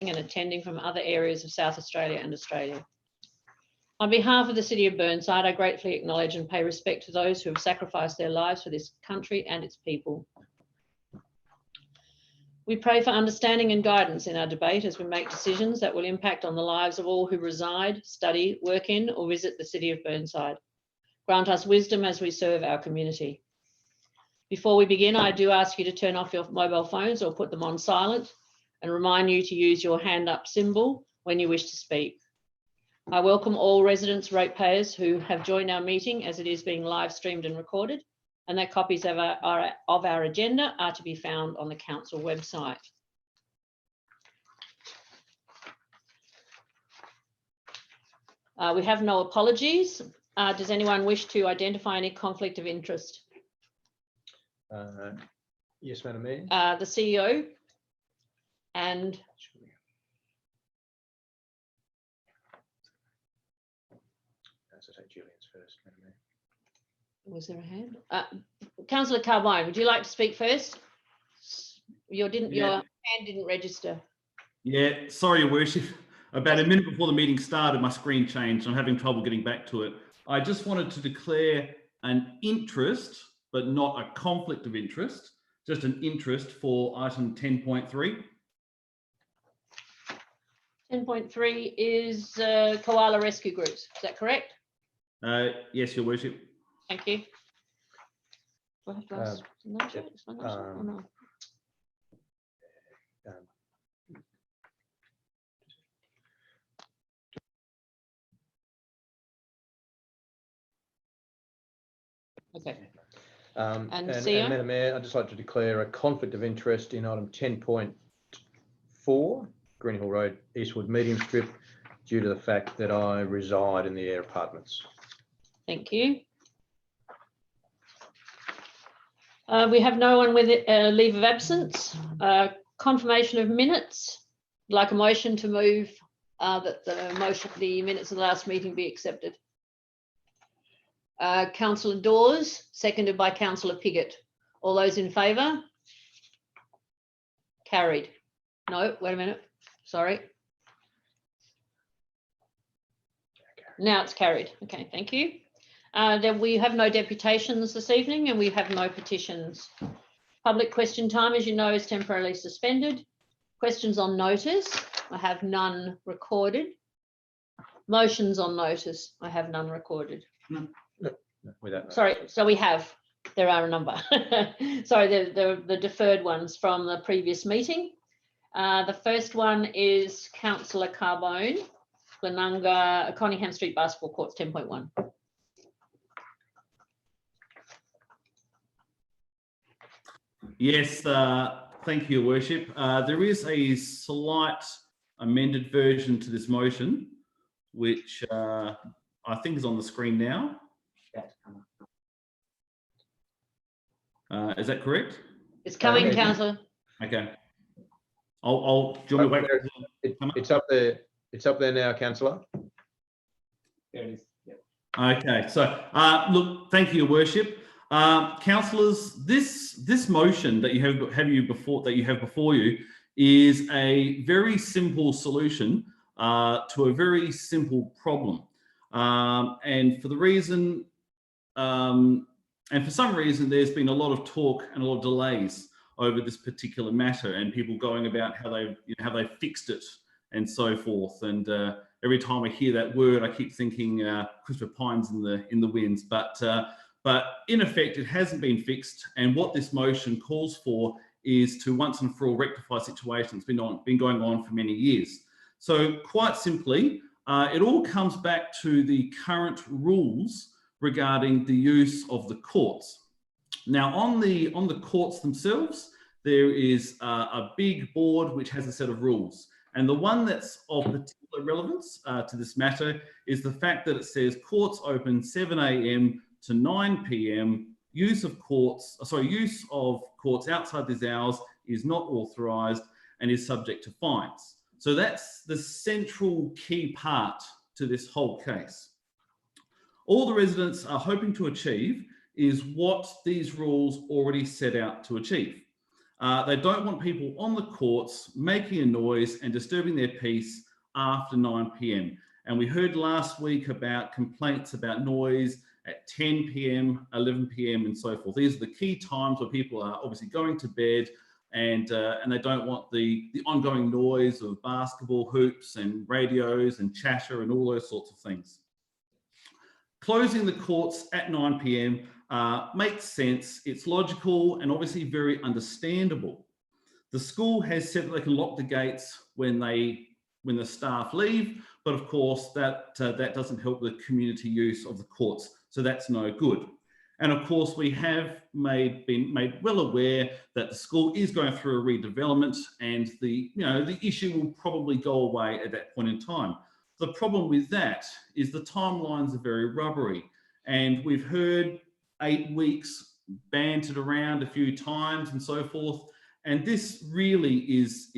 and attending from other areas of South Australia and Australia. On behalf of the City of Burnside, I gratefully acknowledge and pay respect to those who have sacrificed their lives for this country and its people. We pray for understanding and guidance in our debate as we make decisions that will impact on the lives of all who reside, study, work in, or visit the City of Burnside. Grant us wisdom as we serve our community. Before we begin, I do ask you to turn off your mobile phones or put them on silent, and remind you to use your hand up symbol when you wish to speak. I welcome all residents, ratepayers who have joined our meeting as it is being live streamed and recorded, and that copies of our agenda are to be found on the council website. We have no apologies. Does anyone wish to identify any conflict of interest? Yes, Madam Mayor. The CEO and Julian's first, Madam Mayor. Was there a hand? Councillor Carbone, would you like to speak first? Your hand didn't register. Yeah, sorry, Your Worship. About a minute before the meeting started, my screen changed. I'm having trouble getting back to it. I just wanted to declare an interest, but not a conflict of interest, just an interest for item 10.3. 10.3 is koala rescue groups. Is that correct? Yes, Your Worship. Thank you. Do I have to ask or no? Okay. And CEO? Madam Mayor, I'd just like to declare a conflict of interest in item 10.4, Greenhill Road, Eastwood Medium Strip, due to the fact that I reside in the Air Apartments. Thank you. We have no one with leave of absence. Confirmation of minutes. I'd like a motion to move that the minutes of the last meeting be accepted. Councillor Dawes, seconded by Councillor Piggott. All those in favour? Carried. No, wait a minute. Sorry. Now it's carried. Okay, thank you. Then we have no deputations this evening and we have no petitions. Public question time, as you know, is temporarily suspended. Questions on notice, I have none recorded. Motions on notice, I have none recorded. No, sorry, so we have, there are a number. Sorry, the deferred ones from the previous meeting. The first one is Councillor Carbone, Glenunga, Conningham Street Basketball Courts, 10.1. Yes, thank you, Your Worship. There is a slight amended version to this motion, which I think is on the screen now. Is that correct? It's coming, Councillor. Okay. Do you want me to wait? It's up there. It's up there now, Councillor. There it is. Yep. Okay. So, look, thank you, Your Worship. Councillors, this motion that you have before you is a very simple solution to a very simple problem, and for some reason there's been a lot of talk and a lot of delays over this particular matter, and people going about how they fixed it and so forth. And every time I hear that word, I keep thinking Christopher Pines in the winds, but in effect, it hasn't been fixed. And what this motion calls for is to once and for all rectify a situation that's been going on for many years. So quite simply, it all comes back to the current rules regarding the use of the courts. Now, on the courts themselves, there is a big board which has a set of rules. And the one that's of particular relevance to this matter is the fact that it says courts open 7 a.m. to 9 p.m. Use of courts outside these hours is not authorised and is subject to fines. So that's the central key part to this whole case. All the residents are hoping to achieve is what these rules already set out to achieve. They don't want people on the courts making a noise and disturbing their peace after 9 p.m. And we heard last week about complaints about noise at 10 p.m, 11 p.m, and so forth. These are the key times where people are obviously going to bed, and they don't want the ongoing noise of basketball hoops and radios and chatter and all those sorts of things. Closing the courts at 9 p.m. Makes sense. It's logical and obviously very understandable. The school has said that they can lock the gates when the staff leave, but of course that doesn't help the community use of the courts, so that's no good. And of course we have been made well aware that the school is going through a redevelopment, and the issue will probably go away at that point in time. The problem with that is the timelines are very rubbery, and we've heard 8 weeks bantered around a few times and so forth. And this really is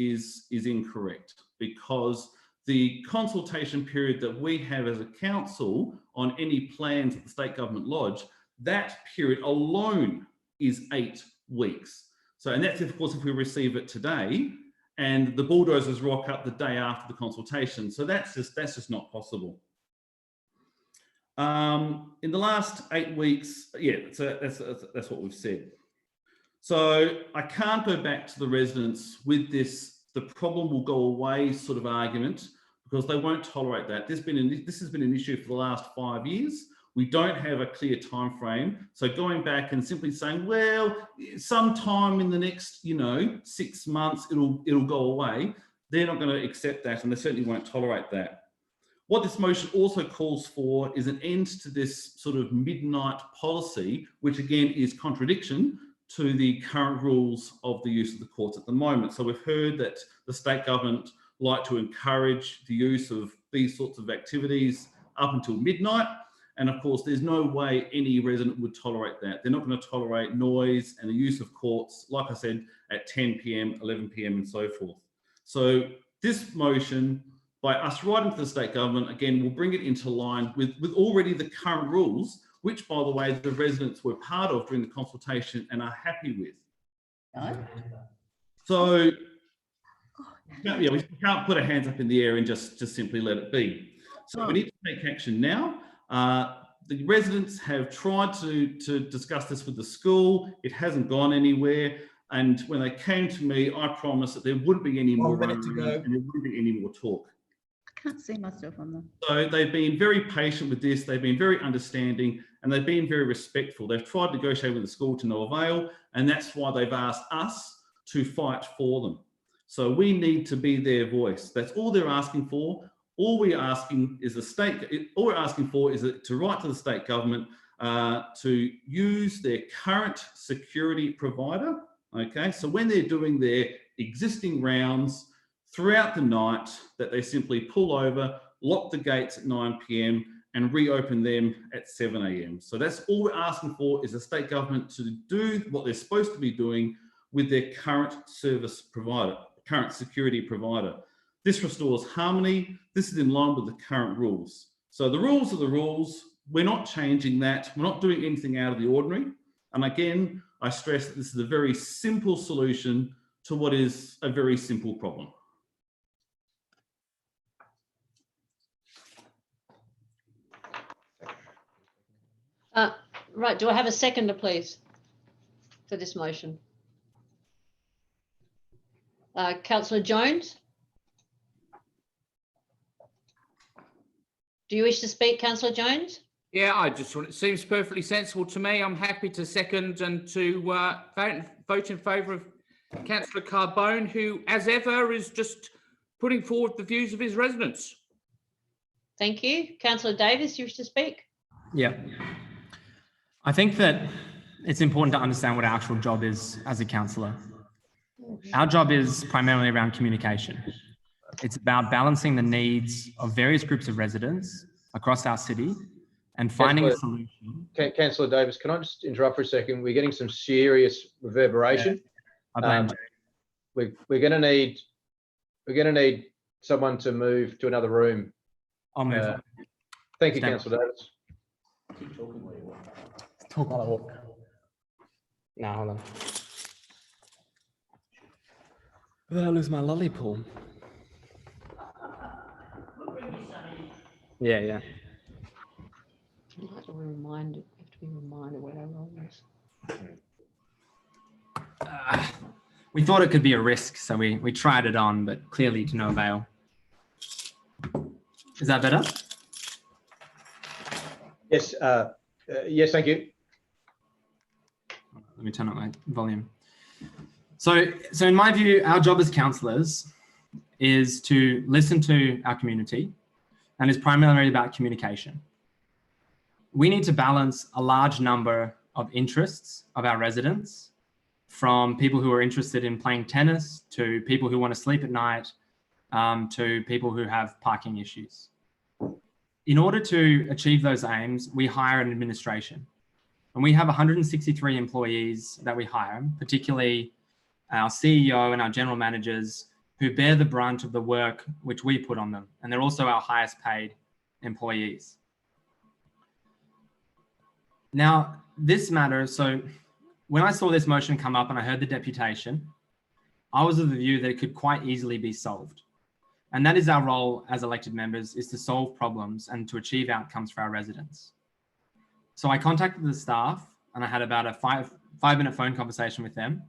incorrect, because the consultation period that we have as a council on any plans at the State Government Lodge, that period alone is 8 weeks. So, and that's of course if we receive it today, and the bulldozers rock up the day after the consultation. So that's just not possible. In the last 8 weeks, yeah, so that's what we've said. So I can't go back to the residents with this, the problem will go away sort of argument, because they won't tolerate that. This has been an issue for the last 5 years. We don't have a clear time frame. So going back and simply saying, well, sometime in the next, 6 months, it'll go away. They're not going to accept that, and they certainly won't tolerate that. What this motion also calls for is an end to this sort of midnight policy, which again is contradiction to the current rules of the use of the courts at the moment. So we've heard that the state government like to encourage the use of these sorts of activities up until midnight. And of course, there's no way any resident would tolerate that. They're not going to tolerate noise and the use of courts, like I said, at 10 p.m, 11 p.m, and so forth. So this motion, by us writing to the state government, again, will bring it into line with already the current rules, which, by the way, the residents were part of during the consultation and are happy with. No. So, yeah, we can't put our hands up in the air and just simply let it be. So we need to take action now. The residents have tried to discuss this with the school. It hasn't gone anywhere. And when they came to me, I promised that there wouldn't be any more running and there wouldn't be any more talk. I can't see myself on them. So they've been very patient with this. They've been very understanding, and they've been very respectful. They've tried to negotiate with the school to no avail, and that's why they've asked us to fight for them. So we need to be their voice. That's all they're asking for. All we're asking is to write to the state government to use their current security provider. Okay, so when they're doing their existing rounds throughout the night, that they simply pull over, lock the gates at 9 p.m, and reopen them at 7 a.m. So that's all we're asking for, is the state government to do what they're supposed to be doing with their current service provider, current security provider. This restores harmony. This is in line with the current rules. So the rules are the rules. We're not changing that. We're not doing anything out of the ordinary. And again, I stress that this is a very simple solution to what is a very simple problem. Right, do I have a seconder, please, for this motion? Councillor Jones? Do you wish to speak, Councillor Jones? Yeah, I just want, it seems perfectly sensible to me. I'm happy to second and to vote in favour of Councillor Carbone, who, as ever, is just putting forward the views of his residents. Thank you. Councillor Davis, you wish to speak? Yeah. I think that it's important to understand what our actual job is as a councillor. Our job is primarily around communication. It's about balancing the needs of various groups of residents across our city and finding a solution. Councillor Davis, can I just interrupt for a second? We're getting some serious reverberation. Yeah, we're going to need someone to move to another room. I'll move on. Thank you, Councillor Davis. Keep talking where you want. Talk while I walk. No, hold on. I lose my lollipop. Yeah, yeah. I'd like to be reminded where our role is. We thought it could be a risk, so we tried it on, but clearly to no avail. Is that better? Yes, yes, thank you. Let me turn up my volume. So in my view, our job as councillors is to listen to our community, and is primarily about communication. We need to balance a large number of interests of our residents, from people who are interested in playing tennis to people who want to sleep at night, to people who have parking issues. In order to achieve those aims, we hire an administration. And we have 163 employees that we hire, particularly our CEO and our general managers, who bear the brunt of the work which we put on them. And they're also our highest paid employees. Now, this matters. So when I saw this motion come up and I heard the deputation, I was of the view that it could quite easily be solved. And that is our role as elected members, is to solve problems and to achieve outcomes for our residents. So I contacted the staff and I had about a five-minute phone conversation with them,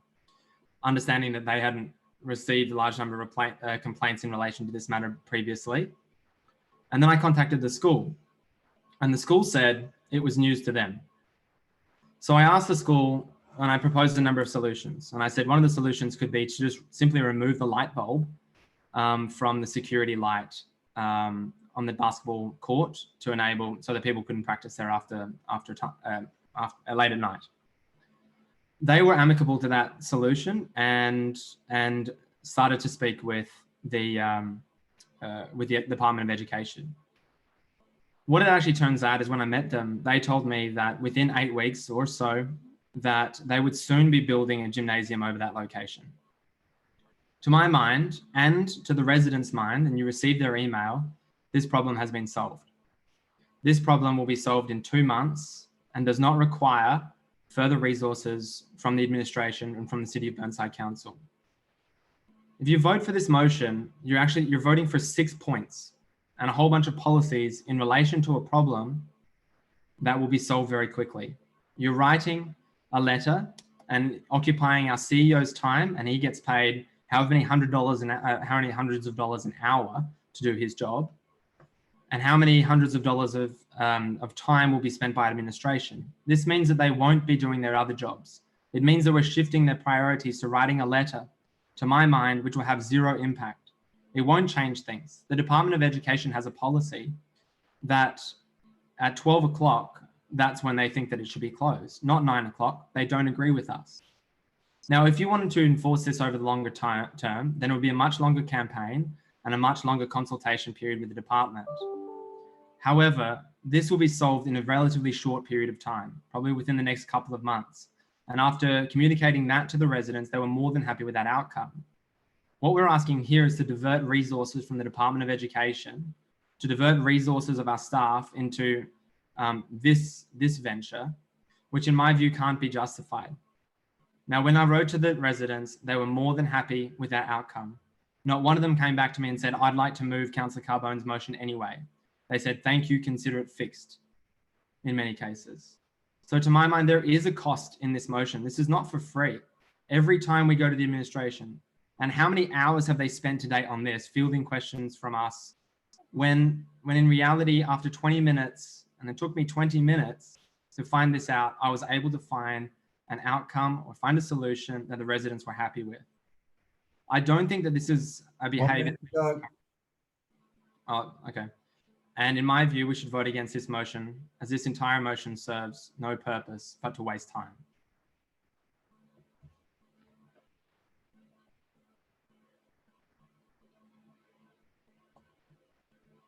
understanding that they hadn't received a large number of complaints in relation to this matter previously. And then I contacted the school, and the school said it was news to them. So I asked the school, and I proposed a number of solutions. And I said one of the solutions could be to just simply remove the light bulb from the security light on the basketball court to enable so that people couldn't practice there after late at night. They were amicable to that solution and started to speak with the Department of Education. What it actually turns out is when I met them, they told me that within 8 weeks or so, that they would soon be building a gymnasium over that location. To my mind, and to the residents' mind, and you received their email, this problem has been solved. This problem will be solved in 2 months and does not require further resources from the administration and from the City of Burnside Council. If you vote for this motion, you're voting for 6 points and a whole bunch of policies in relation to a problem that will be solved very quickly. You're writing a letter and occupying our CEO's time, and he gets paid how many hundreds of dollars an hour to do his job, and how many hundreds of dollars of time will be spent by administration. This means that they won't be doing their other jobs. It means that we're shifting their priorities to writing a letter, to my mind, which will have zero impact. It won't change things. The Department of Education has a policy that at 12 o'clock, that's when they think that it should be closed, not 9 o'clock. They don't agree with us. Now, if you wanted to enforce this over the longer term, then it would be a much longer campaign and a much longer consultation period with the department. However, this will be solved in a relatively short period of time, probably within the next couple of months. And after communicating that to the residents, they were more than happy with that outcome. What we're asking here is to divert resources from the Department of Education, to divert resources of our staff into this venture, which in my view can't be justified. Now, when I wrote to the residents, they were more than happy with that outcome. Not one of them came back to me and said, I'd like to move Councillor Carbone's motion anyway. They said, thank you, consider it fixed in many cases. So to my mind, there is a cost in this motion. This is not for free. Every time we go to the administration, and how many hours have they spent today on this, fielding questions from us, when in reality, after 20 minutes, and it took me 20 minutes to find this out, I was able to find an outcome or find a solution that the residents were happy with. I don't think that this is a behavior. Oh, okay. And in my view, we should vote against this motion, as this entire motion serves no purpose but to waste time.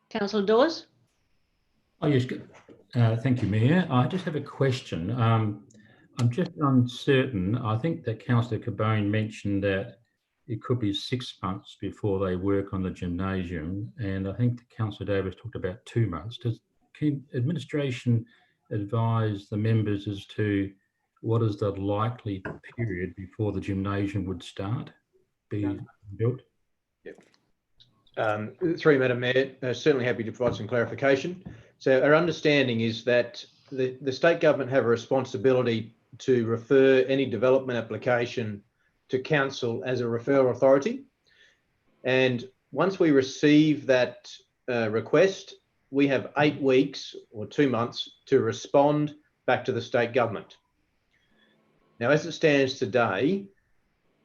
Councillor Dawes? Oh, yes. Thank you, Mayor. I just have a question. I'm just uncertain. I think that Councillor Carbone mentioned that it could be 6 months before they work on the gymnasium, and I think Councillor Davis talked about 2 months. Can administration advise the members as to what is the likely period before the gymnasium would start? be built? Through Madam Mayor, certainly happy to provide some clarification. So our understanding is that the state government have a responsibility to refer any development application to council as a referral authority. And once we receive that request, we have 8 weeks or 2 months to respond back to the state government. Now, as it stands today,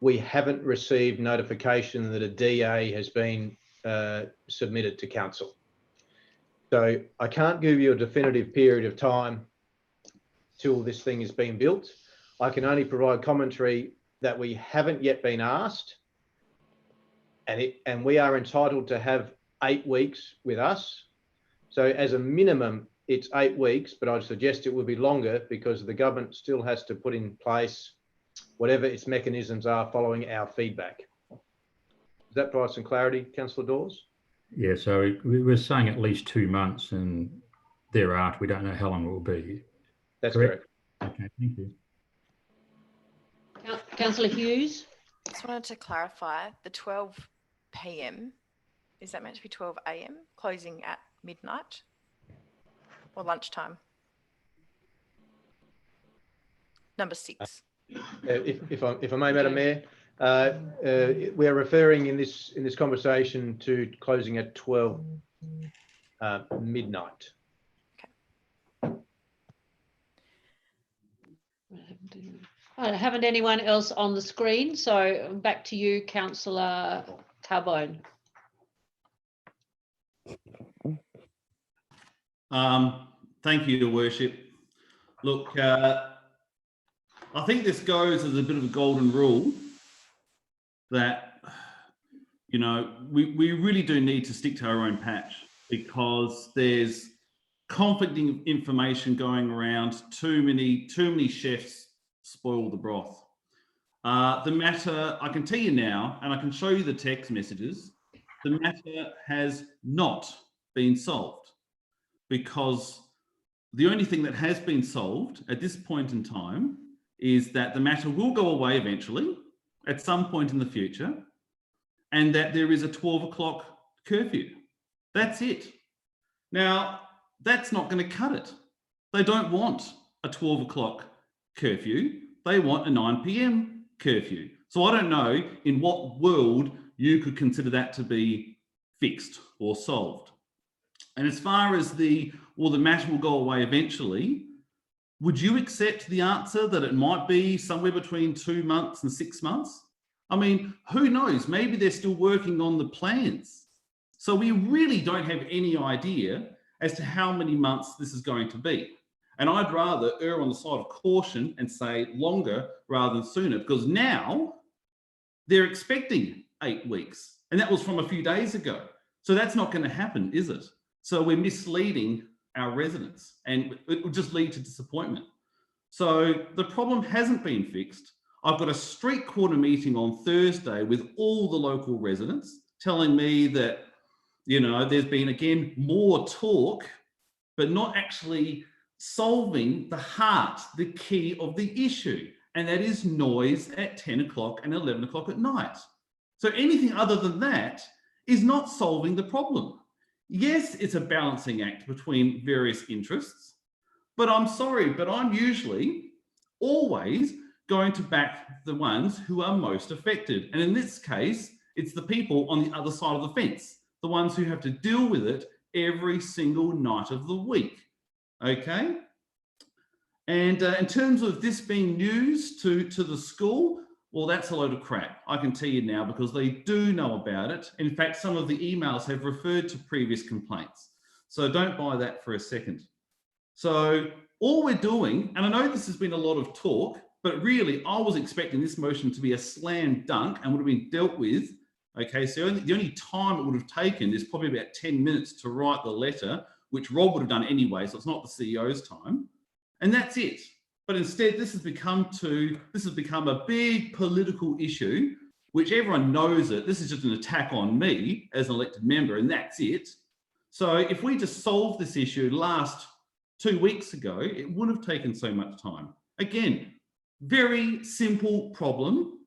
we haven't received notification that a DA has been submitted to council. So I can't give you a definitive period of time till this thing is being built. I can only provide commentary that we haven't yet been asked, and we are entitled to have 8 weeks with us. So as a minimum, it's 8 weeks, but I'd suggest it will be longer because the government still has to put in place whatever its mechanisms are following our feedback. Does that provide some clarity, Councillor Dawes? Yeah, so we were saying at least 2 months, and thereafter we don't know how long it will be. That's Correct. correct. Okay, thank you. Councillor Hughes? Just wanted to clarify the 12 p.m. Is that meant to be 12 a.m. closing at midnight or lunchtime? Number 6. If I may, Madam Mayor, we are referring in this conversation to closing at 12 midnight. I haven't anyone else on the screen, so back to you, Councillor Carbone. Thank you, Your Worship. Look, I think this goes as a bit of a golden rule that, you know, we really do need to stick to our own patch because there's conflicting information going around. Too many chefs spoil the broth. The matter, I can tell you now, and I can show you the text messages, the matter has not been solved because the only thing that has been solved at this point in time is that the matter will go away eventually at some point in the future and that there is a 12 o'clock curfew. That's it. Now, that's not going to cut it. They don't want a 12 o'clock curfew. They want a 9 p.m. curfew. So I don't know in what world you could consider that to be fixed or solved. And as far as the matter will go away eventually, would you accept the answer that it might be somewhere between 2 months and 6 months? I mean, who knows? Maybe they're still working on the plans. So we really don't have any idea as to how many months this is going to be. And I'd rather err on the side of caution and say longer rather than sooner, because now they're expecting 8 weeks. And that was from a few days ago. So that's not going to happen, is it? So we're misleading our residents and it will just lead to disappointment. So the problem hasn't been fixed. I've got a street corner meeting on Thursday with all the local residents telling me that, you know, there's been, again, more talk, but not actually solving the heart, the key of the issue. And that is noise at 10 o'clock and 11 o'clock at night. So anything other than that is not solving the problem. Yes, it's a balancing act between various interests, but I'm sorry, but I'm usually always going to back the ones who are most affected. And in this case, it's the people on the other side of the fence, the ones who have to deal with it every single night of the week. Okay? And in terms of this being news to the school, well, that's a load of crap. I can tell you now because they do know about it. In fact, some of the emails have referred to previous complaints. So don't buy that for a second. So all we're doing, and I know this has been a lot of talk, but really I was expecting this motion to be a slam dunk and would have been dealt with. Okay, so the only time it would have taken is probably about 10 minutes to write the letter, which Rob would have done anyway, so it's not the CEO's time. And that's it. But instead, this has become a big political issue, which everyone knows it. This is just an attack on me as an elected member, and that's it. So if we just solved this issue last 2 weeks ago, it wouldn't have taken so much time. Again, very simple problem,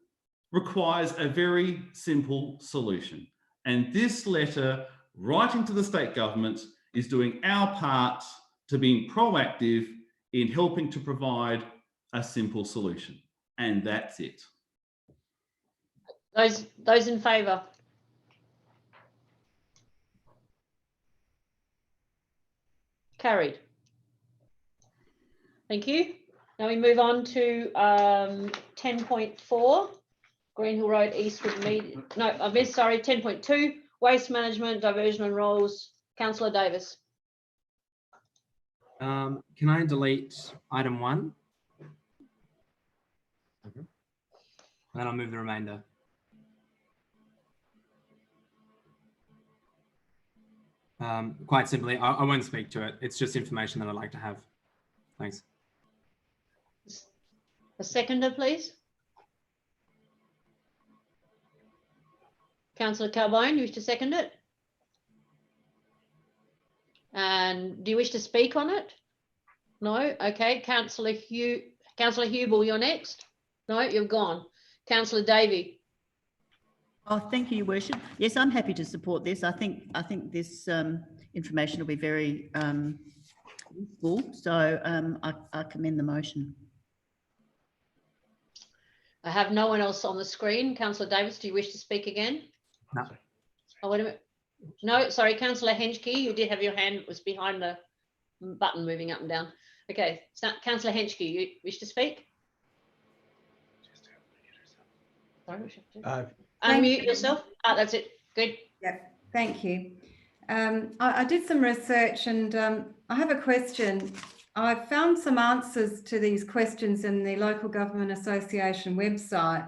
requires a very simple solution. And this letter, writing to the state government, is doing our part to being proactive in helping to provide a simple solution. And that's it. Those in favour? Carried. Thank you. Now we move on to 10.4, Greenhill Road Eastwood Median. No, I missed, sorry, 10.2, Waste Management, Diversion and Roles. Councillor Davis. Can I delete item 1? And then I'll move the remainder. Quite simply, I won't speak to it. It's just information that I'd like to have. Thanks. A seconder, please. Councillor Carbone, you wish to second it? And do you wish to speak on it? No? Okay. Councillor Hubel, you're next? No, you've gone. Councillor Davey. Oh, thank you, Your Worship. Yes, I'm happy to support this. I think this information will be very useful. So I commend the motion. I have no one else on the screen. Councillor Davis, do you wish to speak again? No. Oh, wait a minute. No, sorry, Councillor Henschke, you did have your hand, it was behind the button moving up and down. Okay, so Councillor Henschke, you wish to speak? Sorry, what should I do? Unmute yourself. Ah, that's it. Good. Yep, thank you. I did some research and I have a question. I found some answers to these questions in the Local Government Association website.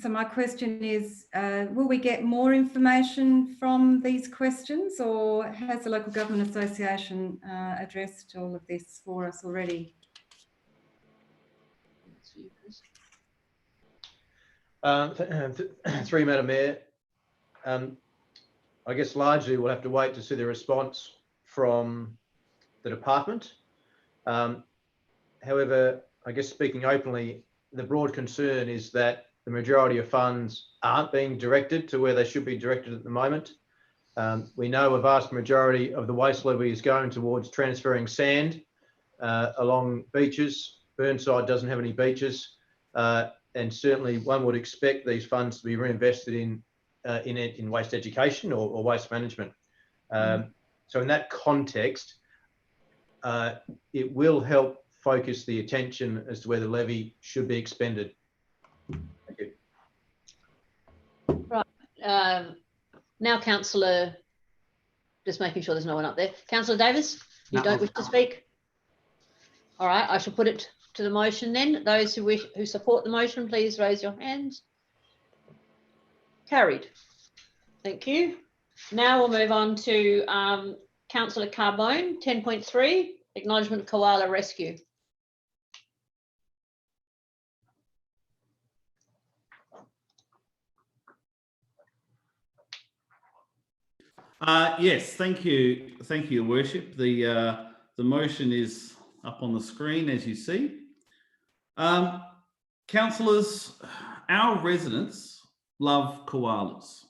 So my question is, will we get more information from these questions, or has the Local Government Association addressed all of this for us already? Through Madam Mayor, I guess largely we'll have to wait to see the response from the department. However, I guess speaking openly, the broad concern is that the majority of funds aren't being directed to where they should be directed at the moment. We know a vast majority of the waste levy is going towards transferring sand along beaches. Burnside doesn't have any beaches, and certainly one would expect these funds to be reinvested in waste education or waste management. So in that context, it will help focus the attention as to where the levy should be expended. Thank you. Right. Now, Councillor, just making sure there's no one up there. Councillor Davis, you don't wish to speak? All right, I shall put it to the motion then. Those who support the motion, please raise your hands. Carried. Thank you. Now we'll move on to Councillor Carbone, 10.3, Acknowledgement of Koala Rescue. Yes, thank you, Your Worship. The motion is up on the screen, as you see. Councillors, our residents love koalas.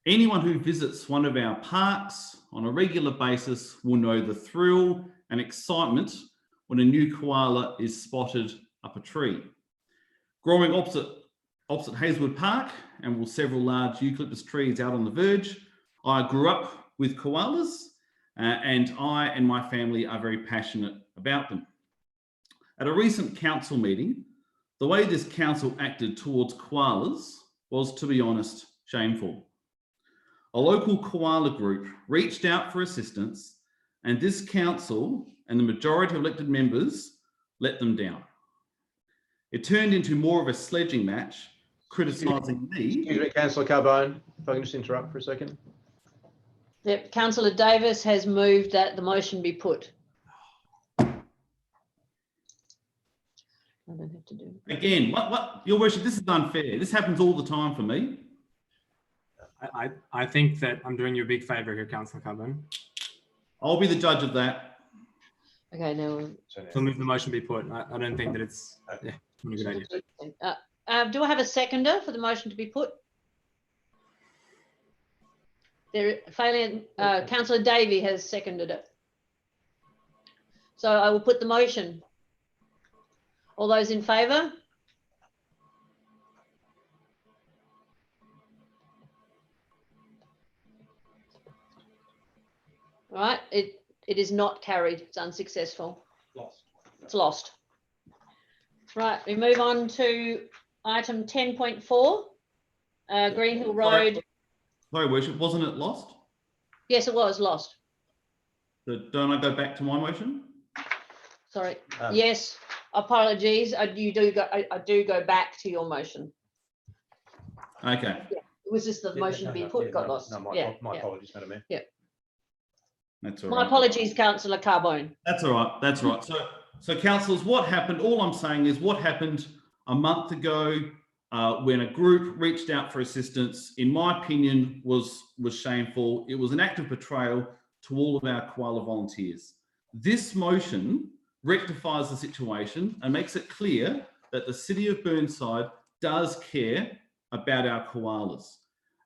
Anyone who visits one of our parks on a regular basis will know the thrill and excitement when a new koala is spotted up a tree. Growing opposite Hazelwood Park and with several large eucalyptus trees out on the verge, I grew up with koalas and I and my family are very passionate about them. At a recent council meeting, the way this council acted towards koalas was, to be honest, shameful. A local koala group reached out for assistance and this council and the majority of elected members let them down. It turned into more of a sledging match, criticising me. Excuse me, Councillor Carbone, if I can just interrupt for a second. Yep, Councillor Davis has moved that the motion be put. I don't have to do it. Again, what, Your Worship, this is unfair. This happens all the time for me. I think that I'm doing you a big favour here, Councillor Carbone. I'll be the judge of that. Okay, now. So move the motion be put. I don't think that it's a good idea. Do I have a seconder for the motion to be put? Councillor Davey has seconded it. So I will put the motion. All those in favour? All right, it is not carried. It's unsuccessful. Lost. It's lost. Right, we move on to item 10.4, Green Hill Road. Sorry, Worship, wasn't it lost? Yes, it was lost. So don't I go back to my motion? Sorry. Yes, apologies. I do go back to your motion. Okay. Yeah, it was just the motion to be put got lost. No, my apologies, Madam Mayor. Yeah. That's all My right. apologies, Councillor Carbone. That's all right. That's right. So councillors, what happened? All I'm saying is what happened a month ago when a group reached out for assistance, in my opinion, was shameful. It was an act of betrayal to all of our koala volunteers. This motion rectifies the situation and makes it clear that the City of Burnside does care about our koalas.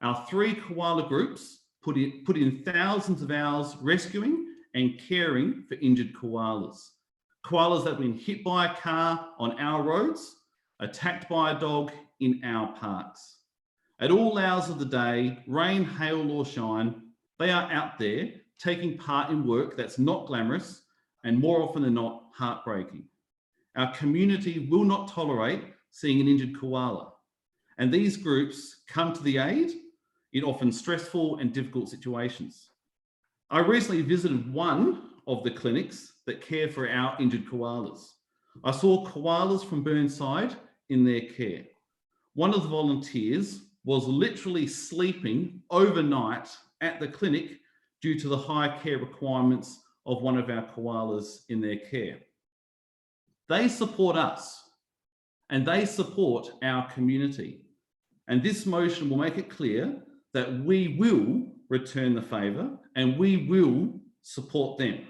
Our 3 koala groups put in thousands of hours rescuing and caring for injured koalas. Koalas that have been hit by a car on our roads, attacked by a dog in our parks. At all hours of the day, rain, hail or shine, they are out there taking part in work that's not glamorous and more often than not heartbreaking. Our community will not tolerate seeing an injured koala, and these groups come to the aid in often stressful and difficult situations. I recently visited one of the clinics that care for our injured koalas. I saw koalas from Burnside in their care. One of the volunteers was literally sleeping overnight at the clinic due to the high care requirements of one of our koalas in their care. They support us and they support our community. And this motion will make it clear that we will return the favour and we will support them.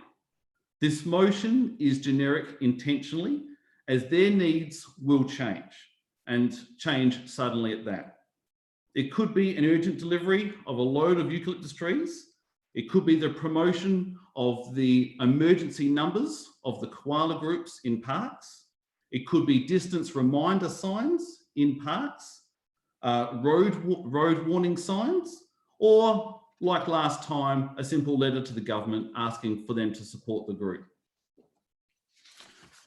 This motion is generic intentionally as their needs will change and change suddenly at that. It could be an urgent delivery of a load of eucalyptus trees. It could be the promotion of the emergency numbers of the koala groups in parks. It could be distance reminder signs in parks, road warning signs, or like last time, a simple letter to the government asking for them to support the group.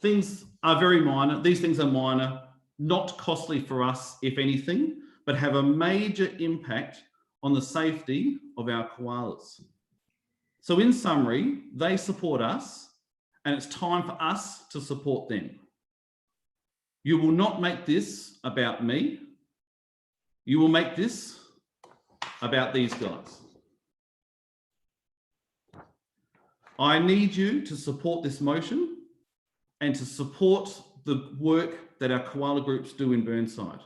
Things are very minor. These things are minor, not costly for us, if anything, but have a major impact on the safety of our koalas. So in summary, they support us and it's time for us to support them. You will not make this about me. You will make this about these guys. I need you to support this motion and to support the work that our koala groups do in Burnside.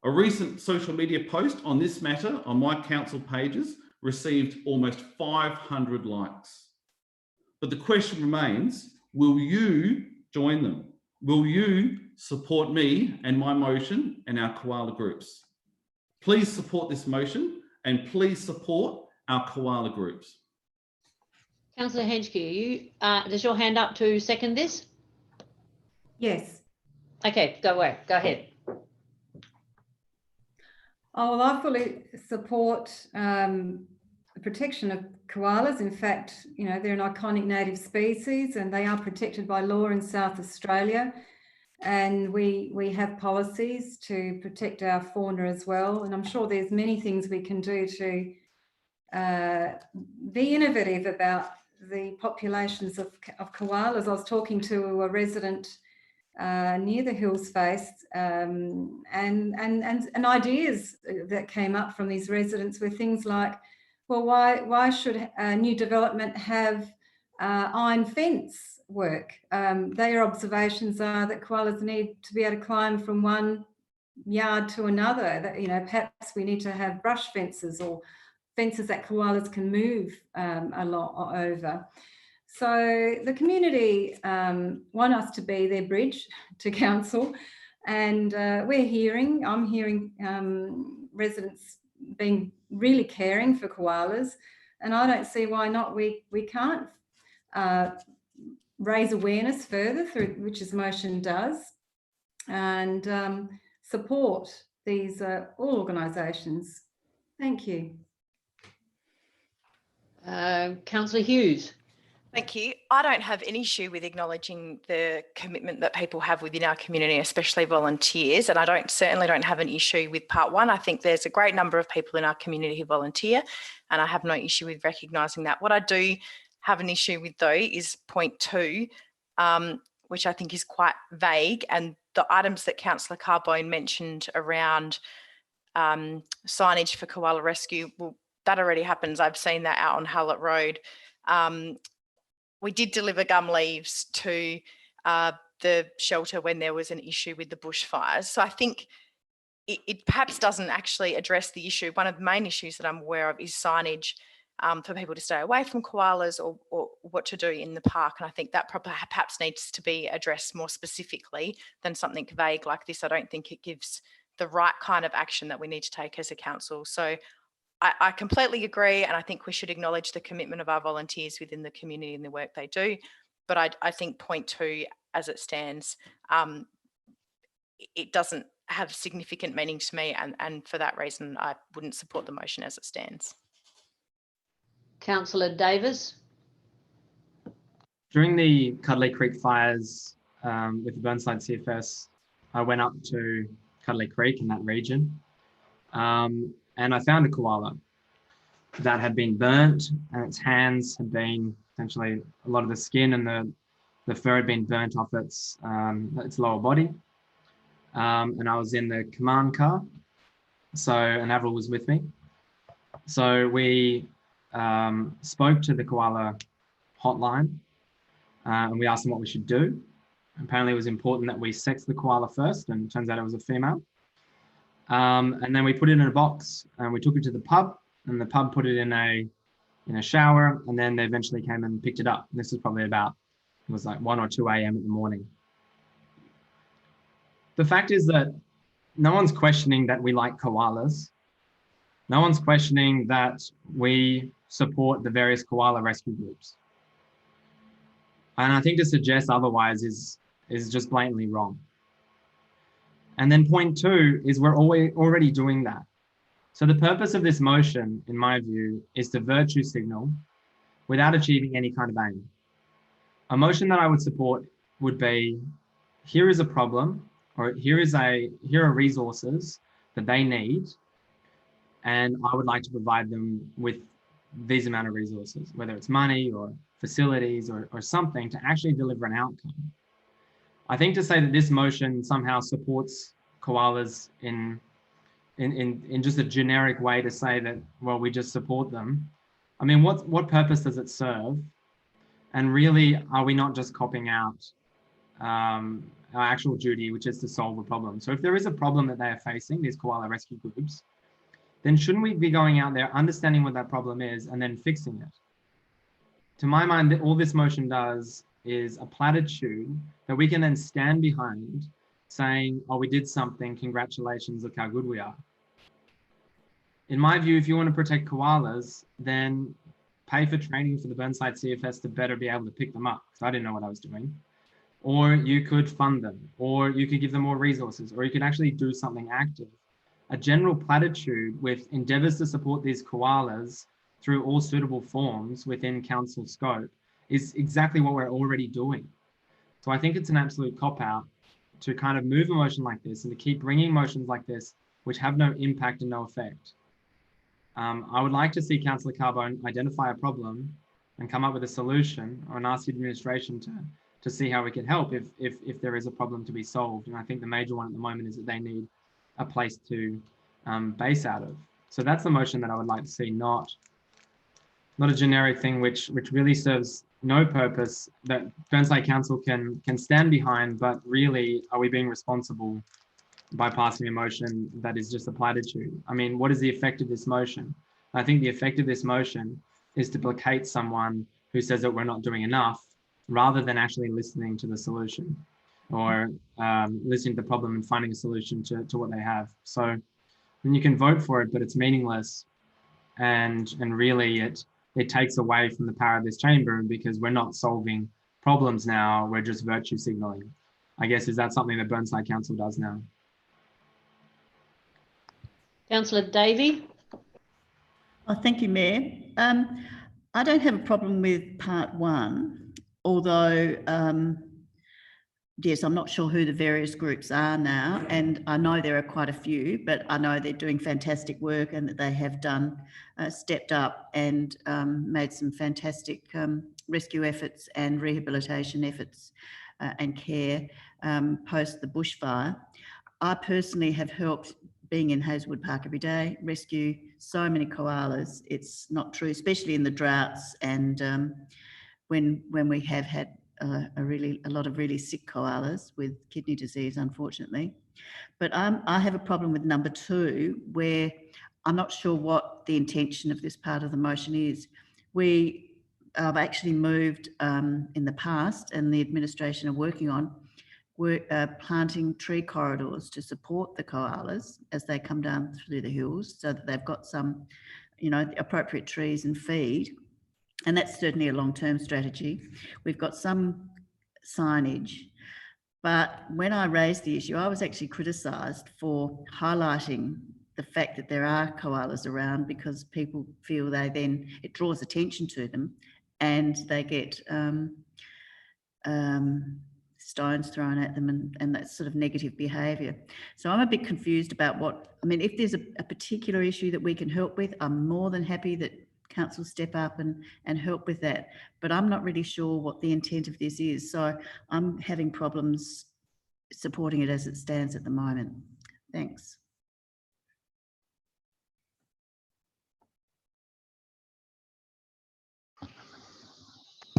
A recent social media post on this matter on my council pages received almost 500 likes. But the question remains, will you join them? Will you support me and my motion and our koala groups? Please support this motion and please support our koala groups. Councillor Henschke, does your hand up to second this? Yes. Okay, go ahead. Oh, well, I fully support the protection of koalas. In fact, you know, they're an iconic native species and they are protected by law in South Australia. And we have policies to protect our fauna as well. And I'm sure there's many things we can do to be innovative about the populations of koalas. I was talking to a resident near the Hills Face, and ideas that came up from these residents were things like, well, why should new development have iron fence work? Their observations are that koalas need to be able to climb from one yard to another. That, you know, perhaps we need to have brush fences or fences that koalas can move along over. So the community want us to be their bridge to council, and I'm hearing residents being really caring for koalas, and I don't see why not. We can't raise awareness further through, which this motion does, and support these all organisations. Thank you. Councillor Hughes. Thank you. I don't have an issue with acknowledging the commitment that people have within our community, especially volunteers. And I certainly don't have an issue with part one. I think there's a great number of people in our community who volunteer, and I have no issue with recognising that. What I do have an issue with, though, is point 2, which I think is quite vague. And the items that Councillor Carbone mentioned around signage for koala rescue, well, that already happens. I've seen that out on Hallett Road. We did deliver gum leaves to the shelter when there was an issue with the bushfires. So I think it perhaps doesn't actually address the issue. One of the main issues that I'm aware of is signage for people to stay away from koalas or what to do in the park. And I think that perhaps needs to be addressed more specifically than something vague like this. I don't think it gives the right kind of action that we need to take as a council. So I completely agree, and I think we should acknowledge the commitment of our volunteers within the community and the work they do. But I think point 2, as it stands, it doesn't have significant meaning to me, and for that reason, I wouldn't support the motion as it stands. Councillor Davis. During the Cuddly Creek fires with the Burnside CFS, I went up to Cuddly Creek in that region. And I found a koala that had been burnt, and its hands had been essentially, a lot of the skin and the fur had been burnt off its lower body. And I was in the command car, and Avril was with me. So we spoke to the koala hotline, and we asked them what we should do. Apparently it was important that we sex the koala first, and it turns out it was a female. And then we put it in a box, and we took it to the pub, and the pub put it in a shower, and then they eventually came and picked it up. And this is probably it was like 1 or 2 a.m. in the morning. The fact is that no one's questioning that we like koalas. No one's questioning that we support the various koala rescue groups. And I think to suggest otherwise is just blatantly wrong. And then point 2 is we're already doing that. So the purpose of this motion, in my view, is to virtue signal without achieving any kind of aim. A motion that I would support would be, here is a problem, or here are resources that they need, and I would like to provide them with these amount of resources, whether it's money or facilities or something to actually deliver an outcome. I think to say that this motion somehow supports koalas in just a generic way to say that, well, we just support them. I mean, what purpose does it serve? And really, are we not just copying out our actual duty, which is to solve a problem? So if there is a problem that they are facing, these koala rescue groups, then shouldn't we be going out there, understanding what that problem is, and then fixing it? To my mind, all this motion does is a platitude that we can then stand behind saying, oh, we did something, congratulations, look how good we are. In my view, if you want to protect koalas, then pay for training for the Burnside CFS to better be able to pick them up, because I didn't know what I was doing. Or you could fund them, or you could give them more resources, or you could actually do something active. A general platitude with endeavours to support these koalas through all suitable forms within council scope is exactly what we're already doing. So I think it's an absolute cop-out to kind of move a motion like this and to keep bringing motions like this, which have no impact and no effect. I would like to see Councillor Carbone identify a problem and come up with a solution, or ask the administration to see how we can help if there is a problem to be solved. And I think the major one at the moment is that they need a place to base out of. So that's the motion that I would like to see, not a generic thing which really serves no purpose that Burnside Council can stand behind, but really, are we being responsible by passing a motion that is just a platitude? I mean, what is the effect of this motion? I think the effect of this motion is to placate someone who says that we're not doing enough, rather than actually listening to the solution or listening to the problem and finding a solution to what they have. So then you can vote for it, but it's meaningless. And really it takes away from the power of this chamber, because we're not solving problems now, we're just virtue signaling. I guess, is that something that Burnside Council does now? Councillor Davey. Oh, thank you, Mayor. I don't have a problem with part one, although, yes, I'm not sure who the various groups are now, and I know there are quite a few, but I know they're doing fantastic work and that they have done, stepped up and made some fantastic rescue efforts and rehabilitation efforts and care post the bushfire. I personally have helped, being in Hazelwood Park every day, rescue so many koalas. It's not true, especially in the droughts and when we have had a lot of really sick koalas with kidney disease, unfortunately. But I have a problem with number 2, where I'm not sure what the intention of this part of the motion is. I've actually moved in the past, and the administration are working on planting tree corridors to support the koalas as they come down through the hills, so that they've got some, appropriate trees and feed. And that's certainly a long-term strategy. We've got some signage, but when I raised the issue, I was actually criticised for highlighting the fact that there are koalas around, because people feel it draws attention to them and they get stones thrown at them and that sort of negative behaviour. So I'm a bit confused about if there's a particular issue that we can help with, I'm more than happy that council step up and help with that. But I'm not really sure what the intent of this is. So I'm having problems supporting it as it stands at the moment. Thanks.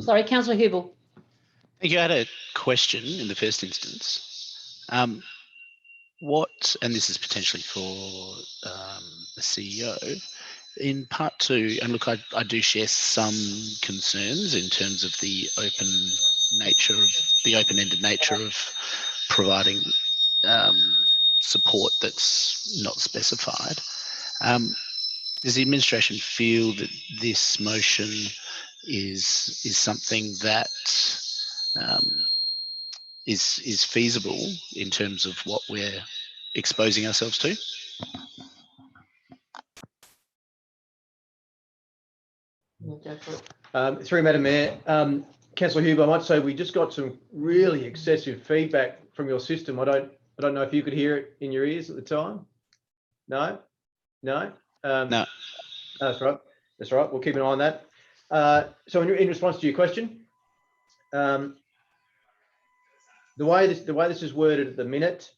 Sorry, Councillor Hubel. Thank you. I had a question in the first instance. And this is potentially for the CEO, in part 2, and look, I do share some concerns in terms of the open-ended nature of providing support that's not specified. Does the administration feel that this motion is something that is feasible in terms of what we're exposing ourselves to? Through Madam Mayor, Councillor Huber, I might say we just got some really excessive feedback from your system. I don't know if you could hear it in your ears at the time. No. No. That's right. That's right. We'll keep an eye on that. So in response to your question, the way this is worded at the minute,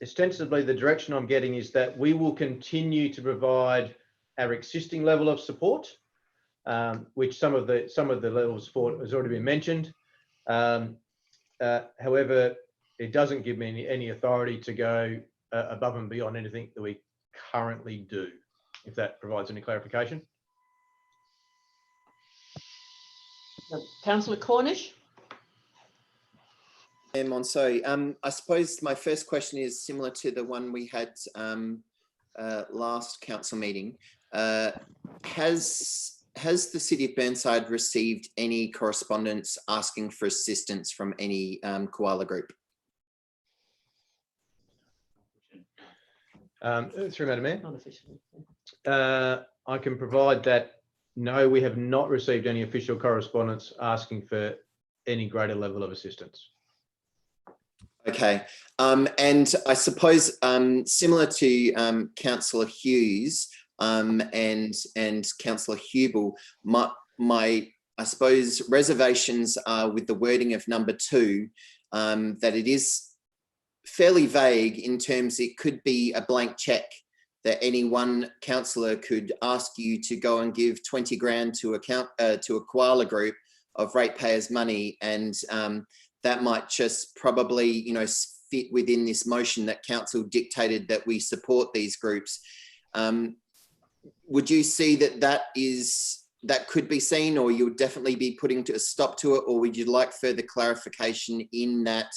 ostensibly the direction I'm getting is that we will continue to provide our existing level of support, which some of the level of support has already been mentioned. However, it doesn't give me any authority to go above and beyond anything that we currently do, if that provides any clarification. Councillor Cornish. Sorry, I suppose my first question is similar to the one we had last council meeting. Has the City of Burnside received any correspondence asking for assistance from any koala group? Through Madam Mayor, I can provide that. No, we have not received any official correspondence asking for any greater level of assistance. Okay, and I suppose similar to Councillor Hughes and Councillor Hubel, my I suppose reservations are with the wording of number 2, that it is fairly vague in terms it could be a blank check that any one councillor could ask you to go and give 20 grand to a koala group of ratepayers' money, and that might just probably fit within this motion that council dictated that we support these groups. Would you see that is that could be seen, or you would definitely be putting a stop to it, or would you like further clarification in that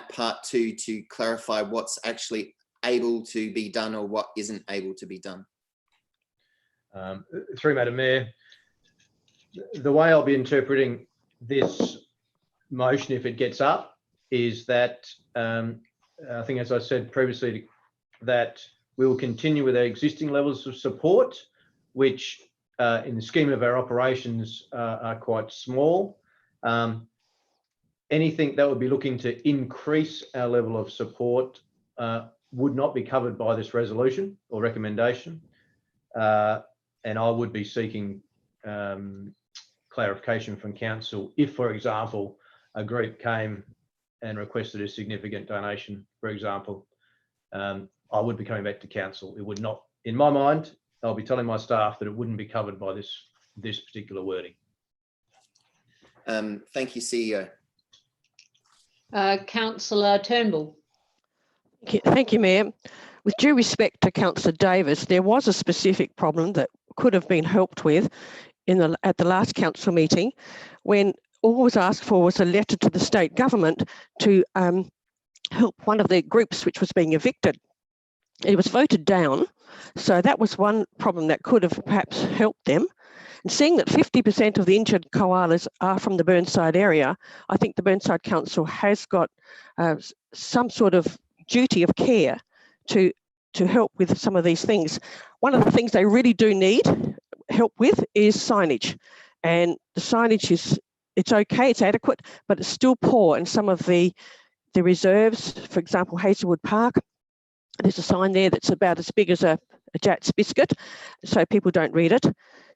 part two to clarify what's actually able to be done or what isn't able to be done? Through Madam Mayor, the way I'll be interpreting this motion if it gets up is that I think, as I said previously, that we will continue with our existing levels of support, which in the scheme of our operations are quite small. Anything that would be looking to increase our level of support would not be covered by this resolution or recommendation. And I would be seeking clarification from council if, for example, a group came and requested a significant donation, for example. I would be coming back to council. It would not, in my mind, I'll be telling my staff that it wouldn't be covered by this particular wording. Thank you, CEO. Councillor Turnbull. Thank you, Mayor. With due respect to Councillor Davis, there was a specific problem that could have been helped with at the last council meeting, when all was asked for was a letter to the state government to help one of the groups which was being evicted. It was voted down, so that was one problem that could have perhaps helped them. And seeing that 50% of the injured koalas are from the Burnside area, I think the Burnside Council has got some sort of duty of care to help with some of these things. One of the things they really do need help with is signage. And the signage it's okay, it's adequate, but it's still poor. And some of the reserves, for example, Hazelwood Park, there's a sign there that's about as big as a Jat's biscuit, so people don't read it.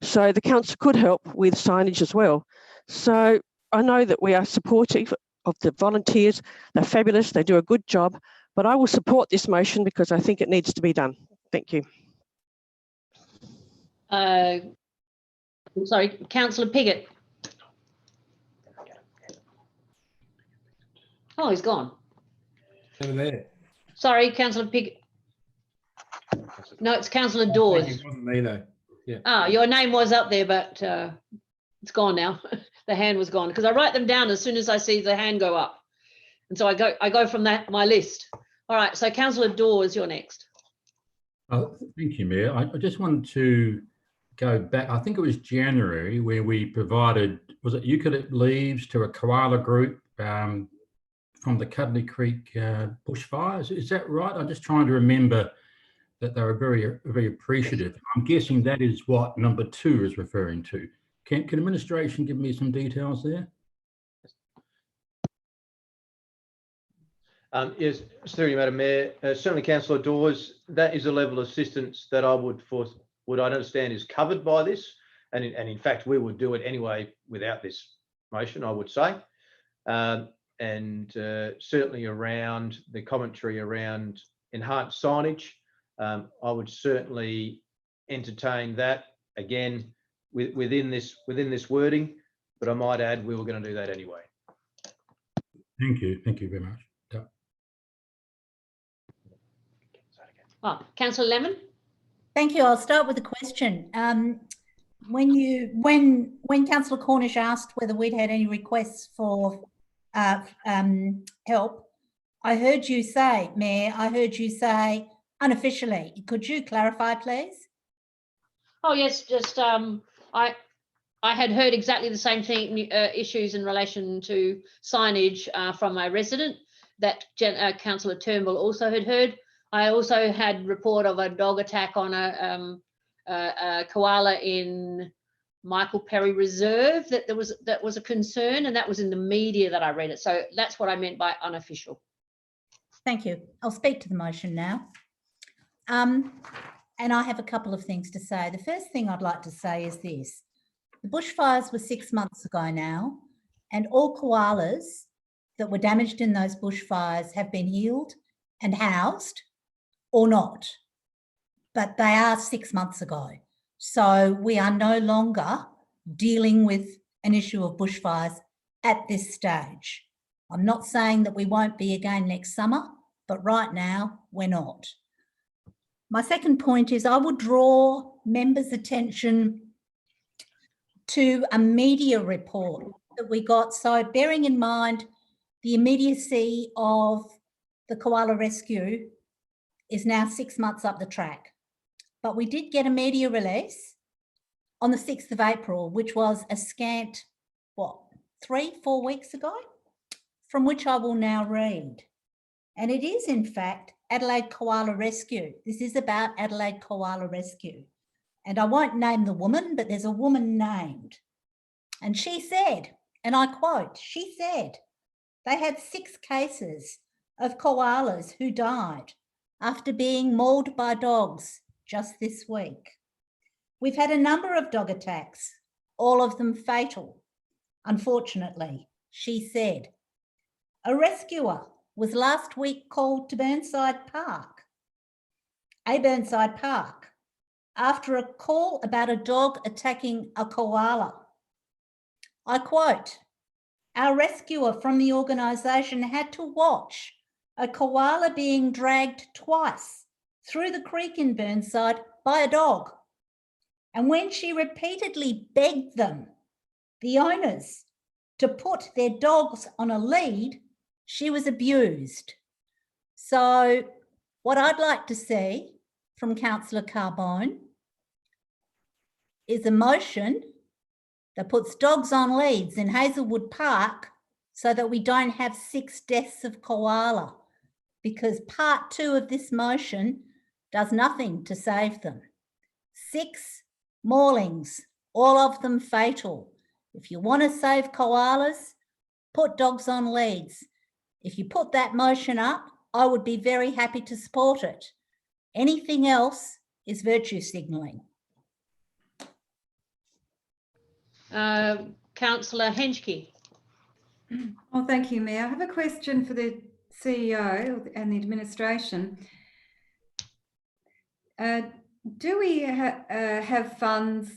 So the council could help with signage as well. So I know that we are supportive of the volunteers. They're fabulous, they do a good job, but I will support this motion because I think it needs to be done. Thank you. Sorry, Councillor Piggott. Oh, he's gone. Over there. Sorry, Councillor Piggott. No, it's Councillor Dawes. It wasn't me though. Yeah. Ah, your name was up there, but it's gone now. The hand was gone because I write them down as soon as I see the hand go up, and so I go from my list. All right, so Councillor Dawes, you're next. Thank you, Mayor. I just wanted to go back. I think it was January where we provided, was it eucalypt leaves to a koala group from the Cuddly Creek bushfires? Is that right? I'm just trying to remember that they were very, very appreciative. I'm guessing that is what number 2 is referring to. Can administration give me some details there? Yes, through you, Madam Mayor. Certainly, Councillor Dawes, that is a level of assistance that I would understand is covered by this, and in fact we would do it anyway without this motion, I would say. And certainly around the commentary around enhanced signage, I would certainly entertain that again within this wording, but I might add we were going to do that anyway. Thank you very much. Oh, Councillor Lemon. Thank you. I'll start with a question. When Councillor Cornish asked whether we'd had any requests for help, I heard you say, Mayor, unofficially. Could you clarify, please? Oh yes, just I had heard exactly the same thing, issues in relation to signage from my resident that Councillor Turnbull also had heard. I also had report of a dog attack on a koala in Michael Perry Reserve that was a concern, and that was in the media that I read it. So that's what I meant by unofficial. Thank you. I'll speak to the motion now. And I have a couple of things to say. The first thing I'd like to say is this. The bushfires were 6 months ago now, and all koalas that were damaged in those bushfires have been healed and housed or not, but they are 6 months ago. So we are no longer dealing with an issue of bushfires at this stage. I'm not saying that we won't be again next summer, but right now we're not. My second point is I would draw members' attention to a media report that we got. So bearing in mind the immediacy of the koala rescue is now 6 months up the track. But we did get a media release on the 6th of April, which was a scant, 3-4 weeks ago, from which I will now read. And it is, in fact, Adelaide Koala Rescue. This is about Adelaide Koala Rescue. And I won't name the woman, but there's a woman named. And she said, and I quote, she said, they had 6 cases of koalas who died after being mauled by dogs just this week. We've had a number of dog attacks, all of them fatal, unfortunately, she said. A rescuer was last week called to Burnside Park, after a call about a dog attacking a koala. I quote, our rescuer from the organisation had to watch a koala being dragged twice through the creek in Burnside by a dog. And when she repeatedly begged them, the owners, to put their dogs on a lead, she was abused. So what I'd like to see from Councillor Carbone is a motion that puts dogs on leads in Hazelwood Park so that we don't have 6 deaths of koala, because part 2 of this motion does nothing to save them. 6 maulings, all of them fatal. If you want to save koalas, put dogs on leads. If you put that motion up, I would be very happy to support it. Anything else is virtue signalling. Councillor Henschke. Oh, thank you, Mayor. I have a question for the CEO and the administration. Do we have funds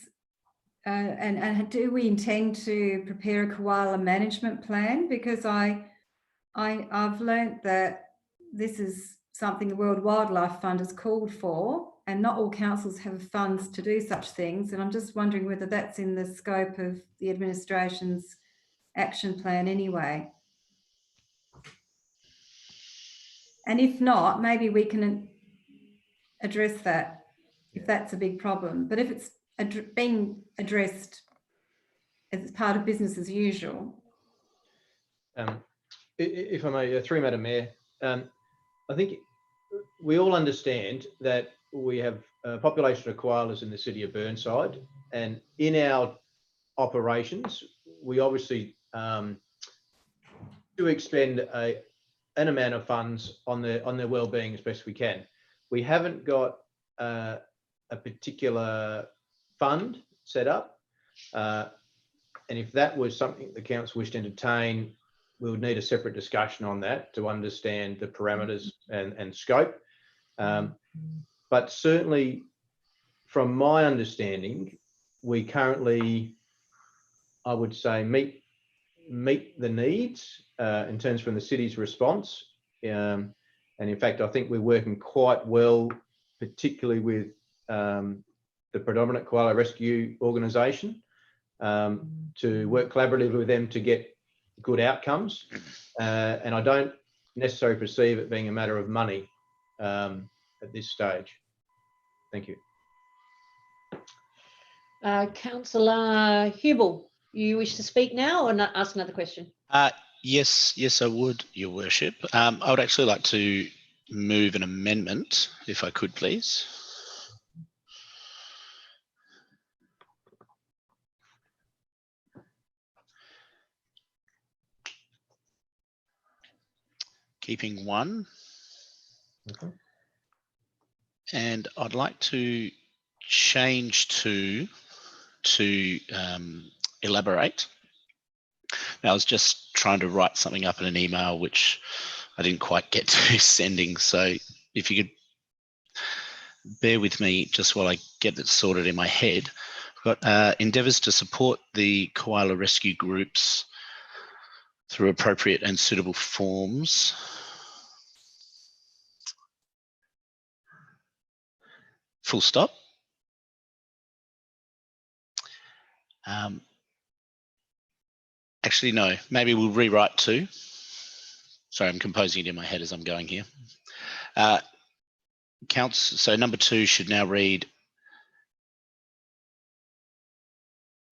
and do we intend to prepare a koala management plan? Because I've learnt that this is something the World Wildlife Fund has called for, and not all councils have funds to do such things. And I'm just wondering whether that's in the scope of the administration's action plan anyway. And if not, maybe we can address that if that's a big problem. But if it's being addressed as part of business as usual. If I may, through Madam Mayor, I think we all understand that we have a population of koalas in the city of Burnside, and in our operations, we obviously do expend an amount of funds on their well-being as best we can. We haven't got a particular fund set up, and if that was something the council wished to entertain, we would need a separate discussion on that to understand the parameters and scope. But certainly, from my understanding, we currently, I would say, meet the needs in terms from the city's response. And in fact, I think we're working quite well, particularly with the predominant koala rescue organisation, to work collaboratively with them to get good outcomes. And I don't necessarily perceive it being a matter of money at this stage. Thank you. Councillor Hubel, you wish to speak now or not ask another question? Yes, I would, Your Worship. I would actually like to move an amendment, if I could, please. Keeping 1. Okay. And I'd like to change 2 to elaborate. Now, I was just trying to write something up in an email which I didn't quite get to sending. So if you could bear with me just while I get it sorted in my head. I've got endeavours to support the koala rescue groups through appropriate and suitable forms. Full stop. Actually, no, maybe we'll rewrite 2. Sorry, I'm composing it in my head as I'm going here. So number 2 should now read,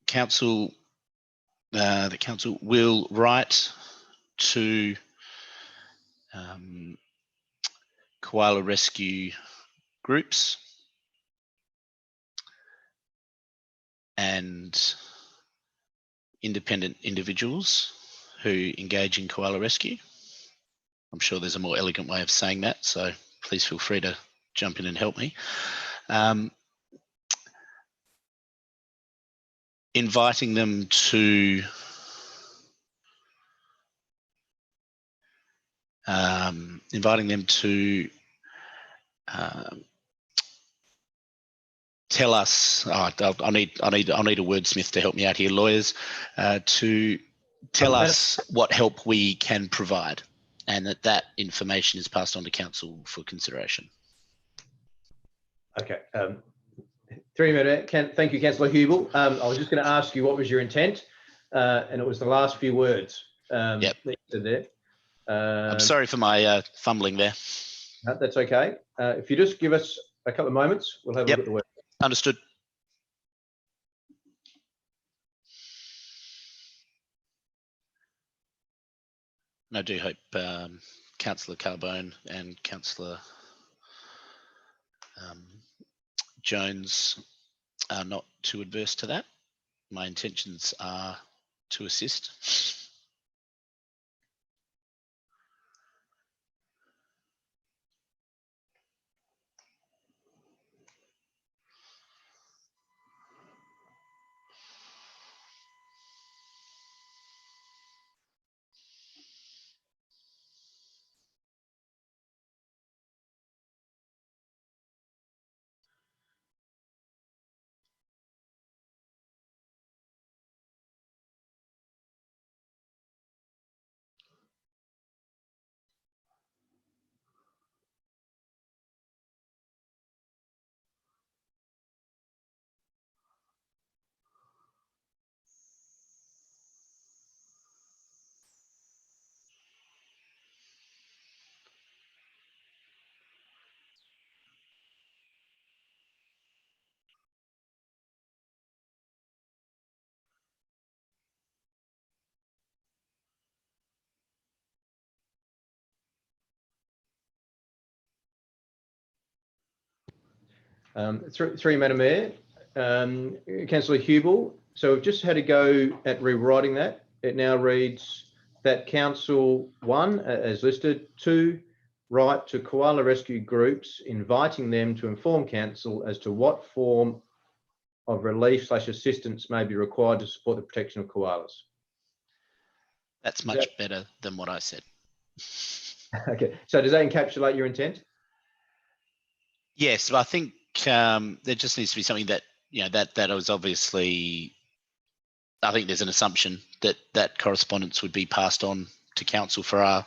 the council will write to koala rescue groups and independent individuals who engage in koala rescue. I'm sure there's a more elegant way of saying that, so please feel free to jump in and help me. Inviting them to tell us. Oh, I need a wordsmith to help me out here, lawyers, to tell us what help we can provide, and that information is passed on to council for consideration. Okay. Thank you, Councillor Hubel. I was just going to ask you what was your intent, and it was the last few words that you said there. I'm sorry for my fumbling there. No, that's okay. If you just give us a couple of moments, we'll have a look at the word. Understood. And I do hope Councillor Carbone and Councillor Jones are not too adverse to that. My intentions are to assist. Through Madam Mayor, Councillor Hubel. So we've just had a go at rewriting that. It now reads that Council 1, as listed, 2, write to koala rescue groups, inviting them to inform Council as to what form of relief/assistance may be required to support the protection of koalas. That's much better than what I said. Okay, so does that encapsulate your intent? Yes, but I think there just needs to be something that, that was obviously, I think there's an assumption that that correspondence would be passed on to council for our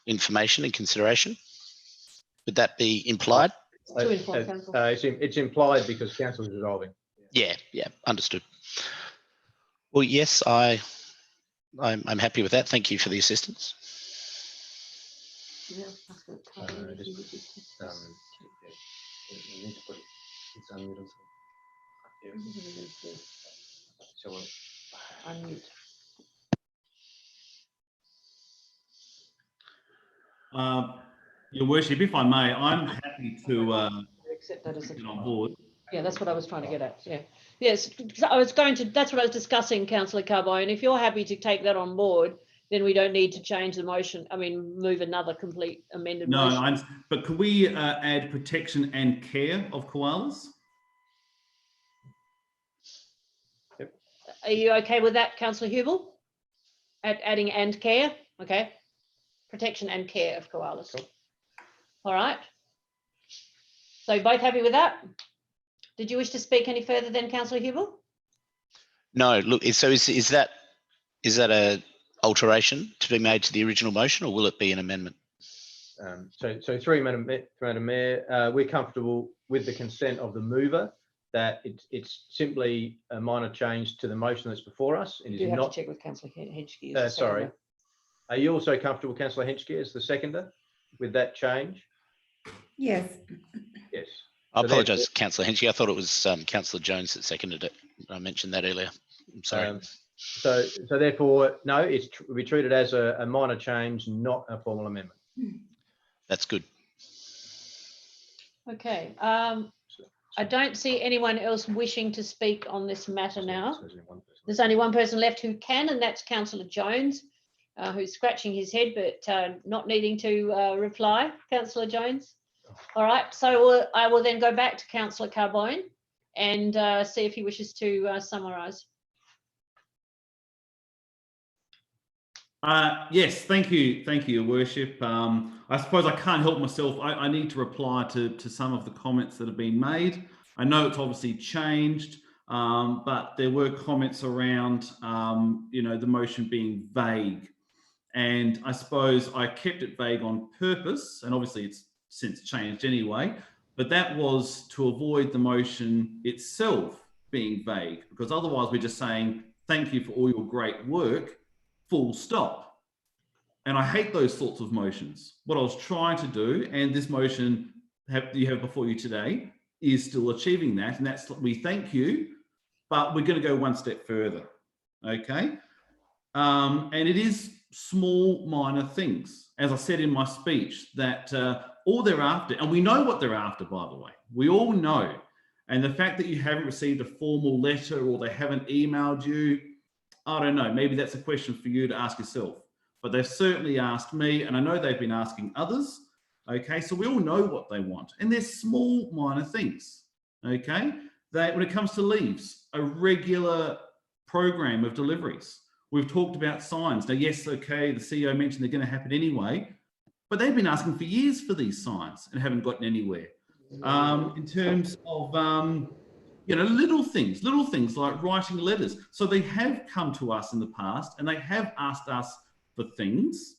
information and consideration. Would that be implied? To inform council. It's implied because council is resolving. Yeah, understood. Well, yes, I'm happy with that. Thank you for the assistance. Yeah, Your Worship, if I may, I'm happy to accept that as get on board. Yeah, that's what I was trying to get at. Yeah. Yes, that's what I was discussing, Councillor Carbone. If you're happy to take that on board, then we don't need to change the motion. I mean, move another complete amended motion. No, but could we add protection and care of koalas? Yep. Are you okay with that, Councillor Hubel? Adding and care? Okay. Protection and care of koalas. Cool. All right. So both happy with that? Did you wish to speak any further then, Councillor Hubel? No, look, so is that a alteration to be made to the original motion, or will it be an amendment? So through Madam Mayor, we're comfortable with the consent of the mover that it's simply a minor change to the motion that's before us. It You is do have not. to check with Councillor Henschke. as the Sorry. seconder. Are you also comfortable, Councillor Henschke, as the seconder with that change? Yes. Yes. I So apologise, Councillor Henschke. I thought it was Councillor Jones that seconded it. I mentioned that earlier. I'm sorry. So therefore, no, it's will be treated as a minor change, not a formal amendment. That's good. Okay. I don't see anyone else wishing to speak on this matter now. There's only one person left who can, and that's Councillor Jones, who's scratching his head but not needing to reply. Councillor Jones. All right. So I will then go back to Councillor Carbone and see if he wishes to summarise. Yes, thank you, Your Worship. I suppose I can't help myself. I need to reply to some of the comments that have been made. I know it's obviously changed, but there were comments around, the motion being vague. And I suppose I kept it vague on purpose, and obviously it's since changed anyway, but that was to avoid the motion itself being vague, because otherwise we're just saying, thank you for all your great work, full stop. And I hate those sorts of motions. What I was trying to do, and this motion you have before you today, is still achieving that. And that's, we thank you, but we're going to go one step further. Okay. And it is small, minor things. As I said in my speech, that all they're after, and we know what they're after, by the way, we all know. And the fact that you haven't received a formal letter or they haven't emailed you, I don't know, maybe that's a question for you to ask yourself. But they've certainly asked me, and I know they've been asking others. Okay, so we all know what they want. And they're small, minor things. Okay, when it comes to leaves, a regular program of deliveries. We've talked about signs. Now, yes, okay, the CEO mentioned they're going to happen anyway, but they've been asking for years for these signs and haven't gotten anywhere. In terms of, little things like writing letters. So they have come to us in the past and they have asked us for things,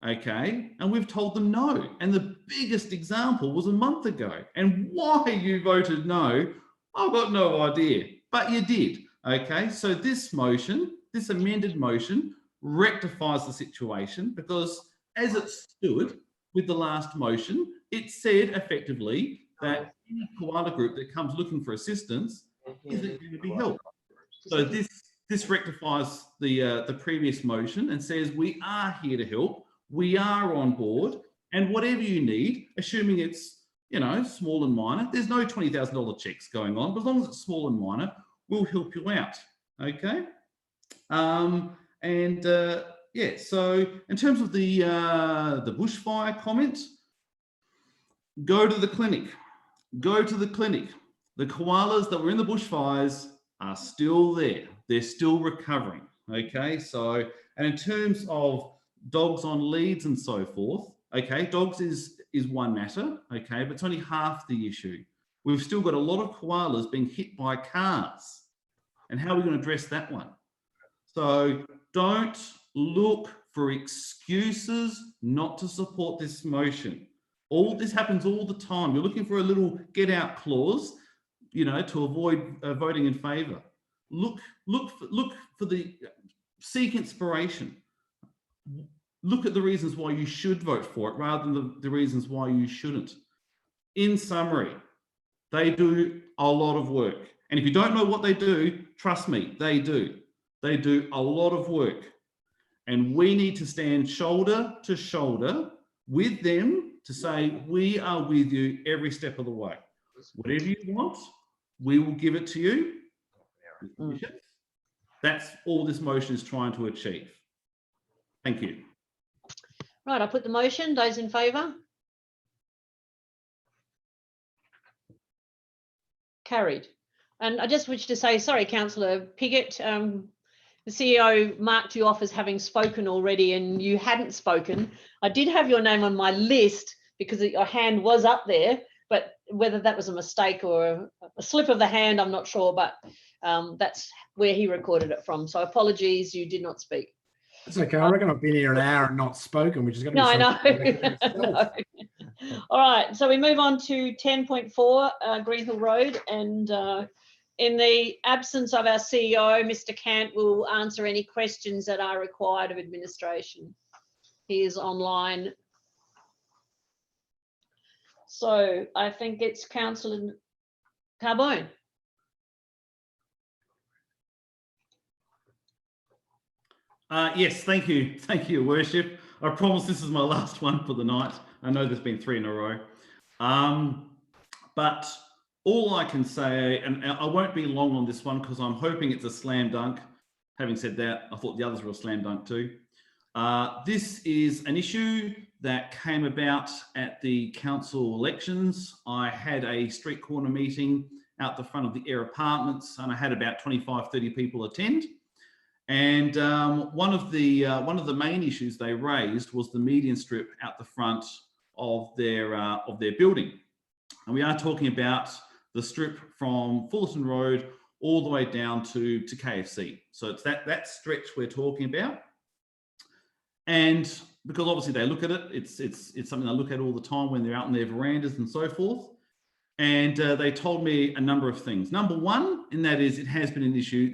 okay, and we've told them no. And the biggest example was a month ago. And why you voted no, I've got no idea, but you did, okay? So this motion, this amended motion, rectifies the situation, because as it stood with the last motion, it said effectively that any koala group that comes looking for assistance isn't going to be helped. So this rectifies the previous motion and says we are here to help, we are on board, and whatever you need, assuming it's small and minor, there's no $20,000 checks going on, but as long as it's small and minor, we'll help you out. Okay. Yeah, so in terms of the bushfire comment, go to the clinic. Go to the clinic. The koalas that were in the bushfires are still there. They're still recovering. Okay, so, and in terms of dogs on leads and so forth, okay, dogs is one matter, okay, but it's only half the issue. We've still got a lot of koalas being hit by cars. And how are we going to address that one? So don't look for excuses not to support this motion. All this happens all the time. You're looking for a little get out clause, to avoid voting in favour. Look for the, seek inspiration. Look at the reasons why you should vote for it rather than the reasons why you shouldn't. In summary, they do a lot of work. And if you don't know what they do, trust me, they do. They do a lot of work. And we need to stand shoulder to shoulder with them to say, we are with you every step of the way. Whatever you want, we will give it to you. That's all this motion is trying to achieve. Thank you. Right, I'll put the motion. Those in favour? Carried. And I just wish to say, sorry, Councillor Piggott, the CEO marked you off as having spoken already and you hadn't spoken. I did have your name on my list because your hand was up there, but whether that was a mistake or a slip of the hand, I'm not sure, but that's where he recorded it from. So apologies, you did not speak. It's okay. I reckon I've been here an hour and not spoken, which is going to be No, I know. All right, so we move on to 10.4 Greenhill Road, and in the absence of our CEO, Mr. Cant will answer any questions that are required of administration. He is online. So I think it's Councillor Carbone. Yes, thank you, Your Worship. I promise this is my last one for the night. I know there's been 3 in a row. But all I can say, and I won't be long on this one because I'm hoping it's a slam dunk. Having said that, I thought the others were a slam dunk too. This is an issue that came about at the council elections. I had a street corner meeting out the front of the Air Apartments, and I had about 25, 30 people attend. And one of the main issues they raised was the median strip out the front of their building. And we are talking about the strip from Fullerton Road all the way down to KFC. So it's that stretch we're talking about. And because obviously they look at it, it's something they look at all the time when they're out on their verandas and so forth. And they told me a number of things. Number one, and that is it has been an issue.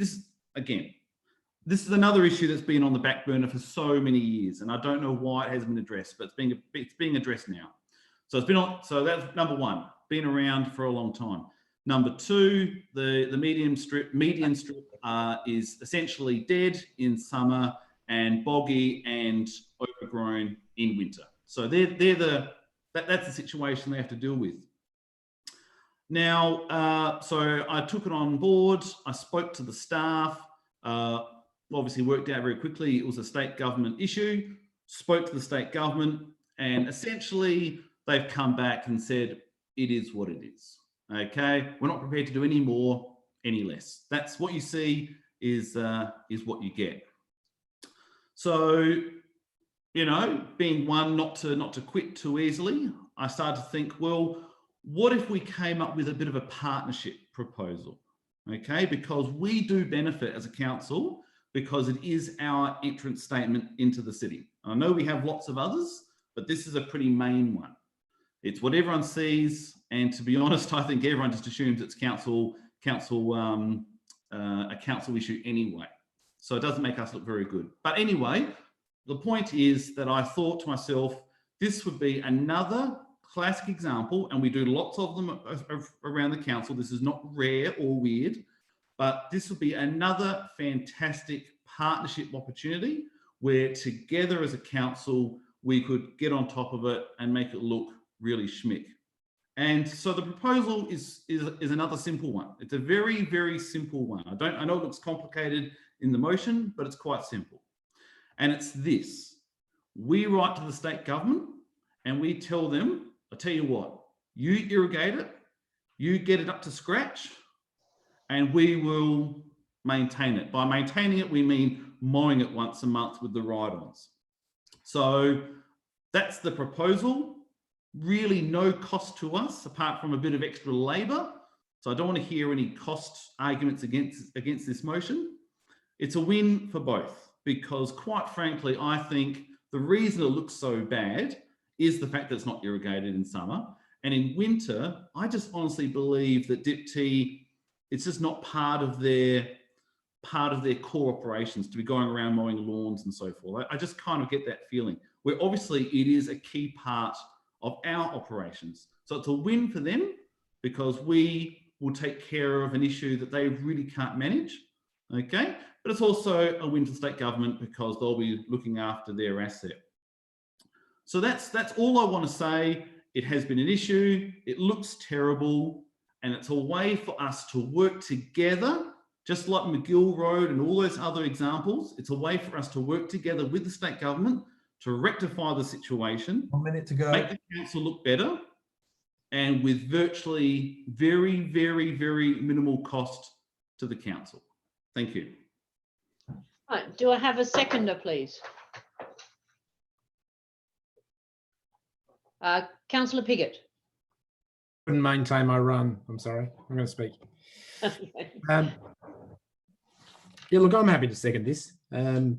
This is another issue that's been on the back burner for so many years, and I don't know why it hasn't been addressed, but it's being addressed now. So it's been on. So that's number one, been around for a long time. Number two, the median strip is essentially dead in summer and boggy and overgrown in winter. So that's the situation they have to deal with. Now, so I took it on board. I spoke to the staff. Obviously worked out very quickly it was a state government issue, spoke to the state government, and essentially they've come back and said, it is what it is. Okay, we're not prepared to do any more, any less. That's what you see is what you get. So, you know, being one not to quit too easily, I started to think, well, what if we came up with a bit of a partnership proposal? Okay, because we do benefit as a council because it is our entrance statement into the city. I know we have lots of others, but this is a pretty main one. It's what everyone sees, and to be honest, I think everyone just assumes it's a council issue anyway. So it doesn't make us look very good. But anyway, the point is that I thought to myself, this would be another classic example, and we do lots of them around the council. This is not rare or weird, but this would be another fantastic partnership opportunity where together as a council, we could get on top of it and make it look really schmick. And so the proposal is another simple one. It's a very, very simple one. I know it looks complicated in the motion, but it's quite simple. And it's this: we write to the state government and we tell them, I tell you what, you irrigate it, you get it up to scratch, and we will maintain it. By maintaining it, we mean mowing it once a month with the ride-ons. So that's the proposal. Really no cost to us apart from a bit of extra labour. So I don't want to hear any cost arguments against this motion. It's a win for both because, quite frankly, I think the reason it looks so bad is the fact that it's not irrigated in summer. And in winter, I just honestly believe that DIPT, it's just not part of their core operations to be going around mowing lawns and so forth. I just kind of get that feeling where obviously it is a key part of our operations. So it's a win for them because we will take care of an issue that they really can't manage, okay? But it's also a win for the state government because they'll be looking after their asset. So that's all I want to say. It has been an issue, it looks terrible, and it's a way for us to work together, just like McGill Road and all those other examples. It's a way for us to work together with the state government to rectify the situation, 1 minute to go, make the council look better, and with virtually very, very, very minimal cost to the council. Thank you. Right, do I have a seconder, please? Councillor Piggott. Couldn't maintain my run. I'm sorry. I'm going to speak. Yeah, look, I'm happy to second this. I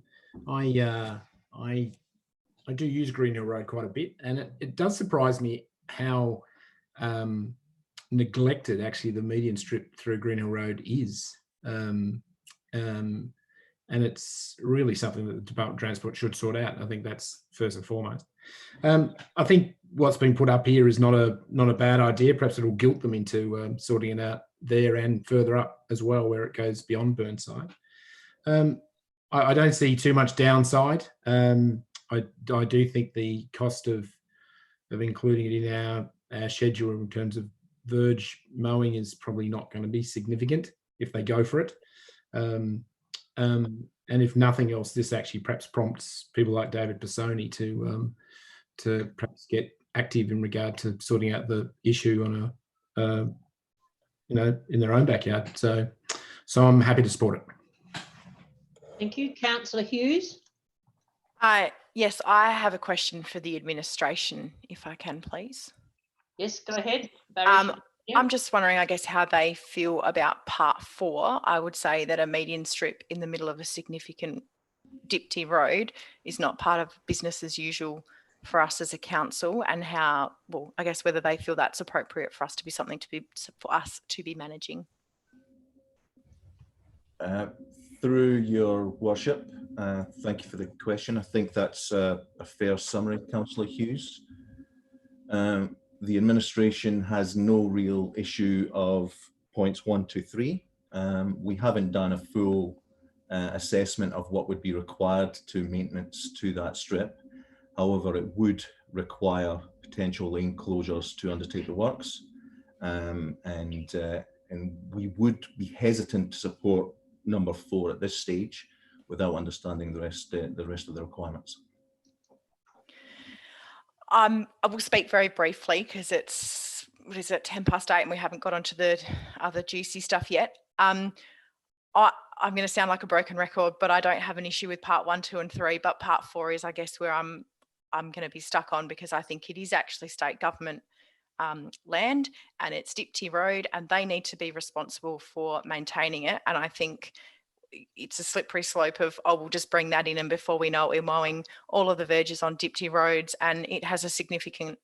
do use Greenhill Road quite a bit, and it does surprise me how neglected actually the median strip through Green Hill Road is. And it's really something that the Department of Transport should sort out. I think that's first and foremost. I think what's been put up here is not a bad idea. Perhaps it'll guilt them into sorting it out there and further up as well, where it goes beyond Burnside. I don't see too much downside. I do think the cost of including it in our schedule in terms of verge mowing is probably not going to be significant if they go for it. And if nothing else, this actually perhaps prompts people like David Pisoni to perhaps get active in regard to sorting out the issue on in their own backyard. So I'm happy to support it. Thank you. Councillor Hughes. Yes, I have a question for the administration, if I can, please. Yes, go ahead. Barry. I'm just wondering, I guess, how they feel about part 4. I would say that a median strip in the middle of a significant Dipty road is not part of business as usual for us as a council, and how, well, I guess whether they feel that's appropriate for us to be for us to be managing. Through your worship, thank you for the question. I think that's a fair summary, Councillor Hughes. The administration has no real issue of points 1 to 3. We haven't done a full assessment of what would be required to maintenance to that strip. However, it would require potential lane closures to undertake the works, and we would be hesitant to support number 4 at this stage without understanding the rest of the requirements. I will speak very briefly because it's, 8:10 and we haven't got onto the other juicy stuff yet. I'm going to sound like a broken record, but I don't have an issue with part 1, 2 and 3, but part 4 is, I guess, where I'm going to be stuck on, because I think it is actually state government land and it's Dipty Road, and they need to be responsible for maintaining it. And I think it's a slippery slope of, oh, we'll just bring that in, and before we know it, we're mowing all of the verges on Dipty roads, and it has a significant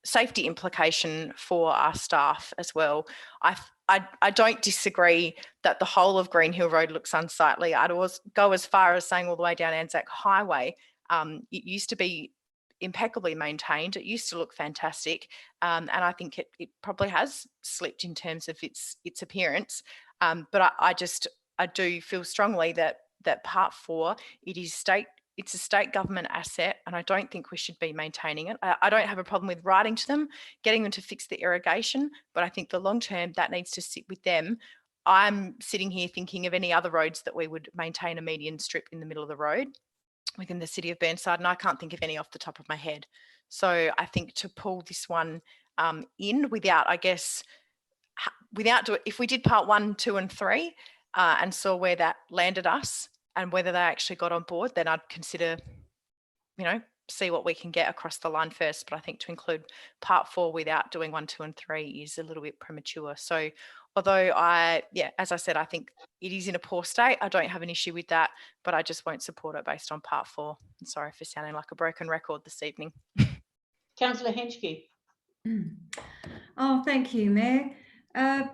safety implication for our staff as well. I don't disagree that the whole of Green Hill Road looks unsightly. I'd always go as far as saying all the way down Anzac Highway. It used to be impeccably maintained. It used to look fantastic, and I think it probably has slipped in terms of its appearance. But I do feel strongly that part 4, it's a state government asset, and I don't think we should be maintaining it. I don't have a problem with writing to them, getting them to fix the irrigation, but I think the long term that needs to sit with them. I'm sitting here thinking of any other roads that we would maintain a median strip in the middle of the road within the city of Burnside, and I can't think of any off the top of my head. So I think to pull this one in without, I guess, if we did part 1, 2 and 3 and saw where that landed us and whether they actually got on board, then I'd consider, see what we can get across the line first. But I think to include part 4 without doing 1, 2 and 3 is a little bit premature. So although as I said, I think it is in a poor state, I don't have an issue with that, but I just won't support it based on part 4. I'm sorry for sounding like a broken record this evening. Councillor Henschke. Oh, thank you, Mayor. I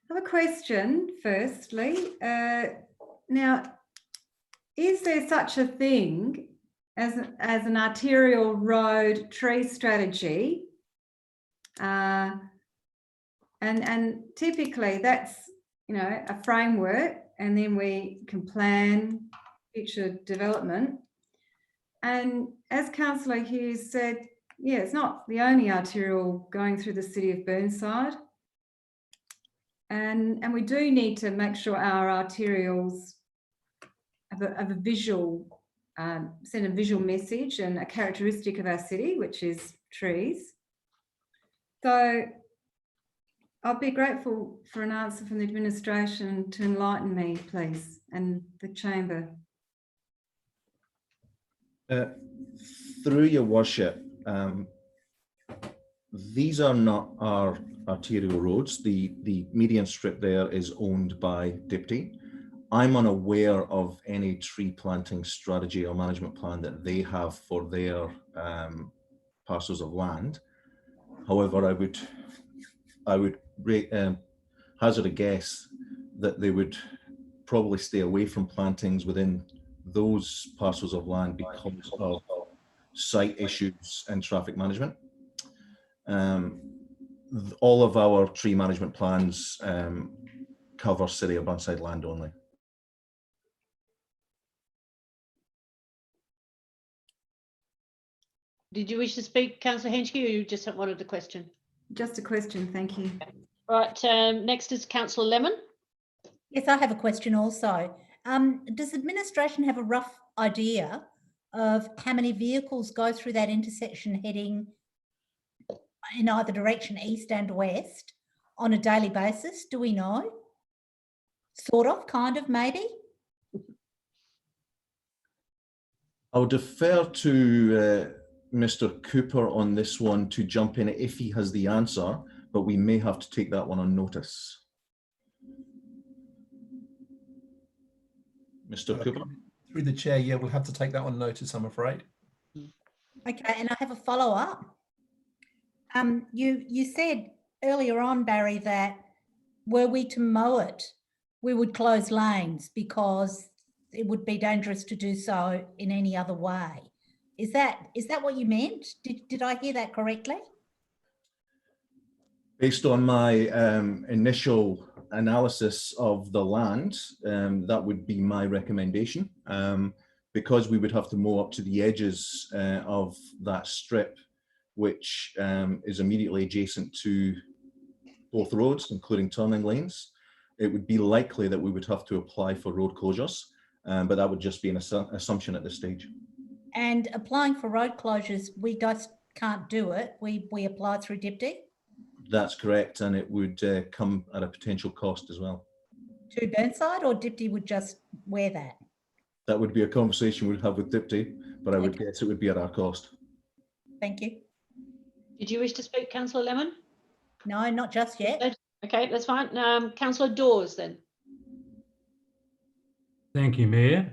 have a question, firstly. Now, is there such a thing as an arterial road tree strategy? And typically that's, a framework, and then we can plan future development. And as Councillor Hughes said, yeah, it's not the only arterial going through the city of Burnside. And we do need to make sure our arterials have a visual, send a visual message and a characteristic of our city, which is trees. So I'll be grateful for an answer from the administration to enlighten me, please, and the chamber. Through your worship, these are not our arterial roads. The median strip there is owned by Dipty. I'm unaware of any tree planting strategy or management plan that they have for their parcels of land. However, I would hazard a guess that they would probably stay away from plantings within those parcels of land because of site issues and traffic management. All of our tree management plans cover City of Burnside land only. Did you wish to speak, Councillor Henschke, or you just wanted a question? Just a question, thank you. Right, next is Councillor Lemon. Yes, I have a question also. Does administration have a rough idea of how many vehicles go through that intersection heading in either direction, east and west, on a daily basis? Do we know? Sort of, kind of, maybe? I'll defer to Mr. Cooper on this one to jump in if he has the answer, but we may have to take that one on notice. Mr. Cooper? Through the chair, yeah, we'll have to take that on notice, I'm afraid. Okay, and I have a follow-up. You said earlier on, Barry, that were we to mow it, we would close lanes because it would be dangerous to do so in any other way. Is that what you meant? Did I hear that correctly? Based on my initial analysis of the land, that would be my recommendation. Because we would have to mow up to the edges of that strip, which is immediately adjacent to both roads, including turning lanes, it would be likely that we would have to apply for road closures, but that would just be an assumption at this stage. And applying for road closures, we just can't do it. We apply through DIPTI? That's correct, and it would come at a potential cost as well. To Burnside, or DIPTI would just wear that? That would be a conversation we'd have with DIPTI, but I would guess it would be at our cost. Thank you. Did you wish to speak, Councillor Lemon? No, not just yet. Okay, that's fine. Councillor Dawes then. Thank you, Mayor.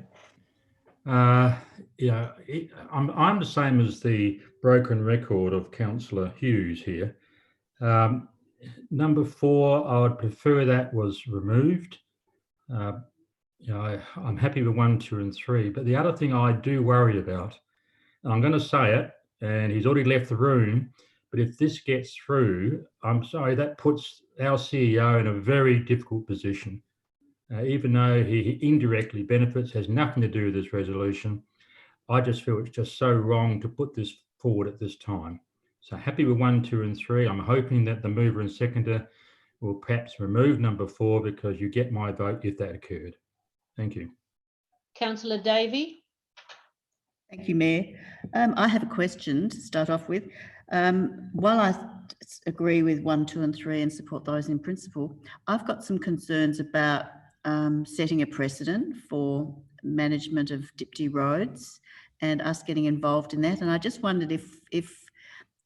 Yeah, I'm the same as the broken record of Councillor Hughes here. Number 4, I would prefer that was removed. I'm happy with 1, 2 and 3, but the other thing I do worry about, and I'm going to say it, and he's already left the room, but if this gets through, I'm sorry, that puts our CEO in a very difficult position. Even though he indirectly benefits, has nothing to do with this resolution, I just feel it's just so wrong to put this forward at this time. So happy with 1, 2 and 3. I'm hoping that the mover and seconder will perhaps remove number 4 because you get my vote if that occurred. Thank you. Councillor Davey. Thank you, Mayor. I have a question to start off with. While I agree with 1, 2 and 3 and support those in principle, I've got some concerns about setting a precedent for management of DIPTI roads and us getting involved in that. And I just wondered if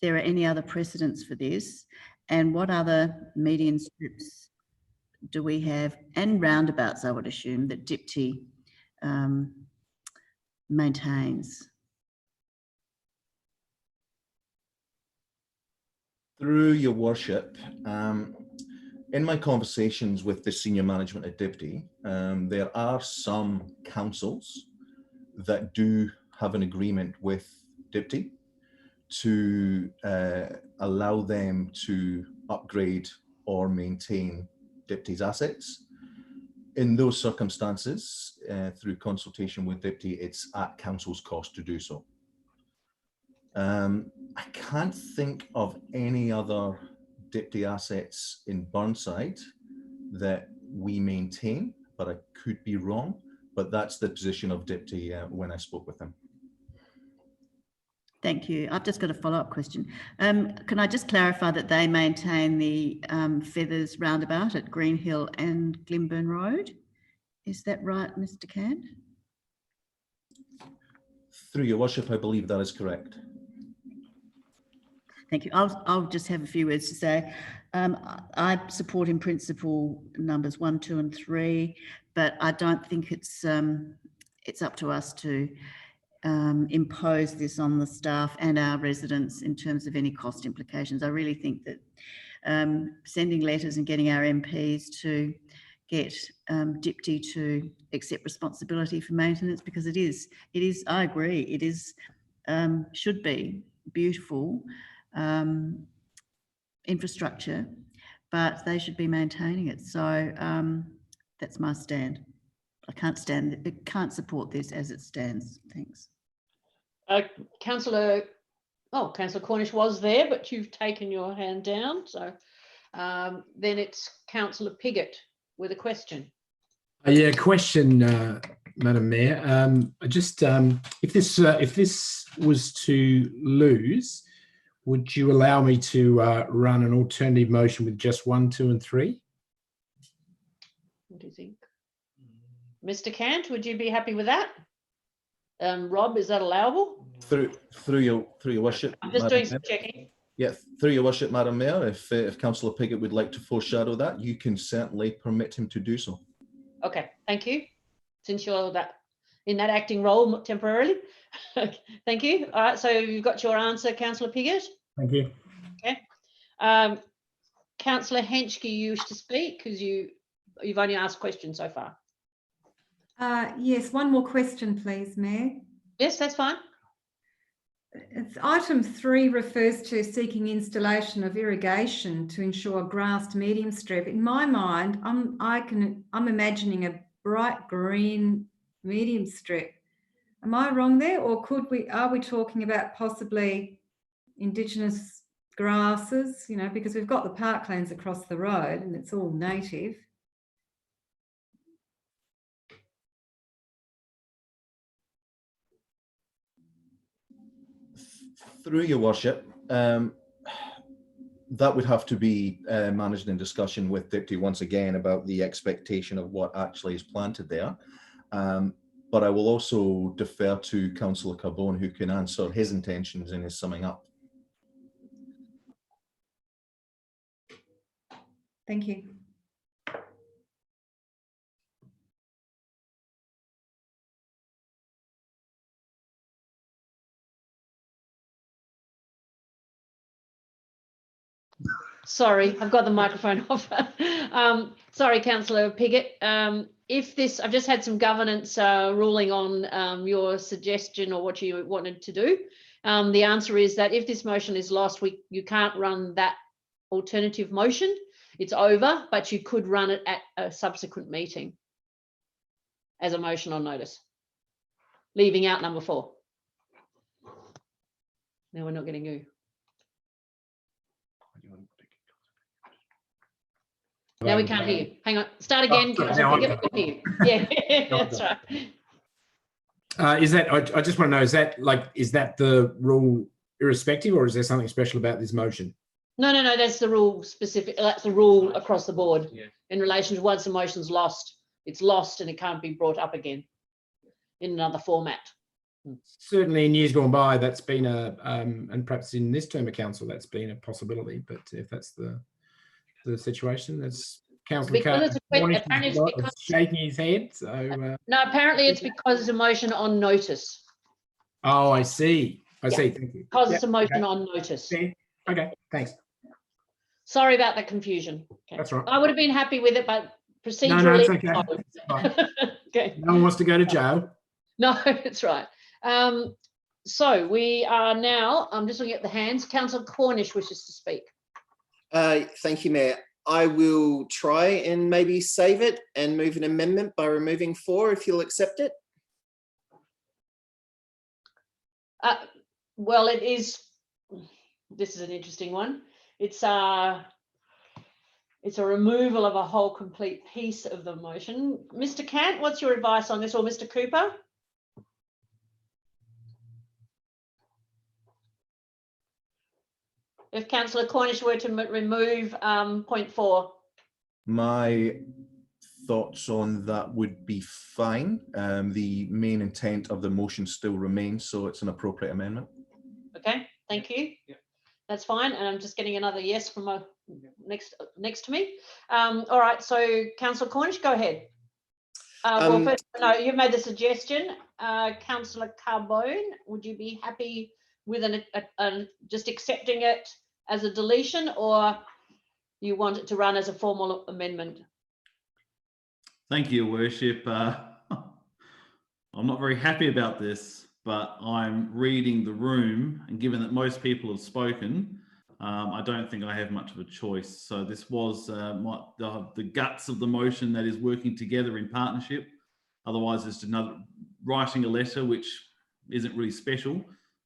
there are any other precedents for this, and what other median strips do we have, and roundabouts, I would assume, that DIPTI maintains. Through your worship, in my conversations with the senior management at DIPTI, there are some councils that do have an agreement with DIPTI to allow them to upgrade or maintain DIPTI's assets. In those circumstances, through consultation with DIPTI, it's at council's cost to do so. I can't think of any other DIPTI assets in Burnside that we maintain, but I could be wrong. But that's the position of DIPTI when I spoke with them. Thank you. I've just got a follow-up question. Can I just clarify that they maintain the Feathers roundabout at Greenhill and Glimburn Road? Is that right, Mr. Cant? Through your worship, I believe that is correct. Thank you. I'll just have a few words to say. I support in principle numbers 1, 2 and 3, but I don't think it's up to us to impose this on the staff and our residents in terms of any cost implications. I really think that sending letters and getting our MPs to get Dipti to accept responsibility for maintenance, because it is, I agree, it is, should be beautiful infrastructure, but they should be maintaining it. So that's my stand. I can't support this as it stands. Thanks. Councillor Cornish was there, but you've taken your hand down. So then it's Councillor Piggott with a question. Yeah, question, Madam Mayor. Just if this was to lose, would you allow me to run an alternative motion with just 1, 2, and 3? What do you think? Mr. Cant, would you be happy with that? Rob, is that allowable? Through your worship. I'm just doing some checking. Yeah, through your worship, Madam Mayor, if Councillor Piggott would like to foreshadow that, you can certainly permit him to do so. Okay, thank you. Since you're in that acting role temporarily. Thank you. All right, so you've got your answer, Councillor Piggott. Thank you. Okay. Councillor Henschke, you wish to speak because you've only asked questions so far. Yes, one more question, please, Mayor. Yes, that's fine. It's item 3 refers to seeking installation of irrigation to ensure grassed medium strip. In my mind, I'm imagining a bright green medium strip. Am I wrong there, or are we talking about possibly Indigenous grasses? You know, because we've got the parklands across the road and it's all native. Through your worship, that would have to be managed in discussion with Dipti once again about the expectation of what actually is planted there. But I will also defer to Councillor Carbone, who can answer his intentions in his summing up. Thank you. Sorry, I've got the microphone off. Sorry, Councillor Piggott. If this, I've just had some governance ruling on your suggestion or what you wanted to do. The answer is that if this motion is lost, you can't run that alternative motion. It's over, but you could run it at a subsequent meeting as a motion on notice, leaving out number 4. No, we're not getting you. Now we can't hear you. Hang on. Start again. Yeah, that's right. Is that, I just want to know, is that the rule irrespective, or is there something special about this motion? No, that's the rule specific. That's the rule across the board in relation to once a motion's lost, it's lost and it can't be brought up again in another format. Certainly in years gone by, that's been and perhaps in this term of council, that's been a possibility. But if that's the situation, that's Councillor shaking his head. So no, apparently it's because it's a motion on notice. Oh, I see. I see. Thank you. Because it's a motion on notice. Okay, thanks. Sorry about that confusion. Okay. That's right. I would have been happy with it, but procedurally. No, it's okay. Okay. No one wants to go to jail. No, that's right. So we are now, I'm just looking at the hands. Councillor Cornish wishes to speak. Thank you, Mayor. I will try and maybe save it and move an amendment by removing 4, if you'll accept it. Well, it is, this is an interesting one. It's a removal of a whole complete piece of the motion. Mr. Cant, what's your advice on this, or Mr. Cooper? If Councillor Cornish were to remove point 4. My thoughts on that would be fine. The main intent of the motion still remains, so it's an appropriate amendment. Okay, thank you. Yeah. That's fine. And I'm just getting another yes from a next to me. All right, so Councillor Cornish, go ahead. Well, first, no, you've made the suggestion. Councillor Carbone, would you be happy with just accepting it as a deletion, or you want it to run as a formal amendment? Thank you, Your Worship. I'm not very happy about this, but I'm reading the room, and given that most people have spoken, I don't think I have much of a choice. So this was the guts of the motion that is working together in partnership. Otherwise, it's another writing a letter, which isn't really special,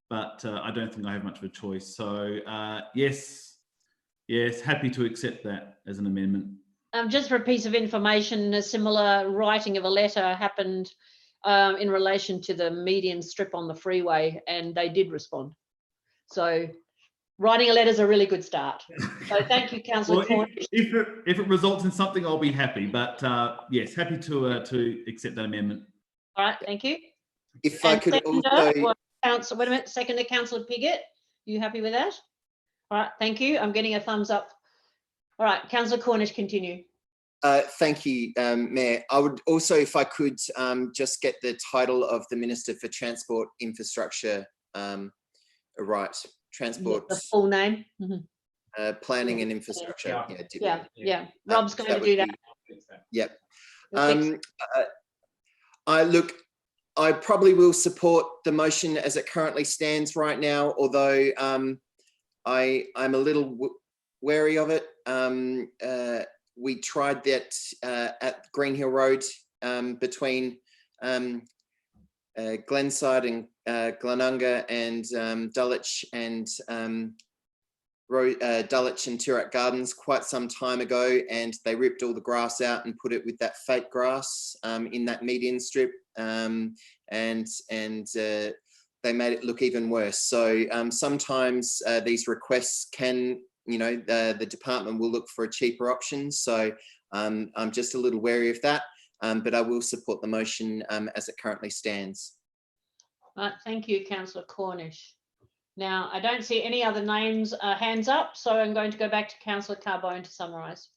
but I don't think I have much of a choice. So yes, happy to accept that as an amendment. Just for a piece of information, a similar writing of a letter happened in relation to the median strip on the freeway, and they did respond. So writing a letter is a really good start. So thank you, Councillor Cornish. If it results in something, I'll be happy. But yes, happy to accept that amendment. All right, thank you. If I could also... Wait a minute, seconder, Councillor Piggott, you happy with that? All right, thank you. I'm getting a thumbs up. All right, Councillor Cornish, continue. Thank you, Mayor. I would also, if I could, just get the title of the Minister for Transport Infrastructure right. Transport. The full name. Planning and Infrastructure. Yeah. Rob's going to do that. Yep. I probably will support the motion as it currently stands right now, although I'm a little wary of it. We tried that at Green Hill Road between Glenside and Glenunga and Dulwich and Dulwich and Toorak Gardens quite some time ago, and they ripped all the grass out and put it with that fake grass in that median strip, and they made it look even worse. So sometimes these requests can, the department will look for a cheaper option. So I'm just a little wary of that, but I will support the motion as it currently stands. Right, thank you, Councillor Cornish. Now, I don't see any other names, hands up, so I'm going to go back to Councillor Carbone to summarise.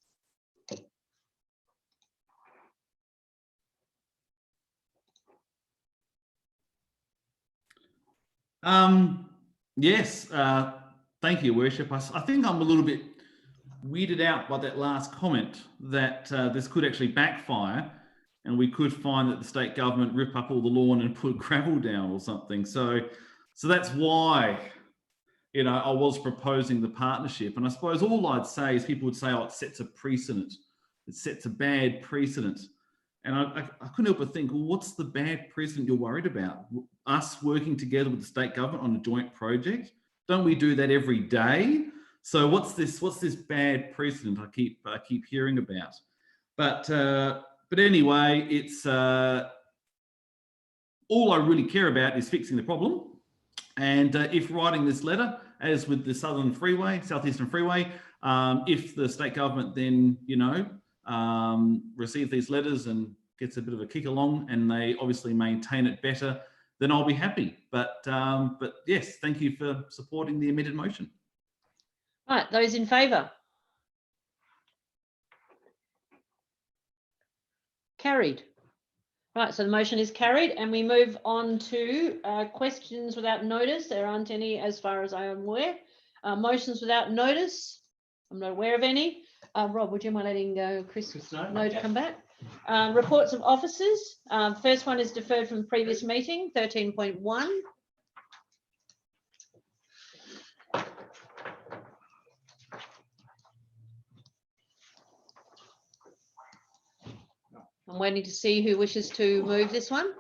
Yes, thank you, Worship. I think I'm a little bit weirded out by that last comment that this could actually backfire, and we could find that the state government rip up all the lawn and put gravel down or something. So that's why, I was proposing the partnership. And I suppose all I'd say is people would say, oh, it sets a precedent. It sets a bad precedent. And I couldn't help but think, well, what's the bad precedent you're worried about? Us working together with the state government on a joint project? Don't we do that every day? So what's this bad precedent I keep hearing about? But anyway, it's all I really care about is fixing the problem. And if writing this letter, as with the Southeastern Freeway, if the state government then, receive these letters and gets a bit of a kick along, and they obviously maintain it better, then I'll be happy. But yes, thank you for supporting the amended motion. Right, those in favour? Carried. Right, so the motion is carried, and we move on to questions without notice. There aren't any as far as I am aware. Motions without notice, I'm not aware of any. Rob, would you mind letting Chris know to come back? Reports of officers. First one is deferred from the previous meeting, 13.1. I'm waiting to see who wishes to move this one.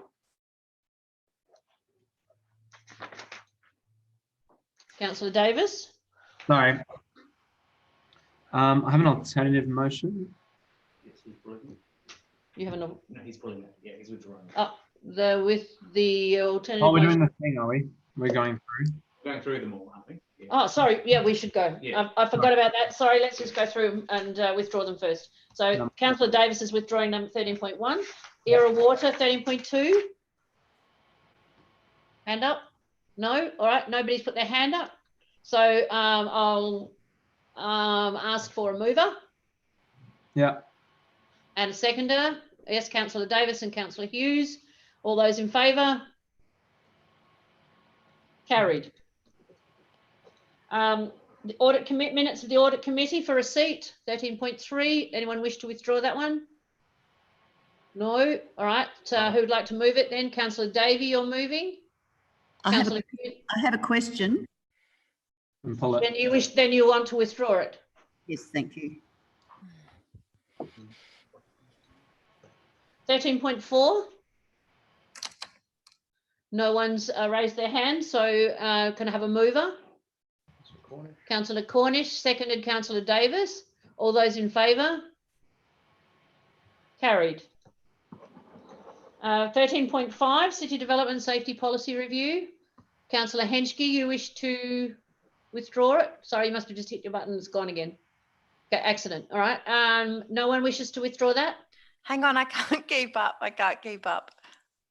Councillor Davis. Sorry. I have an alternative motion. Yes, he's pulling. You have an. No, he's pulling that. Yeah, he's withdrawing. Oh, with the alternative. Oh, we're doing the thing, are we? We're going through. We're going through them all, aren't we? Yeah. Oh, sorry. Yeah, we should go. Yeah. I forgot about that. Sorry, let's just go through and withdraw them first. So Councillor Davis is withdrawing number 13.1. Era Water 13.2. Hand up? No? All right, nobody's put their hand up. So I'll ask for a mover. Yeah. And a seconder. Yes, Councillor Davis and Councillor Hughes. All those in favour? Carried. The audit minutes of the audit committee for receipt, 13.3. Anyone wish to withdraw that one? No. All right. Who would like to move it then? Councillor Davey, you're moving. I have a question. Then you want to withdraw it? Yes, thank you. 13.4. No one's raised their hand, so can I have a mover? Councillor Cornish, seconded Councillor Davis. All those in favour? Carried. 13.5, City Development Safety Policy Review. Councillor Henschke, you wish to withdraw it? Sorry, you must have just hit your button. It's gone again. Okay, accident. All right. No one wishes to withdraw that? Hang on, I can't keep up. I can't keep up.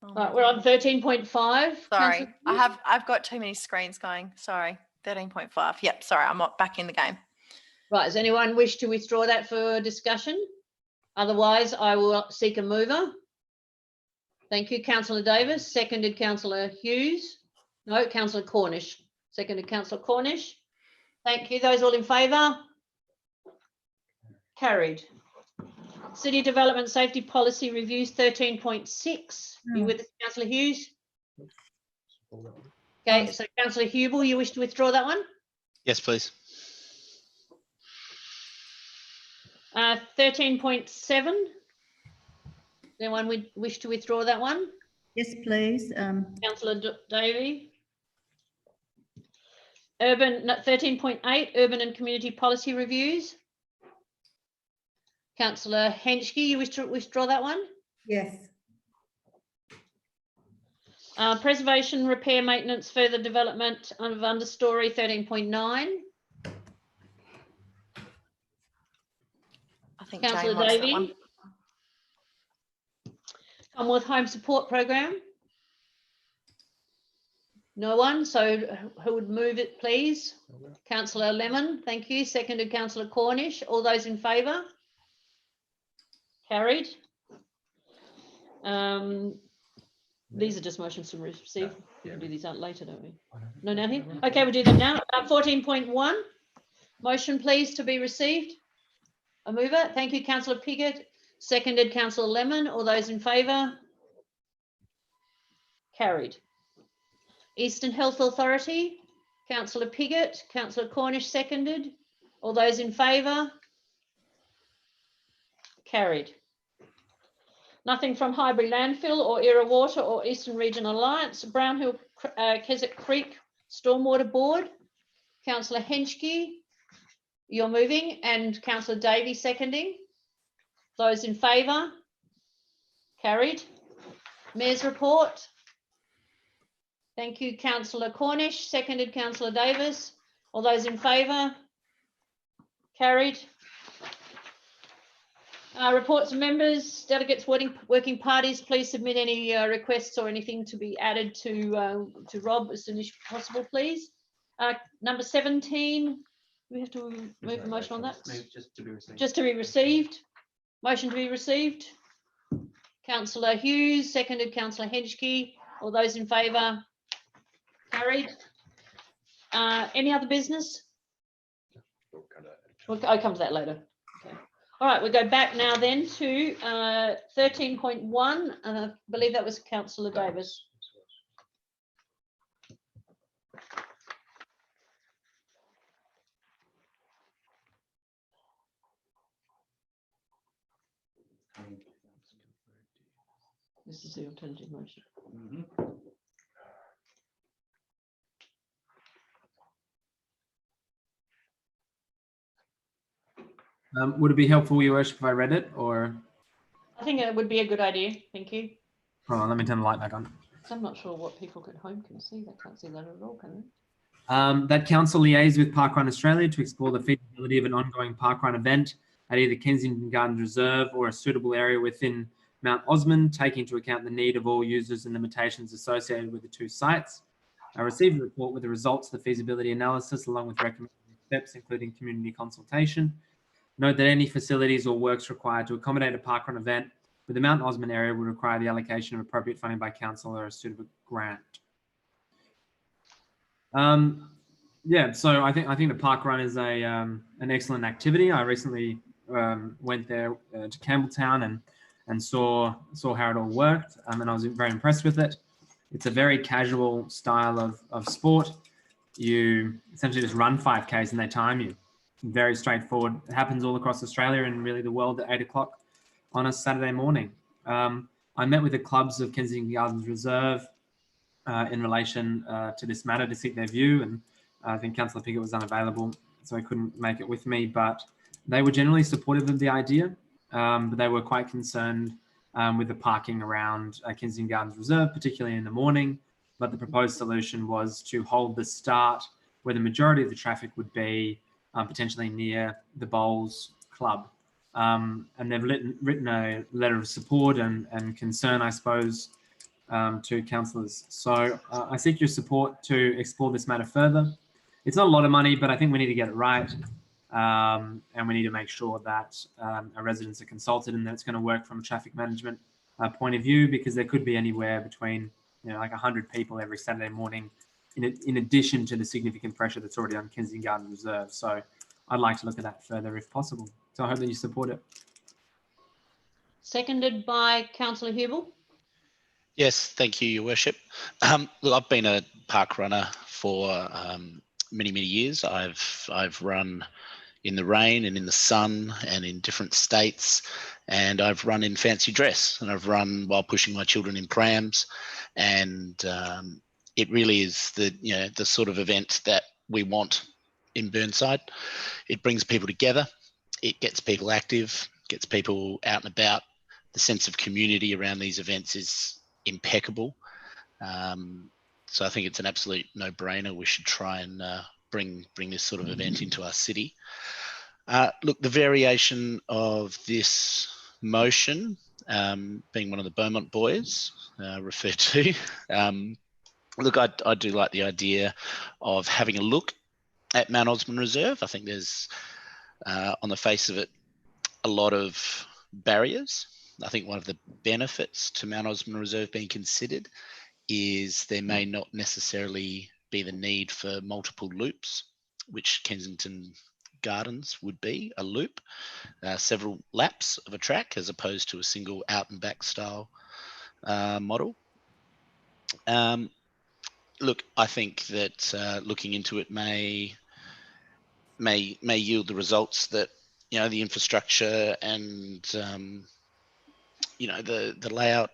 All right, we're on 13.5. Sorry, I've got too many screens going. Sorry, 13.5. Yep, sorry, I'm not back in the game. Right, does anyone wish to withdraw that for discussion? Otherwise, I will seek a mover. Thank you, Councillor Davis. Seconded Councillor Hughes. No, Councillor Cornish. Seconded Councillor Cornish. Thank you. Those all in favour? Carried. City Development Safety Policy Reviews 13.6. You with us, Councillor Hughes? Okay, so Councillor Hubel, you wish to withdraw that one? Yes, please. 13.7. Anyone would wish to withdraw that one? Yes, please. Councillor Davey. 13.8, Urban and Community Policy Reviews. Councillor Henschke, you wish to withdraw that one? Yes. Preservation, repair, maintenance, further development of understory 13.9. I think Councillor Jane wants that Davey. one. Commonwealth Home Support Program. No one, so who would move it, please? Councillor Lemon, thank you. Seconded Councillor Cornish. All those in favour? Carried. These are just motions to receive. We'll do these out later, don't we? No, now here. Okay, we'll do them now. 14.1. Motion, please, to be received. A mover. Thank you, Councillor Piggott. Seconded Councillor Lemon. All those in favour? Carried. Eastern Health Authority. Councillor Piggott. Councillor Cornish seconded. All those in favour? Carried. Nothing from Highbury Landfill or Era Water or Eastern Regional Alliance. Brownhill Keswick Creek Stormwater Board. Councillor Henschke, you're moving, and Councillor Davey seconding. Those in favour? Carried. Mayor's report. Thank you, Councillor Cornish. Seconded Councillor Davis. All those in favour? Carried. Reports of members, delegates, working parties, please submit any requests or anything to be added to Rob as soon as possible, please. Number 17, we have to move a motion on that? Just to be received. Just to be received. Motion to be received. Councillor Hughes, seconded Councillor Henschke. All those in favour? Carried. Any other business? I'll come to that later. Okay. All right, we go back now then to 13.1. I believe that was Councillor Davis. This is the alternative motion. Would it be helpful, Your Worship, if I read it, or? I think it would be a good idea. Thank you. Hold on, let me turn the light back on. I'm not sure what people at home can see. They can't see that at all, can they? That council liaise with Parkrun Australia to explore the feasibility of an ongoing parkrun event at either Kensington Gardens Reserve or a suitable area within Mount Osmond, taking into account the need of all users and limitations associated with the two sites. I received a report with the results of the feasibility analysis along with recommended steps, including community consultation. Note that any facilities or works required to accommodate a parkrun event but the Mount Osmond area would require the allocation of appropriate funding by council or a suitable grant. Yeah, so I think the park run is an excellent activity. I recently went there to Campbelltown and saw how it all worked, and I was very impressed with it. It's a very casual style of sport. You essentially just run 5Ks and they time you. Very straightforward. It happens all across Australia and really the world at 8 o'clock on a Saturday morning. I met with the clubs of Kensington Gardens Reserve in relation to this matter to seek their view, and I think Councillor Piggott was unavailable, so he couldn't make it with me, but they were generally supportive of the idea, but they were quite concerned with the parking around Kensington Gardens Reserve, particularly in the morning. But the proposed solution was to hold the start where the majority of the traffic would be, potentially near the Bowls Club. And they've written a letter of support and concern, I suppose, to councillors. So I seek your support to explore this matter further. It's not a lot of money, but I think we need to get it right. And we need to make sure that our residents are consulted and that it's going to work from a traffic management point of view, because there could be anywhere between like 100 people every Saturday morning in addition to the significant pressure that's already on Kensington Gardens Reserve. So I'd like to look at that further if possible. So I hope that you support it. Seconded by Councillor Hubel. Yes, thank you, Your Worship. Look, I've been a park runner for many years. I've run in the rain and in the sun and in different states, and I've run in fancy dress, and I've run while pushing my children in prams, and it really is the sort of event that we want in Burnside. It brings people together, it gets people active, gets people out and about. The sense of community around these events is impeccable. So I think it's an absolute no-brainer. We should try and bring this sort of event into our city. Look, the variation of this motion, being one of the Beaumont boys referred to, look, I do like the idea of having a look at Mount Osmond Reserve. I think there's, on the face of it, a lot of barriers. I think one of the benefits to Mount Osmond Reserve being considered is there may not necessarily be the need for multiple loops, which Kensington Gardens would be, a loop, several laps of a track as opposed to a single out and back style model. Look, I think that looking into it may yield the results that the infrastructure and the layout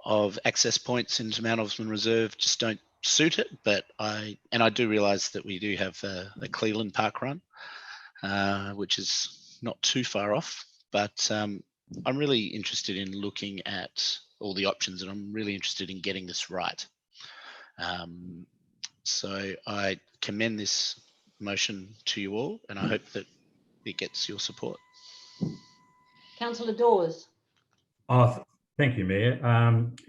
of access points into Mount Osmond Reserve just don't suit it. But I do realise that we do have the Cleveland Park Run, which is not too far off. But I'm really interested in looking at all the options, and I'm really interested in getting this right. So I commend this motion to you all, and I hope that it gets your support. Councillor Dawes. Thank you, Mayor.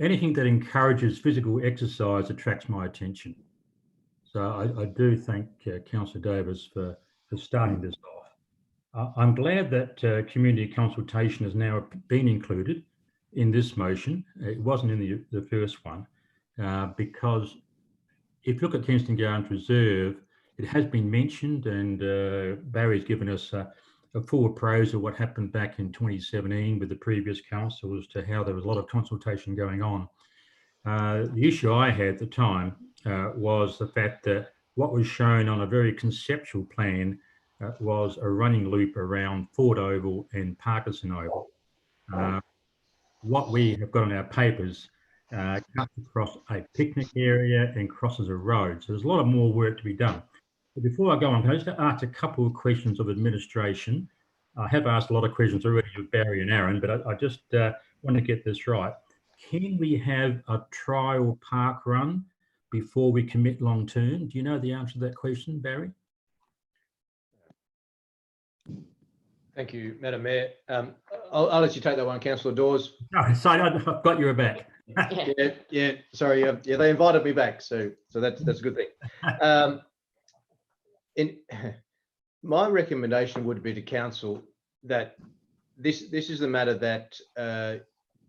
Anything that encourages physical exercise attracts my attention. So I do thank Councillor Davis for starting this off. I'm glad that community consultation has now been included in this motion. It wasn't in the first one, because if you look at Kensington Gardens Reserve, it has been mentioned, and Barry's given us a full appraisal of what happened back in 2017 with the previous council as to how there was a lot of consultation going on. The issue I had at the time was the fact that what was shown on a very conceptual plan was a running loop around Ford Oval and Parkinson Oval. What we have got on our papers cuts across a picnic area and crosses a road. So there's a lot of more work to be done. But before I go on, can I just ask a couple of questions of administration? I have asked a lot of questions already of Barry and Aaron, but I just want to get this right. Can we have a trial park run before we commit long term? Do you know the answer to that question, Barry? Thank you, Madam Mayor. I'll let you take that one, Councillor Dawes. No, sorry, I've got you back. yeah. Sorry. Yeah, they invited me back, so that's a good thing. My recommendation would be to council that this is the matter that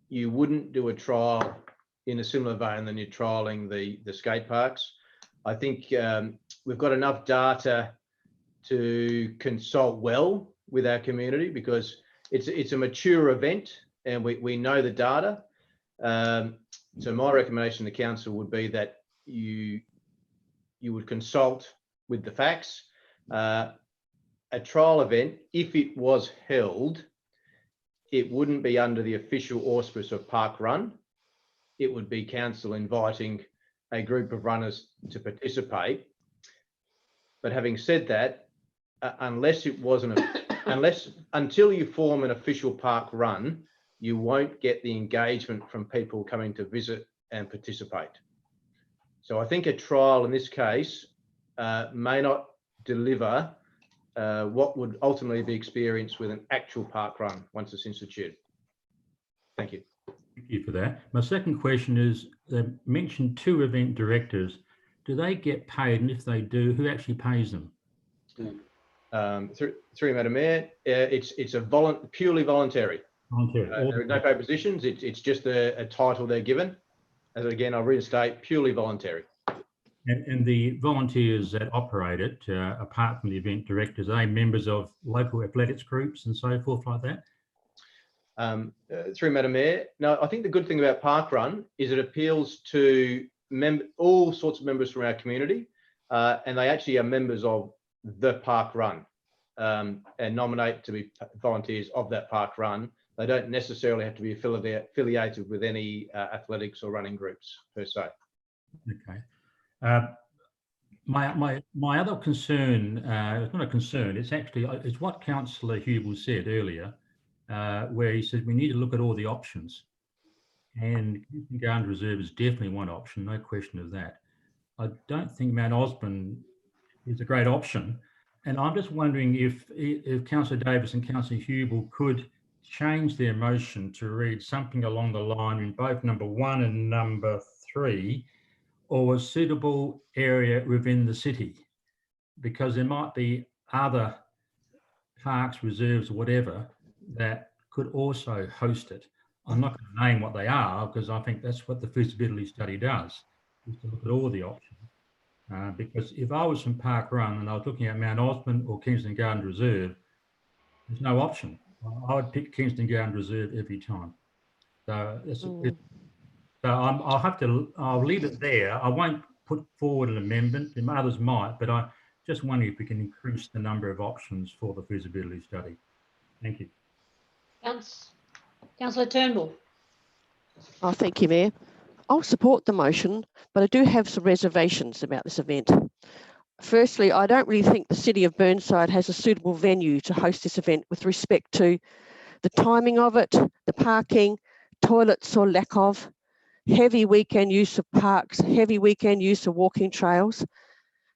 you wouldn't do a trial in a similar vein than you're trialing the skate parks. I think we've got enough data to consult well with our community, because it's a mature event and we know the data. So my recommendation to council would be that you would consult with the facts. A trial event, if it was held, it wouldn't be under the official auspice of Park Run. It would be council inviting a group of runners to participate. But having said that, until you form an official park run, you won't get the engagement from people coming to visit and participate. So I think a trial in this case may not deliver what would ultimately be experienced with an actual park run once it's instituted. Thank you. Thank you for that. My second question is, they mentioned 2 event directors. Do they get paid? And if they do, who actually pays them? Through Madam Mayor, it's a purely voluntary. Voluntary. There are no paid positions. It's just a title they're given. As again, I'll reinstate, purely voluntary. And the volunteers that operate it, apart from the event directors, are they members of local athletics groups and so forth like that? Through Madam Mayor, no, I think the good thing about Park Run is it appeals to all sorts of members from our community, and they actually are members of the Park Run and nominate to be volunteers of that Park Run. They don't necessarily have to be affiliated with any athletics or running groups per se. Okay. My other concern, it's not a concern, it's what Councillor Hubel said earlier, where he said we need to look at all the options. And Kingston Gardens Reserve is definitely one option, no question of that. I don't think Mount Osborne is a great option. And I'm just wondering if Councillor Davis and Councillor Hubel could change their motion to read something along the line in both number 1 and number 3, or a suitable area within the city, because there might be other parks, reserves, or whatever that could also host it. I'm not going to name what they are, because I think that's what the feasibility study does, is to look at all the options. Because if I was from Park Run and I was looking at Mount Osborne or Kingston Gardens Reserve, there's no option. I would pick Kingston Gardens Reserve every time. So I'll leave it there. I won't put forward an amendment, and others might, but I just wonder if we can increase the number of options for the feasibility study. Thank you. Councillor Turnbull. Oh, thank you, Mayor. I'll support the motion, but I do have some reservations about this event. Firstly, I don't really think the City of Burnside has a suitable venue to host this event with respect to the timing of it, the parking, toilets or lack of, heavy weekend use of parks, heavy weekend use of walking trails.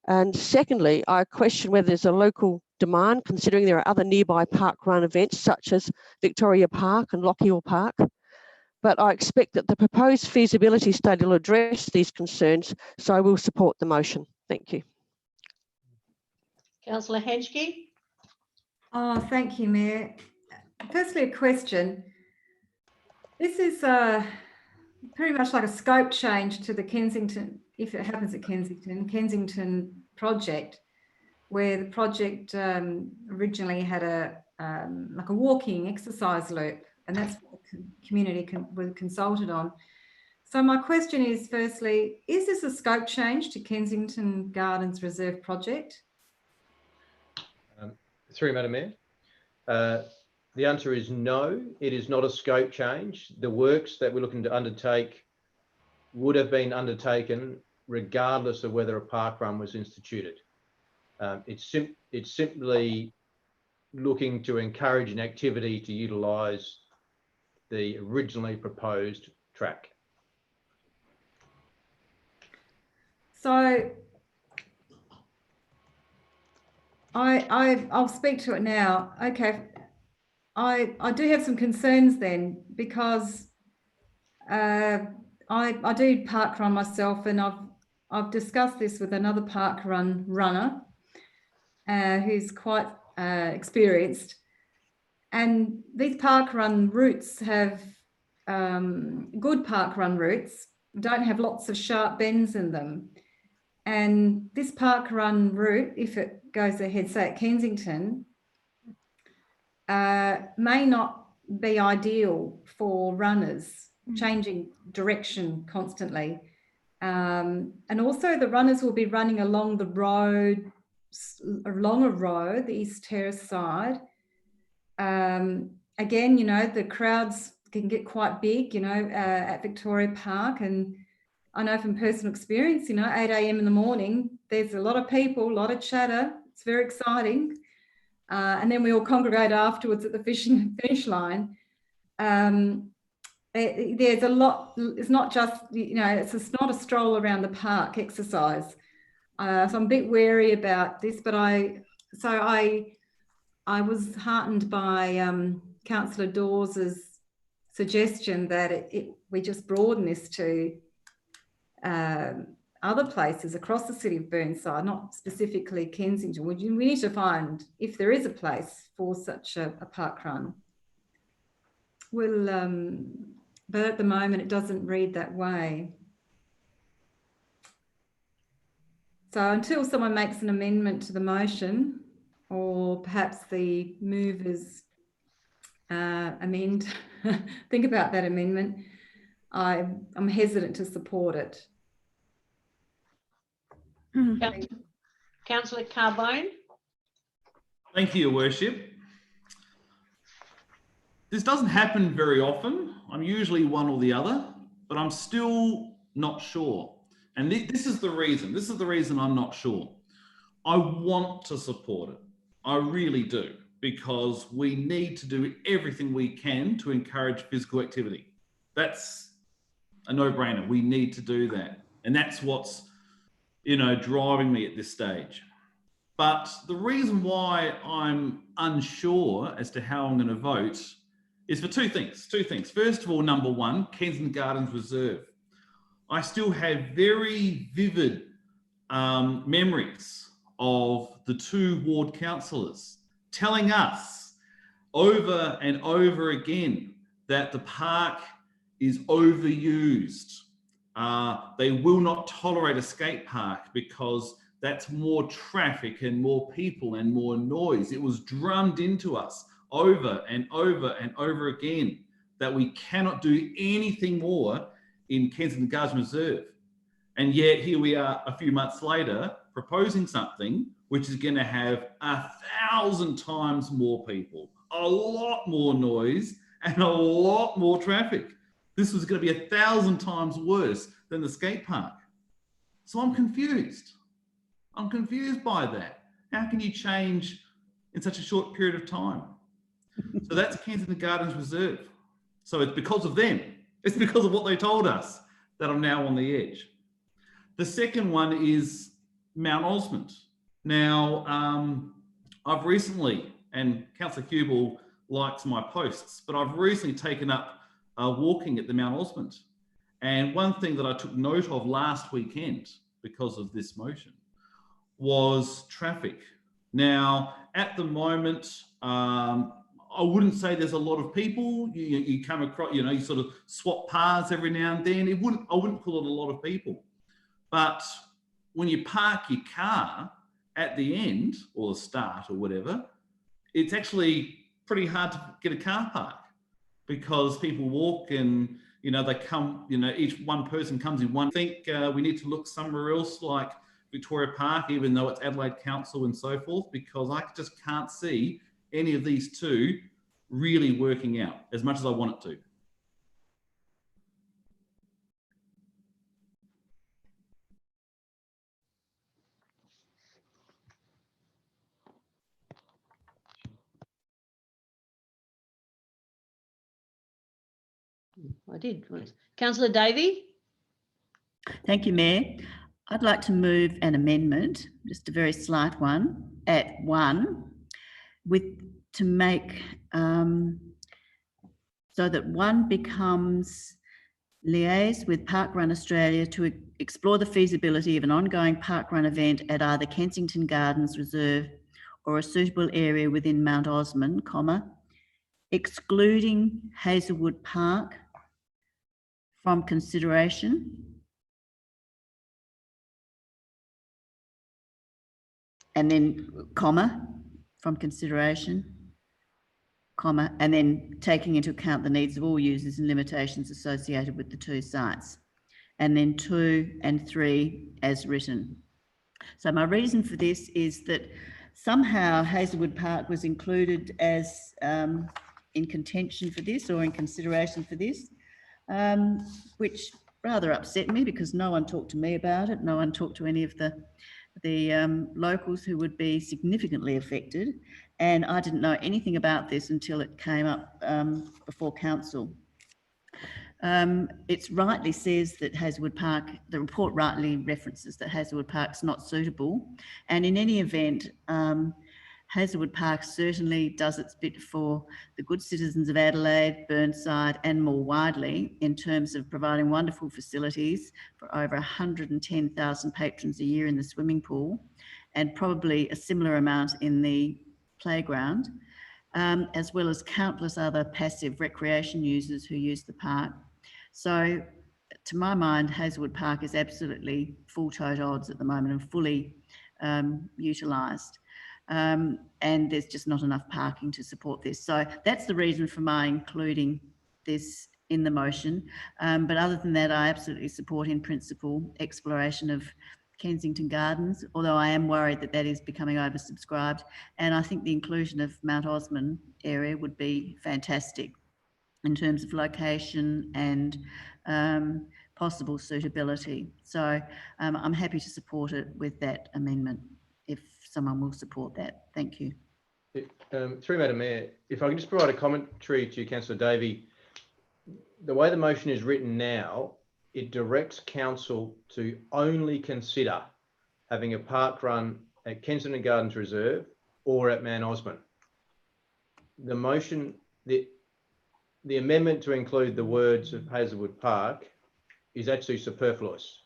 And secondly, I question whether there's a local demand, considering there are other nearby park run events such as Victoria Park and Lockyer Park. But I expect that the proposed feasibility study will address these concerns, so I will support the motion. Thank you. Councillor Henschke. Oh, thank you, Mayor. Firstly, a question. This is pretty much like a scope change to the Kensington, if it happens at Kensington project, where the project originally had like a walking exercise loop, and that's what the community was consulted on. So my question is, firstly, is this a scope change to Kensington Gardens Reserve project? Through Madam Mayor, the answer is no, it is not a scope change. The works that we're looking to undertake would have been undertaken regardless of whether a park run was instituted. It's simply looking to encourage an activity to utilise the originally proposed track. So I'll speak to it now. Okay, I do have some concerns then, because I do park run myself, and I've discussed this with another park run runner who's quite experienced, and these park run routes have good park run routes don't have lots of sharp bends in them. And this park run route, if it goes ahead, say at Kensington, may not be ideal for runners, changing direction constantly. And also the runners will be running along the road, along a road, the East Terrace side. Again, you know, the crowds can get quite big, you know, at Victoria Park. And I know from personal experience, you know, 8 a.m. in the morning, there's a lot of people, a lot of chatter. It's very exciting. And then we all congregate afterwards at the finish line. There's a lot, it's not just, you know, it's just not a stroll around the park exercise. So I'm a bit wary about this, but I was heartened by Councillor Dawes's suggestion that we just broaden this to other places across the city of Burnside, not specifically Kensington. We need to find if there is a place for such a park run. But at the moment, it doesn't read that way. So until someone makes an amendment to the motion, or perhaps the movers think about that amendment, I'm hesitant to support it. Councillor Carbone. Thank you, Your Worship. This doesn't happen very often. I'm usually one or the other, but I'm still not sure. And this is the reason. This is the reason I'm not sure. I want to support it. I really do, because we need to do everything we can to encourage physical activity. That's a no-brainer. We need to do that. And that's what's, you know, driving me at this stage. But the reason why I'm unsure as to how I'm going to vote is for two things. First of all, number one, Kensington Gardens Reserve. I still have very vivid memories of the two ward councillors telling us over and over again that the park is overused. They will not tolerate a skate park because that's more traffic and more people and more noise. It was drummed into us over and over and over again that we cannot do anything more in Kensington Gardens Reserve. And yet here we are a few months later proposing something which is going to have 1,000 times more people, a lot more noise and a lot more traffic. This was going to be 1,000 times worse than the skate park. So I'm confused. I'm confused by that. How can you change in such a short period of time? So that's Kensington Gardens Reserve. So it's because of them. It's because of what they told us that I'm now on the edge. The second one is Mount Osmond. Now, I've recently, and Councillor Hubel likes my posts, but I've recently taken up walking at the Mount Osmond. And one thing that I took note of last weekend because of this motion was traffic. Now, at the moment, I wouldn't say there's a lot of people. You come across, you know, you sort of swap paths every now and then. I wouldn't call it a lot of people. But when you park your car at the end or the start or whatever, it's actually pretty hard to get a car park because people walk and, you know, they come, you know, each one person comes in one. I think we need to look somewhere else like Victoria Park, even though it's Adelaide Council and so forth, because I just can't see any of these two really working out as much as I want it to. I did. Councillor Davey. Thank you, Mayor. I'd like to move an amendment, just a very slight one, at 1, to make so that 1 becomes liaise with Parkrun Australia to explore the feasibility of an ongoing parkrun event at either Kensington Gardens Reserve or a suitable area within Mount Osmond, excluding Hazelwood Park from consideration. And then comma, from consideration, comma, and then taking into account the needs of all users and limitations associated with the two sites. And then 2 and 3 as written. So my reason for this is that somehow Hazelwood Park was included as in contention for this or in consideration for this, which rather upset me because no one talked to me about it. No one talked to any of the locals who would be significantly affected. And I didn't know anything about this until it came up before council. It rightly says that Hazelwood Park, the report rightly references that Hazelwood Park's not suitable. And in any event, Hazelwood Park certainly does its bit for the good citizens of Adelaide, Burnside, and more widely in terms of providing wonderful facilities for over 110,000 patrons a year in the swimming pool, and probably a similar amount in the playground, as well as countless other passive recreation users who use the park. So to my mind, Hazelwood Park is absolutely full tote odds at the moment and fully utilised. And there's just not enough parking to support this. So that's the reason for my including this in the motion. But other than that, I absolutely support in principle exploration of Kensington Gardens, although I am worried that that is becoming oversubscribed. And I think the inclusion of Mount Osman area would be fantastic in terms of location and possible suitability. So I'm happy to support it with that amendment if someone will support that. Thank you. Through Madam Mayor, if I can just provide a commentary to you, Councillor Davey. The way the motion is written now, it directs council to only consider having a park run at Kensington Gardens Reserve or at Mount Osman. The motion, the amendment to include the words of Hazelwood Park is actually superfluous,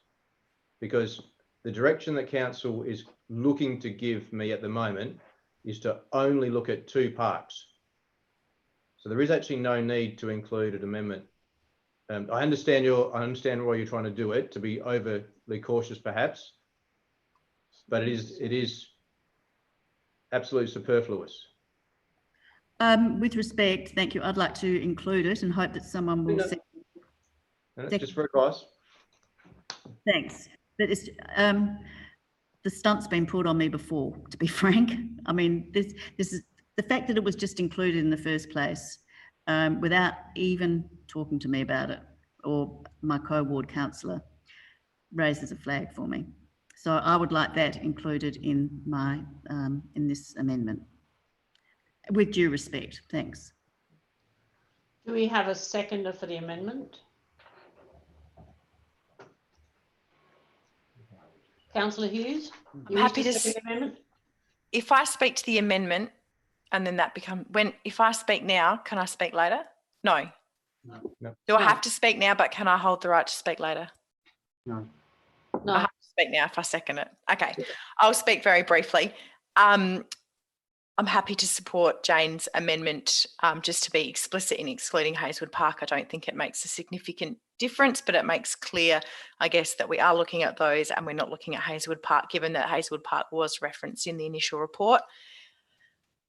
because the direction that council is looking to give me at the moment is to only look at 2 parks. So there is actually no need to include an amendment. I understand why you're trying to do it, to be overly cautious perhaps, but it is absolutely superfluous. With respect, thank you. I'd like to include it and hope that someone will. Just for advice. Thanks. But it's, the stunt's been pulled on me before, to be frank. I mean, this is the fact that it was just included in the first place without even talking to me about it, or my co-ward councillor, raises a flag for me. So I would like that included in my in this amendment. With due respect, thanks. Do we have a seconder for the amendment? Councillor Hughes? I'm happy to. If I speak to the amendment, and then that becomes if I speak now, can I speak later? No. No. Do I have to speak now? But can I hold the right to speak later? No. I have to speak now if I second it. Okay, I'll speak very briefly. I'm happy to support Jane's amendment, just to be explicit in excluding Hazelwood Park. I don't think it makes a significant difference, but it makes clear, I guess, that we are looking at those and we're not looking at Hazelwood Park, given that Hazelwood Park was referenced in the initial report.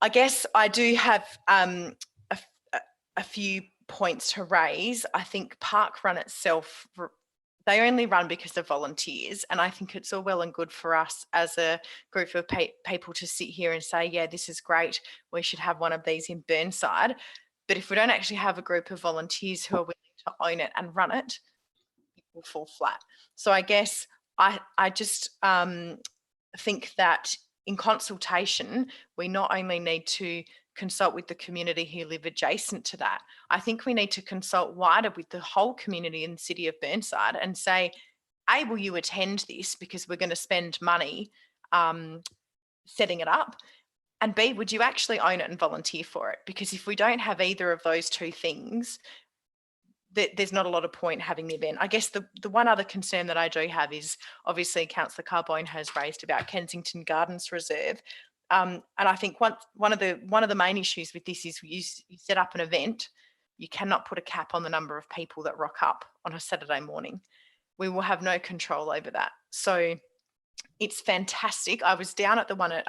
I guess I do have a few points to raise. I think Park Run itself, they only run because of volunteers. And I think it's all well and good for us as a group of people to sit here and say, yeah, this is great, we should have one of these in Burnside. But if we don't actually have a group of volunteers who are willing to own it and run it, it will fall flat. So I guess I just think that in consultation, we not only need to consult with the community who live adjacent to that, I think we need to consult wider with the whole community in the city of Burnside and say, A, will you attend this because we're going to spend money setting it up? And B, would you actually own it and volunteer for it? Because if we don't have either of those two things, there's not a lot of point having the event. I guess the one other concern that I do have is obviously Councillor Carbone has raised about Kensington Gardens Reserve. And I think one of the main issues with this is you set up an event You cannot put a cap on the number of people that rock up on a Saturday morning. We will have no control over that. So it's fantastic. I was down at the one at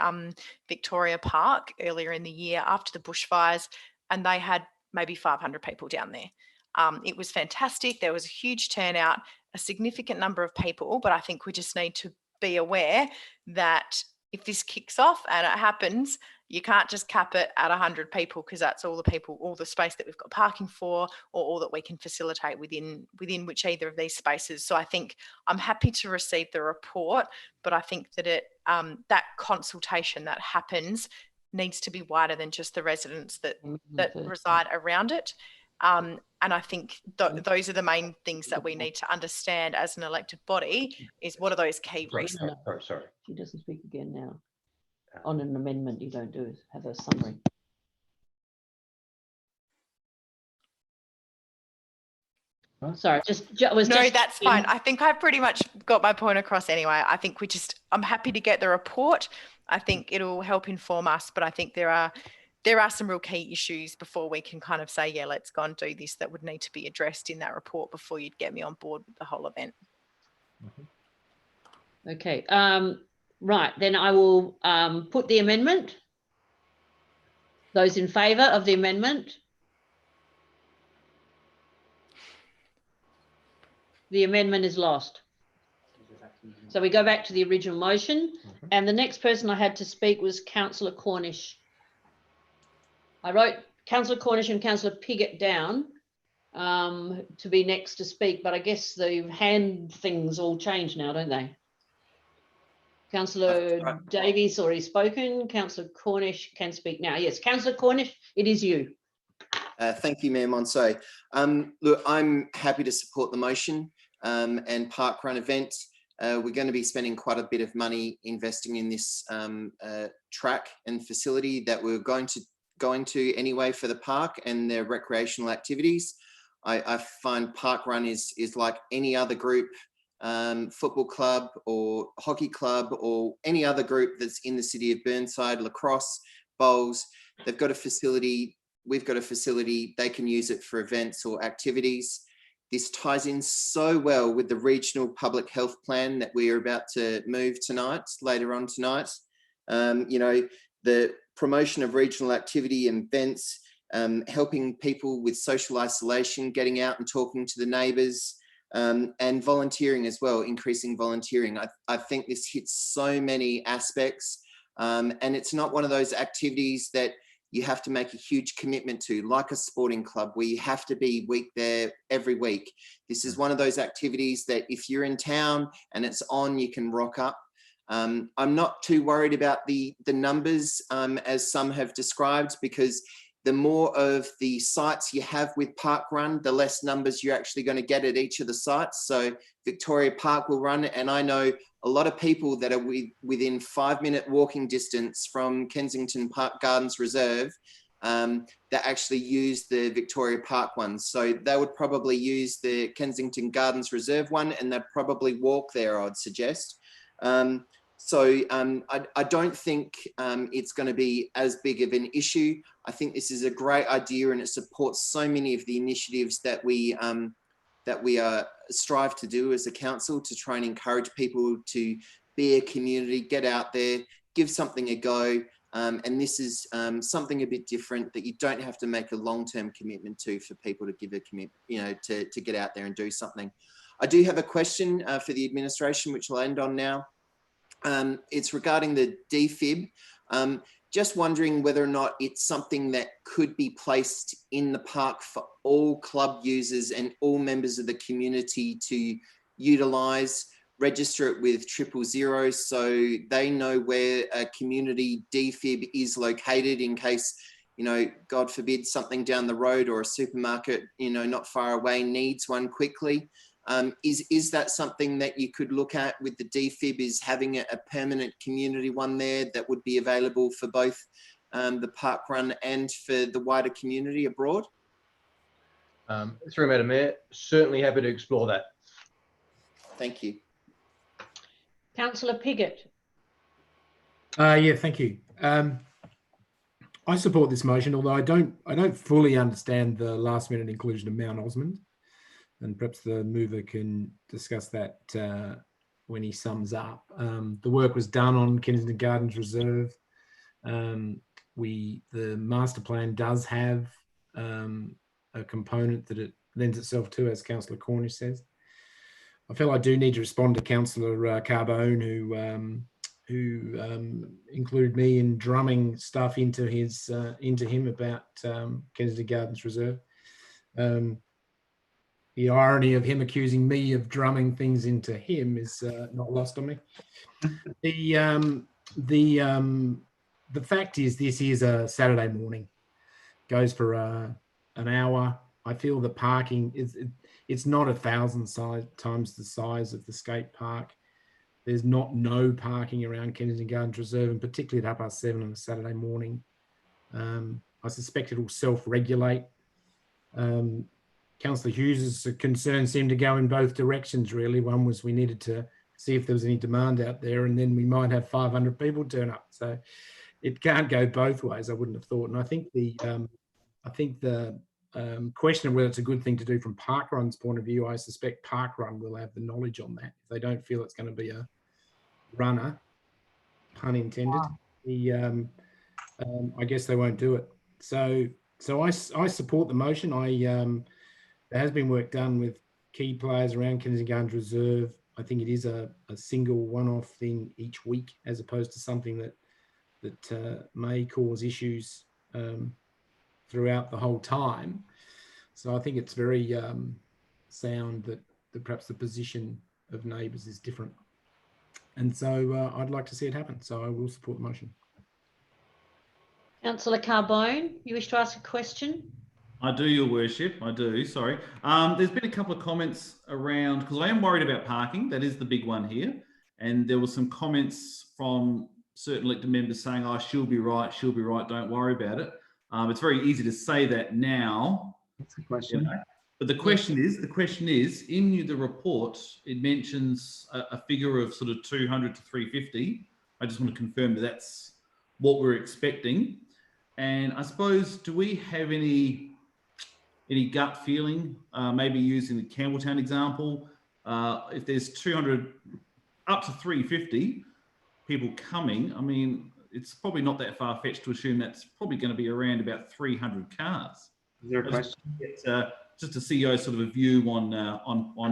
Victoria Park earlier in the year after the bushfires, and they had maybe 500 people down there. It was fantastic. There was a huge turnout, a significant number of people, but I think we just need to be aware that if this kicks off and it happens, you can't just cap it at 100 people, because that's all the people, all the space that we've got parking for, or all that we can facilitate within which either of these spaces. So I think I'm happy to receive the report, but I think that that consultation that happens needs to be wider than just the residents that reside around it. And I think those are the main things that we need to understand as an elected body, is what are those key reasons. Sorry. She doesn't speak again now. On an amendment, you don't have a summary. Sorry, No, that's fine. I think I've pretty much got my point across anyway. I think I'm happy to get the report. I think it'll help inform us, but I think there are some real key issues before we can kind of say, yeah, let's go and do this, that would need to be addressed in that report before you'd get me on board with the whole event. Okay. Right, then I will put the amendment. Those in favour of the amendment? The amendment is lost. So we go back to the original motion, and the next person I had to speak was Councillor Cornish. I wrote Councillor Cornish and Councillor Piggott down to be next to speak, but I guess the hand things all change now, don't they? Councillor Davies already spoken. Councillor Cornish can speak now. Yes, Councillor Cornish, it is you. Thank you, Mayor Monso. Look, I'm happy to support the motion and park run event. We're going to be spending quite a bit of money investing in this track and facility that we're going to anyway for the park and their recreational activities. I find park run is like any other group, football club or hockey club or any other group that's in the city of Burnside, lacrosse, bowls. They've got a facility. We've got a facility. They can use it for events or activities. This ties in so well with the regional public health plan that we are about to move later on tonight. You know, the promotion of regional activity and events, helping people with social isolation, getting out and talking to the neighbours, and volunteering as well, increasing volunteering. I think this hits so many aspects, and it's not one of those activities that you have to make a huge commitment to, like a sporting club where you have to be there every week. This is one of those activities that if you're in town and it's on, you can rock up. I'm not too worried about the numbers as some have described, because the more of the sites you have with Park Run, the less numbers you're actually going to get at each of the sites. So Victoria Park will run, and I know a lot of people that are within 5-minute walking distance from Kensington Park Gardens Reserve that actually use the Victoria Park ones. So they would probably use the Kensington Gardens Reserve one, and they'd probably walk there, I'd suggest. So I don't think it's going to be as big of an issue. I think this is a great idea, and it supports so many of the initiatives that we strive to do as a council, to try and encourage people to be a community, get out there, give something a go. And this is something a bit different that you don't have to make a long-term commitment to for people to give a commitment, you know, to get out there and do something. I do have a question for the administration, which I'll end on now. It's regarding the DFIB. Just wondering whether or not it's something that could be placed in the park for all club users and all members of the community to utilise, register it with 000 so they know where a community DFIB is located in case, you know, God forbid, something down the road or a supermarket, you know, not far away needs one quickly. Is that something that you could look at with the DFIB, is having a permanent community one there that would be available for both the park run and for the wider community abroad? Through Madam Mayor, certainly happy to explore that. Thank you. Councillor Piggott. Yeah, thank you. I support this motion, although I don't fully understand the last minute inclusion of Mount Osmond, and perhaps the mover can discuss that when he sums up. The work was done on Kensington Gardens Reserve. The master plan does have a component that it lends itself to, as Councillor Cornish says. I feel I do need to respond to Councillor Carbone, who included me in drumming stuff into him about Kensington Gardens Reserve. The irony of him accusing me of drumming things into him is not lost on me. The fact is, this is a Saturday morning, goes for an hour. I feel the parking it's not 1,000 times the size of the skate park. There's no parking around Kensington Gardens Reserve, and particularly at 7:30 on a Saturday morning. I suspect it will self-regulate. Councillor Hughes's concerns seem to go in both directions, really. One was we needed to see if there was any demand out there, and then we might have 500 people turn up. So it can't go both ways, I wouldn't have thought. And I think the question of whether it's a good thing to do from Parkrun's point of view, I suspect Parkrun will have the knowledge on that. If they don't feel it's going to be a runner, pun intended, I guess they won't do it. So I support the motion. There has been work done with key players around Kensington Gardens Reserve. I think it is a single one-off thing each week, as opposed to something that may cause issues throughout the whole time. So I think it's very sound that perhaps the position of neighbours is different. And so I'd like to see it happen. So I will support the motion. Councillor Carbone, you wish to ask a question? I do, Your Worship. I do. Sorry. There's been a couple of comments around, because I am worried about parking. That is the big one here. And there were some comments from certain elected members saying, "Oh, she'll be right. Don't worry about it." It's very easy to say that now. That's the question. You know? But the question is, in the report, it mentions a figure of sort of 200 to 350. I just want to confirm that that's what we're expecting. And I suppose, do we have any gut feeling, maybe using the Campbelltown example, if there's 200 up to 350 people coming, I mean, it's probably not that far-fetched to assume that's probably going to be around about 300 cars. Is there a question? Just a CEO sort of a view on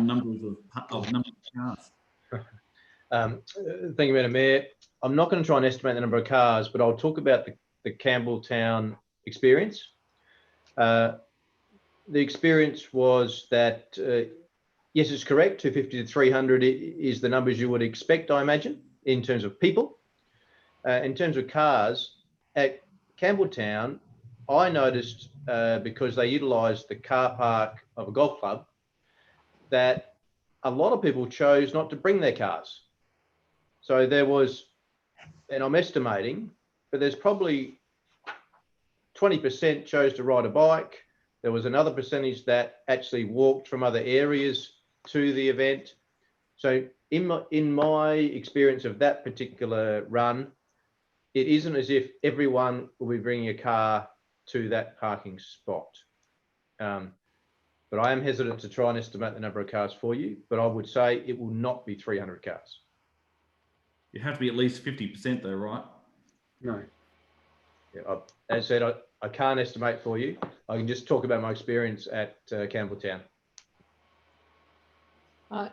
numbers of cars. Thank you, Madam Mayor. I'm not going to try and estimate the number of cars, but I'll talk about the Campbelltown experience. The experience was that, yes, it's correct, 250 to 300 is the numbers you would expect, I imagine, in terms of people. In terms of cars, at Campbelltown, I noticed, because they utilised the car park of a golf club, that a lot of people chose not to bring their cars. So there was, and I'm estimating, but there's probably 20% chose to ride a bike. There was another percentage that actually walked from other areas to the event. So in my experience of that particular run, it isn't as if everyone will be bringing a car to that parking spot. But I am hesitant to try and estimate the number of cars for you, but I would say it will not be 300 cars. You have to be at least 50% though, right? No. Yeah, as I said, I can't estimate for you. I can just talk about my experience at Campbelltown. I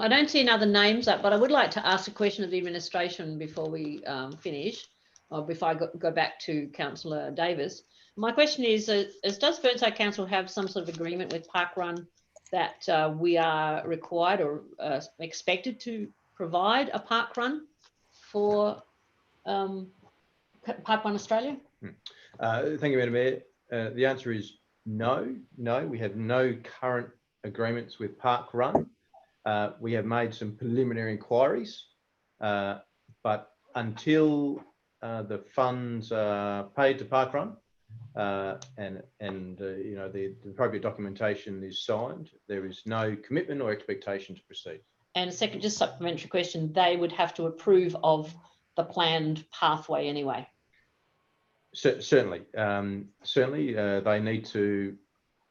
don't see any other names up, but I would like to ask a question of the administration before we finish, or before I go back to Councillor Davis. My question is, does Burnside Council have some sort of agreement with Parkrun that we are required or expected to provide a parkrun for Parkrun Australia? Thank you, Madam Mayor. The answer is no. We have no current agreements with Parkrun. We have made some preliminary inquiries, but until the funds are paid to Parkrun and you know, the appropriate documentation is signed, there is no commitment or expectation to proceed. And a second, just supplementary question, they would have to approve of the planned pathway anyway. Certainly, they need to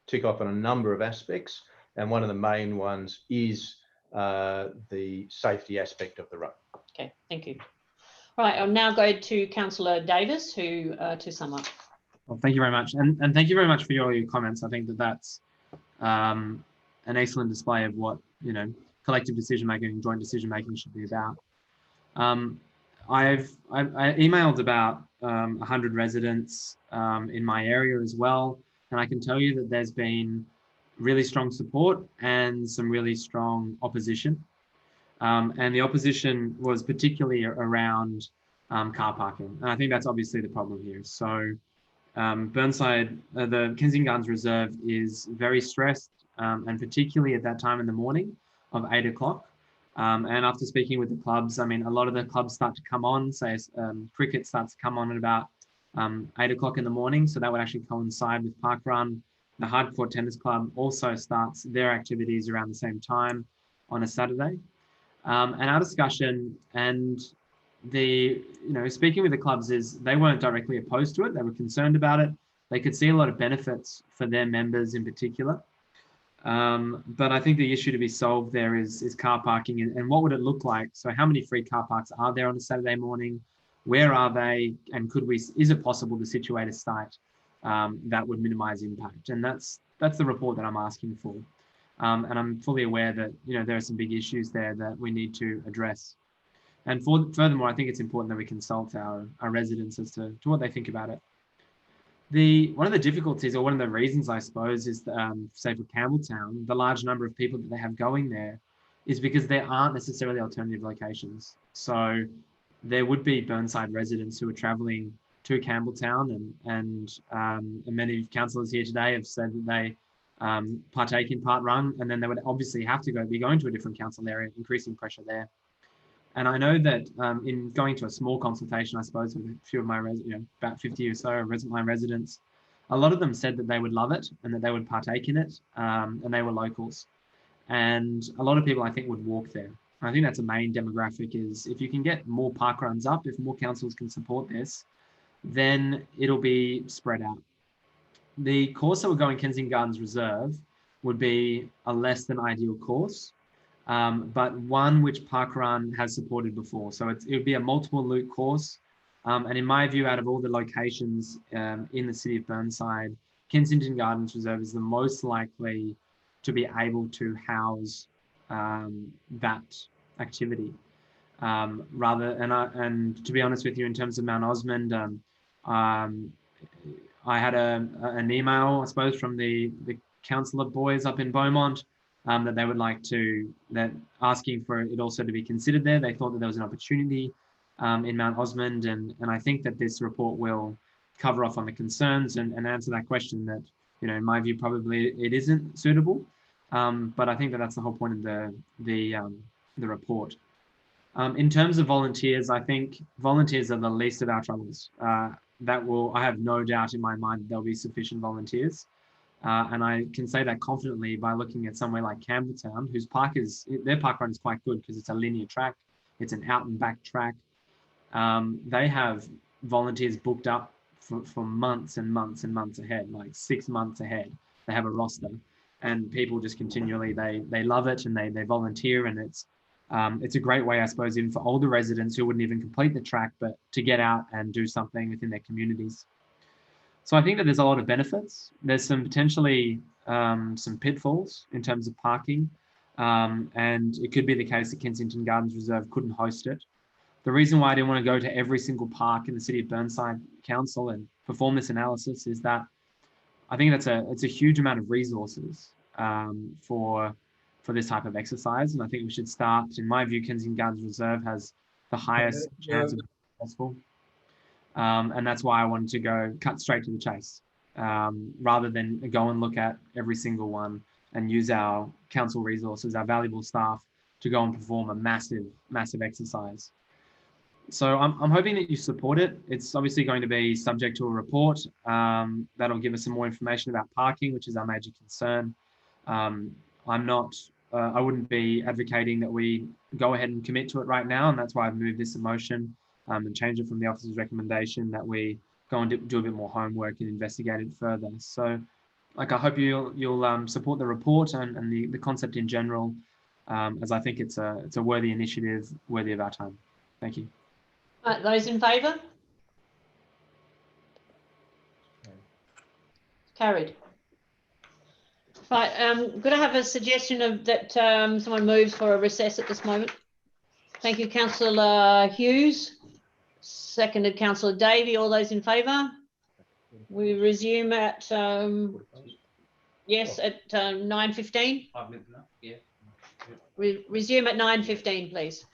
tick off on a number of aspects, and one of the main ones is the safety aspect of the road. Okay, thank you. All right, I'll now go to Councillor Davis, who to sum up. Well, thank you very much, and thank you very much for your comments. I think that that's an excellent display of what collective decision making and joint decision making should be about. I emailed about 100 residents in my area as well, and I can tell you that there's been really strong support and some really strong opposition. And the opposition was particularly around car parking, and I think that's obviously the problem here. So Burnside, the Kensington Gardens Reserve is very stressed, and particularly at that time in the morning of 8 o'clock. And after speaking with the clubs, I mean, a lot of the clubs start to come on, say cricket starts to come on at about 8 o'clock in the morning. So that would actually coincide with Park Run. The Hardcourt Tennis Club also starts their activities around the same time on a Saturday. And our discussion and speaking with the clubs is they weren't directly opposed to it. They were concerned about it. They could see a lot of benefits for their members in particular. But I think the issue to be solved there is car parking and what would it look like? So how many free car parks are there on a Saturday morning? Where are they? And is it possible to situate a site that would minimize impact? And that's the report that I'm asking for. And I'm fully aware that there are some big issues there that we need to address. And furthermore, I think it's important that we consult our residents as to what they think about it. One of the difficulties, or one of the reasons, I suppose, is say for Campbelltown, the large number of people that they have going there is because there aren't necessarily alternative locations. So there would be Burnside residents who are travelling to Campbelltown, and many councillors here today have said that they partake in Part Run, and then they would obviously have to be going to a different council area, increasing pressure there. And I know that in going to a small consultation, I suppose, with a few of my about 50 or so my residents, a lot of them said that they would love it and that they would partake in it, and they were locals. And a lot of people, I think, would walk there. I think that's a main demographic, is if you can get more park runs up, if more councils can support this, then it'll be spread out. The course that we're going Kensington Gardens Reserve would be a less than ideal course, but one which Park Run has supported before. So it would be a multiple loop course. And in my view, out of all the locations in the city of Burnside, Kensington Gardens Reserve is the most likely to be able to house that activity. And to be honest with you, in terms of Mount Osmond, I had an email, I suppose, from the councillor boys up in Beaumont that they would like asking for it also to be considered there. They thought that there was an opportunity in Mount Osmond, and I think that this report will cover off on the concerns and answer that question that, in my view, probably it isn't suitable. But I think that that's the whole point of the report. In terms of volunteers, I think volunteers are the least of our troubles. I have no doubt in my mind that there'll be sufficient volunteers. And I can say that confidently by looking at somewhere like Campbelltown, whose their park run is quite good because it's a linear track. It's an out and back track. They have volunteers booked up for months and months and months ahead, like 6 months ahead. They have a roster, and people just continually, they love it and they volunteer, and it's a great way, I suppose, even for older residents who wouldn't even complete the track, but to get out and do something within their communities. So I think that there's a lot of benefits. There's some potentially some pitfalls in terms of parking, and it could be the case that Kensington Gardens Reserve couldn't host it. The reason why I didn't want to go to every single park in the City of Burnside Council and perform this analysis is that I think it's a huge amount of resources for this type of exercise, and I think we should start. In my view, Kensington Gardens Reserve has the highest chance of being successful. And that's why I wanted to cut straight to the chase, rather than go and look at every single one and use our council resources, our valuable staff, to go and perform a massive, massive exercise. So I'm hoping that you support it. It's obviously going to be subject to a report that'll give us some more information about parking, which is our major concern. I wouldn't be advocating that we go ahead and commit to it right now, and that's why I've moved this motion and changed it from the officer's recommendation that we go and do a bit more homework and investigate it further. So, like, I hope you'll support the report and the concept in general, as I think it's a worthy initiative, worthy of our time. Thank you. Those in favour? Carried. Right, could I have a suggestion of that someone moves for a recess at this moment? Thank you, Councillor Hughes. Seconded, Councillor Davey. All those in favour? We resume at yes, at 9:15. 5 minutes now. Yeah. We resume at 9:15, please.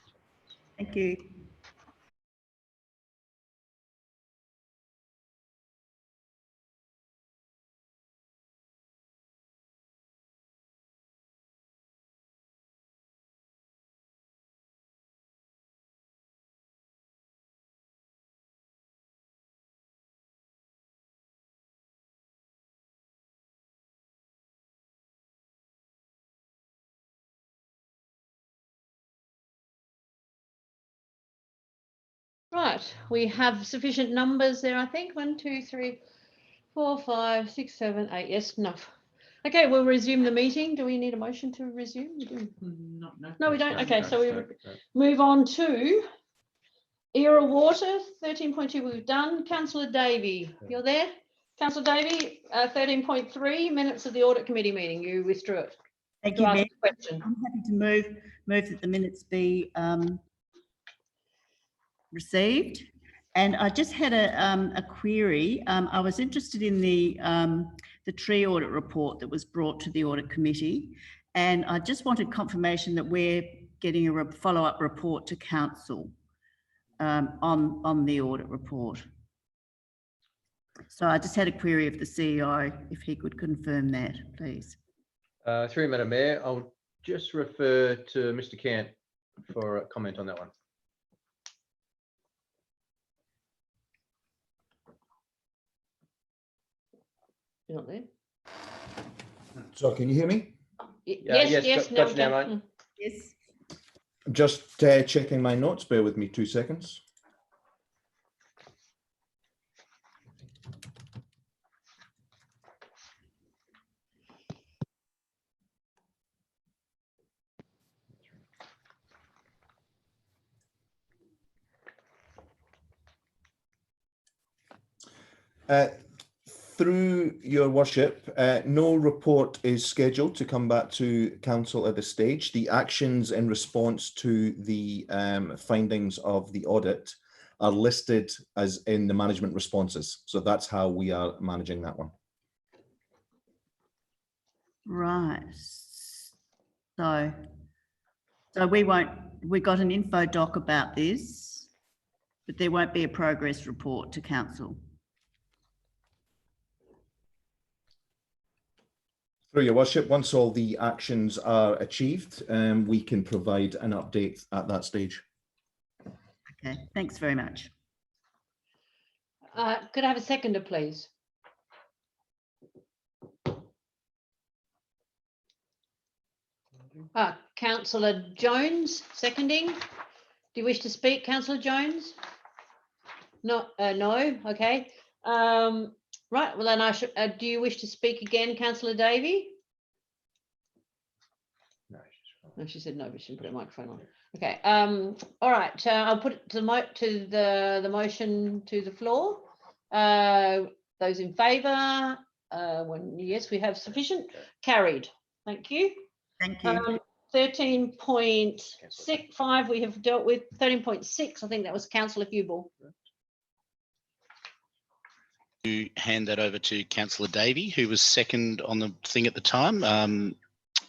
Thank you. Right, we have sufficient numbers there, I think. 1, 2, 3, 4, 5, 6, 7, 8. Yes, enough. Okay, we'll resume the meeting. Do we need a motion to resume? We do. No, we don't. Okay, so we move on to Era Water, 13.2 we've done. Councillor Davey, you're there? Councillor Davey, 13.3, minutes of the Audit Committee meeting. You withdrew it. Thank To you, ask Mayor. a question. I'm happy to move that the minutes be received. And I just had a query. I was interested in the tree audit report that was brought to the Audit Committee, and I just wanted confirmation that we're getting a follow-up report to Council on the audit report. So I just had a query of the CEO, if he could confirm that, please. Through you, Madam Mayor, I'll just refer to Mr. Cant for a comment on that one. You're not there? So can you hear me? Yes, got you now, mate. Yes. I'm just checking my notes. Bear with me 2 seconds. Through your worship, no report is scheduled to come back to council at this stage. The actions in response to the findings of the audit are listed as in the management responses. So that's how we are managing that one. Right. So we got an info doc about this, but there won't be a progress report to council. Through your worship, once all the actions are achieved, we can provide an update at that stage. Okay, thanks very much. Could I have a seconder, please? Councillor Jones, seconding. Do you wish to speak, Councillor Jones? No, no. Okay. Right. Well, then I should. Do you wish to speak again, Councillor Davey? No, she said no, but she put her microphone on. Okay. All right. I'll put it to the motion to the floor. Those in favour? Yes, we have sufficient. Carried. Thank you. Thank you. 13.65 we have dealt with. 13.6, I think that was Councillor Hubel. To hand that over to Councillor Davey, who was second on the thing at the time.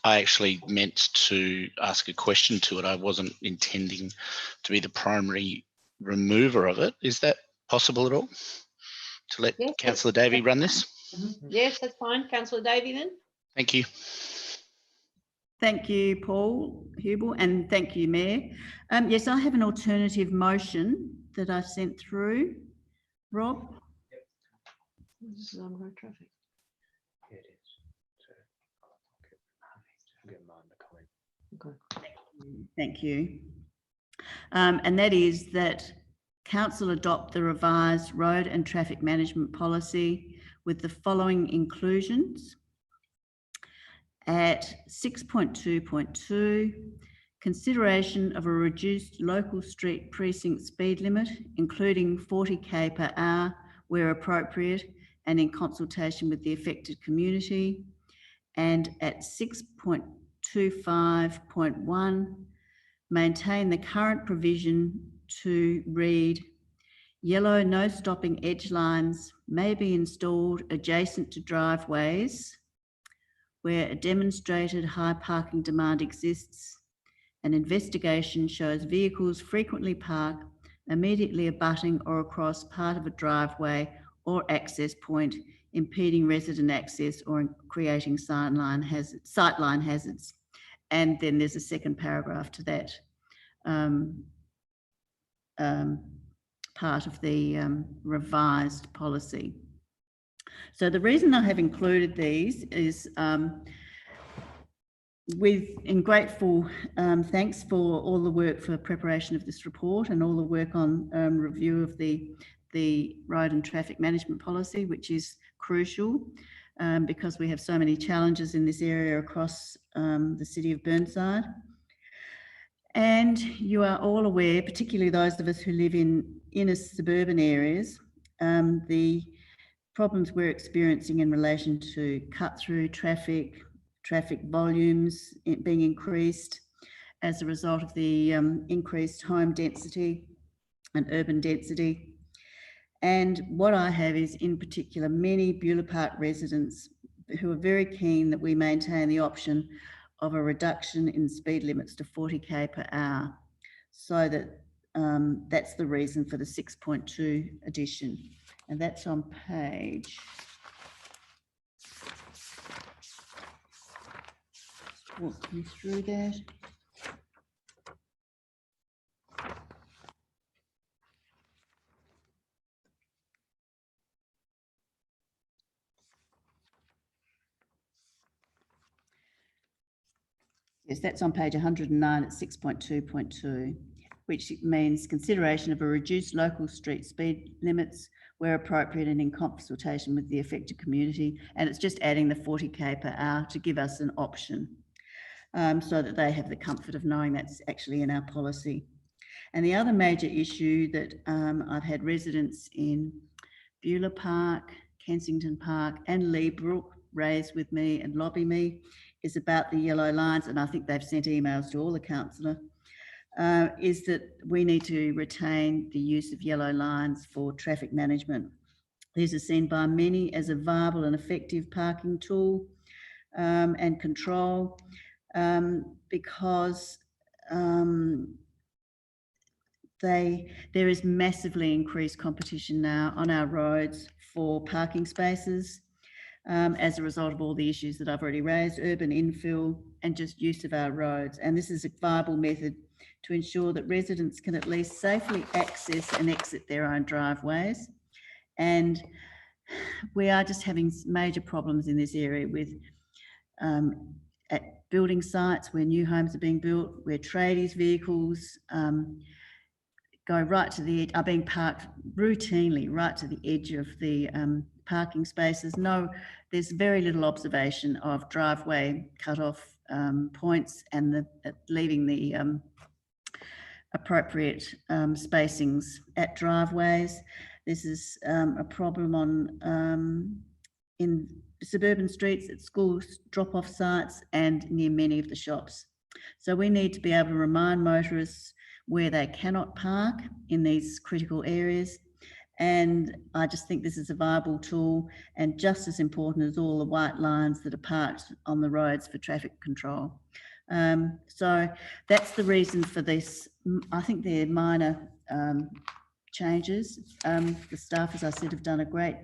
I actually meant to ask a question to it. I wasn't intending to be the primary remover of it. Is that possible at all? To let Councillor Davey run this? Yes, that's fine. Councillor Davey then. Thank you. Thank you, Paul Hubel, and thank you, Mayor. Yes, I have an alternative motion that I sent through. Rob? This is on road traffic. Yeah, it is. Okay. Thank you. And that is that Council adopt the revised road and traffic management policy with the following inclusions. At 6.2.2, consideration of a reduced local street precinct speed limit, including 40 km per hour where appropriate and in consultation with the affected community. And at 6.25.1, maintain the current provision to read, yellow no stopping edge lines may be installed adjacent to driveways where a demonstrated high parking demand exists. An investigation shows vehicles frequently park immediately abutting or across part of a driveway or access point, impeding resident access or creating sightline hazards. And then there's a second paragraph to that part of the revised policy. So the reason I have included these is in grateful thanks for all the work for preparation of this report and all the work on review of the road and traffic management policy, which is crucial because we have so many challenges in this area across the city of Burnside. And you are all aware, particularly those of us who live in inner suburban areas, the problems we're experiencing in relation to cut-through traffic volumes being increased as a result of the increased home density and urban density. And what I have is, in particular, many Beulah Park residents who are very keen that we maintain the option of a reduction in speed limits to 40 km per hour. So that that's the reason for the 6.2 addition. And that's on page, walk you through that. Yes, that's on page 109 at 6.2.2, which means consideration of a reduced local street speed limits where appropriate and in consultation with the affected community. And it's just adding the 40 km per hour to give us an option so that they have the comfort of knowing that's actually in our policy. And the other major issue that I've had residents in Beulah Park, Kensington Park and Leabrook raise with me and lobby me is about the yellow lines, and I think they've sent emails to all the councillor, is that we need to retain the use of yellow lines for traffic management. These are seen by many as a viable and effective parking tool and control because there is massively increased competition now on our roads for parking spaces. As a result of all the issues that I've already raised, urban infill and just use of our roads. And this is a viable method to ensure that residents can at least safely access and exit their own driveways. And we are just having major problems in this area with at building sites where new homes are being built, where tradies' vehicles go right to the edge, are being parked routinely right to the edge of the parking spaces. No, there's very little observation of driveway cut-off points and leaving the appropriate spacings at driveways. This is a problem on in suburban streets, at schools, drop-off sites and near many of the shops. So we need to be able to remind motorists where they cannot park in these critical areas. And I just think this is a viable tool and just as important as all the white lines that are parked on the roads for traffic control. So that's the reason for this. I think they're minor changes. The staff, as I said, have done a great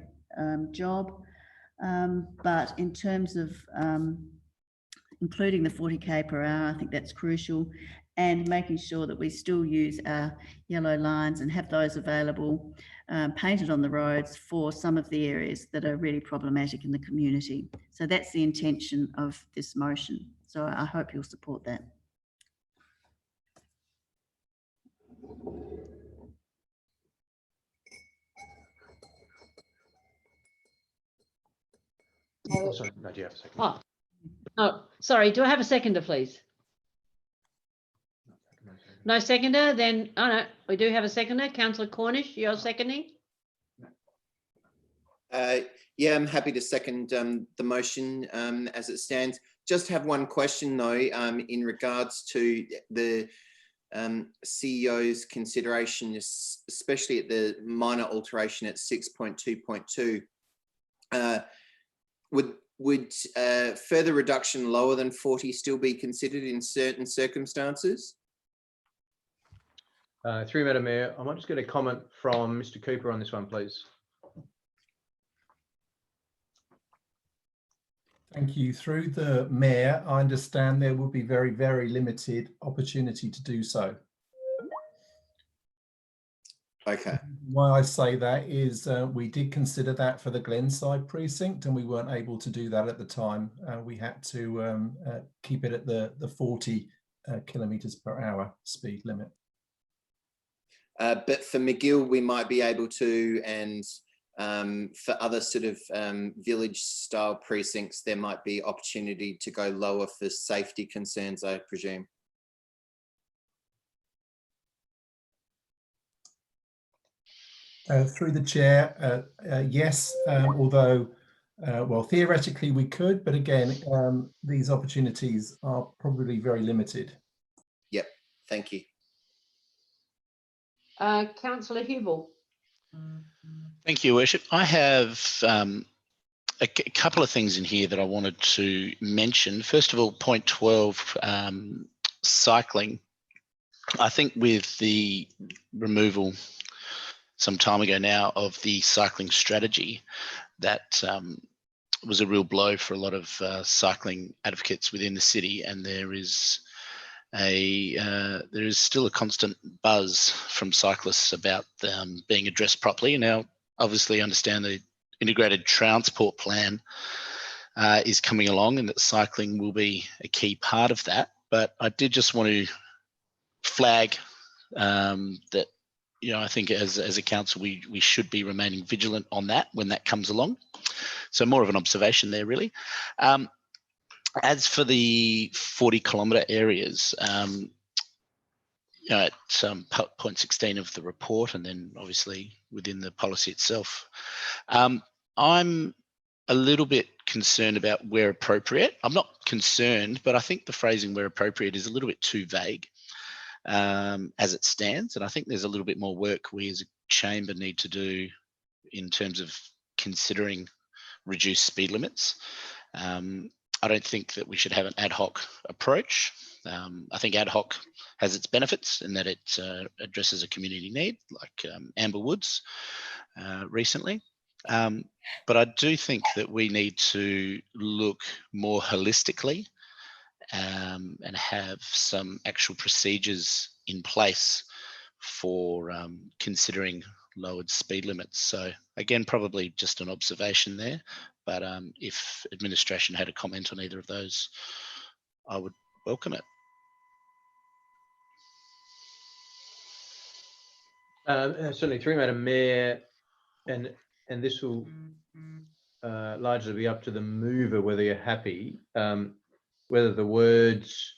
job. But in terms of including the 40 km per hour, I think that's crucial, and making sure that we still use our yellow lines and have those available painted on the roads for some of the areas that are really problematic in the community. So that's the intention of this motion. So I hope you'll support that. Oh, sorry, no, do you have a second? Oh, oh, sorry. Do I have a seconder, please? No seconder, then, oh no, we do have a seconder. Councillor Cornish, you're seconding? Yeah, I'm happy to second the motion as it stands. Just have one question though, in regards to the CEO's consideration, especially at the minor alteration at 6.2.2. Would further reduction lower than 40 still be considered in certain circumstances? Through Madam Mayor, I might just get a comment from Mr. Cooper on this one, please. Thank you. Through the Mayor, I understand there will be very, very limited opportunity to do so. Okay. Why I say that is we did consider that for the Glenside precinct and we weren't able to do that at the time. We had to keep it at the 40 kilometres per hour speed limit. But for McGill, we might be able to, and for other sort of village style precincts, there might be opportunity to go lower for safety concerns, I presume. Through the chair, yes, although, well, theoretically we could, but again, these opportunities are probably very limited. Yep, thank you. Councillor Hubel. Thank you, Worship. I have a couple of things in here that I wanted to mention. First of all, point 12, cycling. I think with the removal some time ago now of the cycling strategy, that was a real blow for a lot of cycling advocates within the city, and there is still a constant buzz from cyclists about being addressed properly. Now, obviously, understand the integrated transport plan is coming along, and that cycling will be a key part of that. But I did just want to flag that, you know, I think as a council, we should be remaining vigilant on that when that comes along. So more of an observation there, really. As for the 40-kilometre areas, you know, at point 16 of the report, and then obviously within the policy itself, I'm a little bit concerned about where appropriate. I'm not concerned, but I think the phrasing where appropriate is a little bit too vague as it stands. And I think there's a little bit more work we as a chamber need to do in terms of considering reduced speed limits. I don't think that we should have an ad hoc approach. I think ad hoc has its benefits in that it addresses a community need, like Amber Woods recently. But I do think that we need to look more holistically and have some actual procedures in place for considering lowered speed limits. So again, probably just an observation there, but if administration had a comment on either of those, I would welcome it. Certainly, through Madam Mayor, and this will largely be up to the mover whether you're happy, whether the words,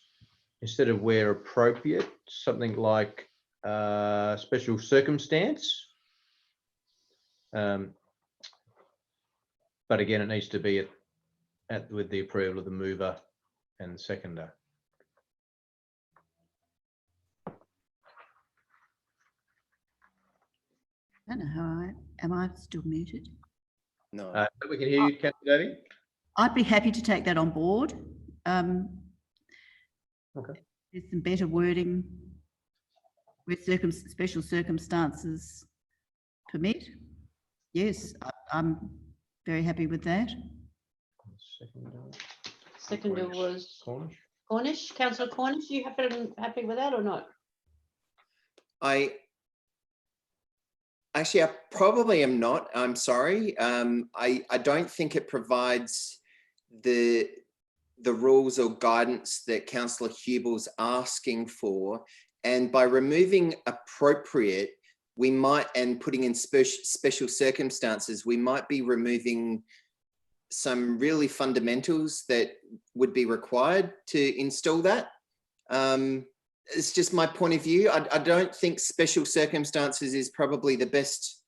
instead of where appropriate, something like special circumstance. But again, it needs to be with the approval of the mover and seconder. I don't know how am I still muted? No. We can hear you, Councillor Davey. I'd be happy to take that on board. Okay. There's some better wording where special circumstances permit. Yes, I'm very happy with that. Seconder was Cornish. Councillor Cornish, you happy with that or not? I probably am not. I'm sorry. I don't think it provides the rules or guidance that Councillor Hubel's asking for. And by removing appropriate, we might, and putting in special circumstances, we might be removing some really fundamentals that would be required to install that. It's just my point of view. I don't think special circumstances is probably the best.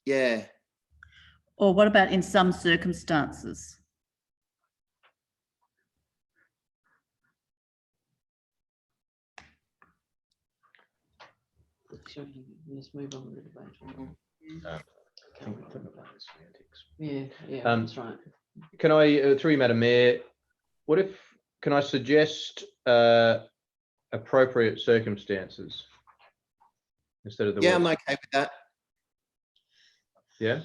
Yeah. Or what about in some circumstances? Let's move on with the debate. Yeah, Yeah, that's right. Can I, through you, Madam Mayor, can I suggest appropriate circumstances instead of the Yeah, worst? I'm okay with that. Yeah.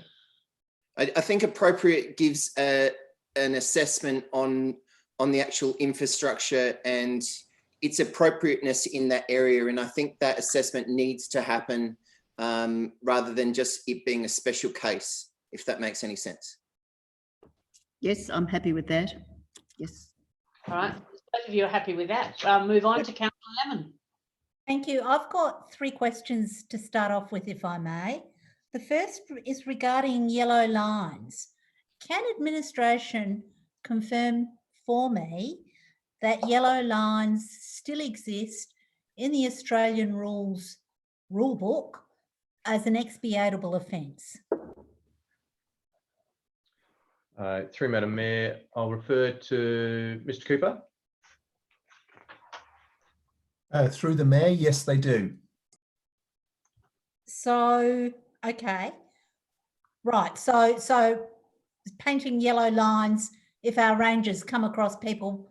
I think appropriate gives an assessment on the actual infrastructure and its appropriateness in that area. And I think that assessment needs to happen rather than just it being a special case, if that makes any sense. Yes, I'm happy with that. Yes. All right. Both of you are happy with that. Move on to Councillor Lemon. Thank you. I've got 3 questions to start off with, if I may. The first is regarding yellow lines. Can administration confirm for me that yellow lines still exist in the Australian rules rule book as an expiatable offence? Through Madam Mayor, I'll refer to Mr. Cooper. Through the Mayor, yes, they do. So, okay. Right, so painting yellow lines, if our rangers come across people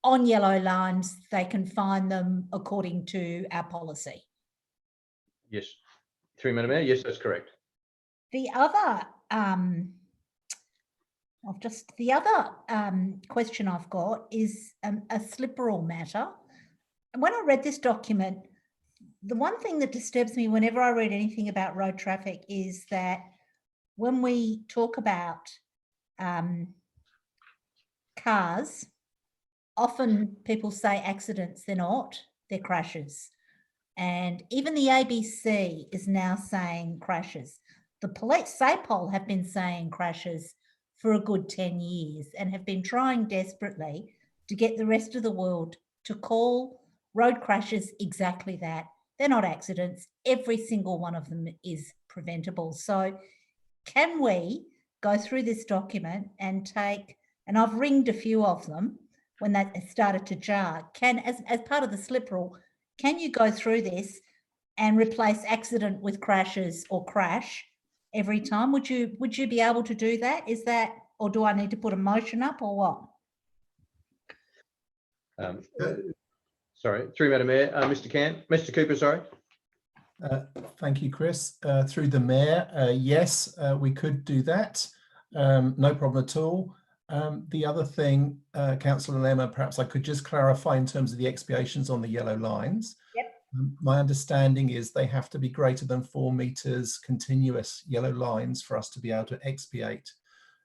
on yellow lines, they can find them according to our policy. Yes. Through Madam Mayor, yes, that's correct. The other question I've got is a slippery matter. And when I read this document, the one thing that disturbs me whenever I read anything about road traffic is that when we talk about cars, often people say accidents. They're not, they're crashes. And even the ABC is now saying crashes. The police, SAPOL, have been saying crashes for a good 10 years and have been trying desperately to get the rest of the world to call road crashes exactly that. They're not accidents. Every single one of them is preventable. So can we go through this document and take, and I've ringed a few of them when that started to jar, as part of the slip rule, can you go through this and replace accident with crashes or crash every time? Would you be able to do that? Is that, or do I need to put a motion up or what? Sorry, through Madam Mayor, Mr. Cooper, sorry. Thank you, Chris. Through the Mayor, yes, we could do that. No problem at all. The other thing, Councillor Lemmer, perhaps I could just clarify in terms of the expiations on the yellow lines. Yep. My understanding is they have to be greater than 4 metres continuous yellow lines for us to be able to expiate.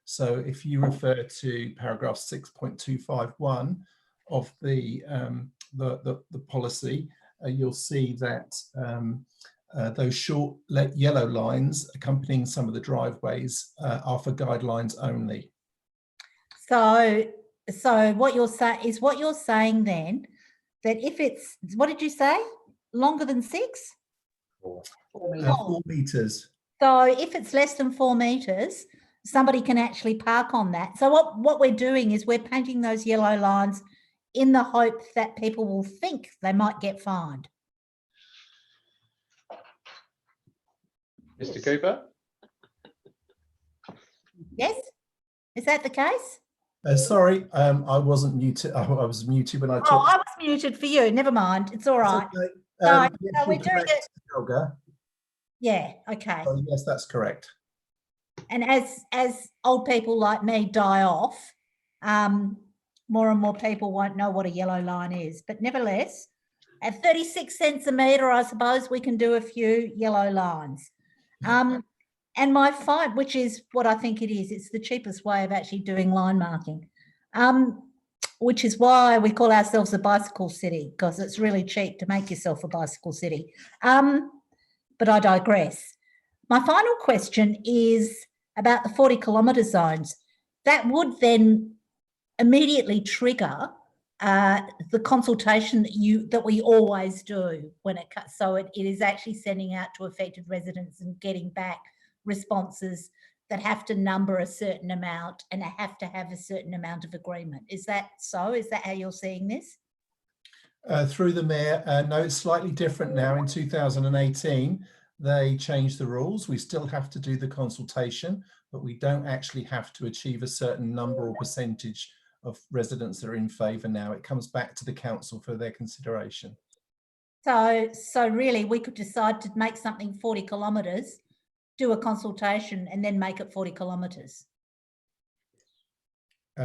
So if you refer to paragraph 6.251 of the policy, you'll see that those short yellow lines accompanying some of the driveways are for guidelines only. So what you're saying then, that if it's, what did you say? Longer than 6? 4 metres. So if it's less than 4 metres, somebody can actually park on that. So what we're doing is we're painting those yellow lines in the hope that people will think they might get fined. Mr. Cooper? Yes? Is that the case? Sorry, I wasn't muted. I was muted when I talked. Oh, I was muted for you. Never mind. It's all right. Okay. So Yes, we're doing it. Helga. Yeah, okay. Oh, yes, that's correct. And as old people like me die off, more and more people won't know what a yellow line is. But nevertheless, at 36 cents a metre, I suppose we can do a few yellow lines. And my fine, which is what I think it is, it's the cheapest way of actually doing line marking, which is why we call ourselves a bicycle city, because it's really cheap to make yourself a bicycle city. But I digress. My final question is about the 40 kilometre zones, that would then immediately trigger the consultation that we always do when it cuts. So it is actually sending out to affected residents and getting back responses that have to number a certain amount and have to have a certain amount of agreement. Is that so? Is that how you're seeing this? Through the Mayor, no, it's slightly different now. In 2018, they changed the rules. We still have to do the consultation, but we don't actually have to achieve a certain number or percentage of residents that are in favour now. It comes back to the council for their consideration. So really we could decide to make something 40 kilometres, do a consultation and then make it 40 kilometres.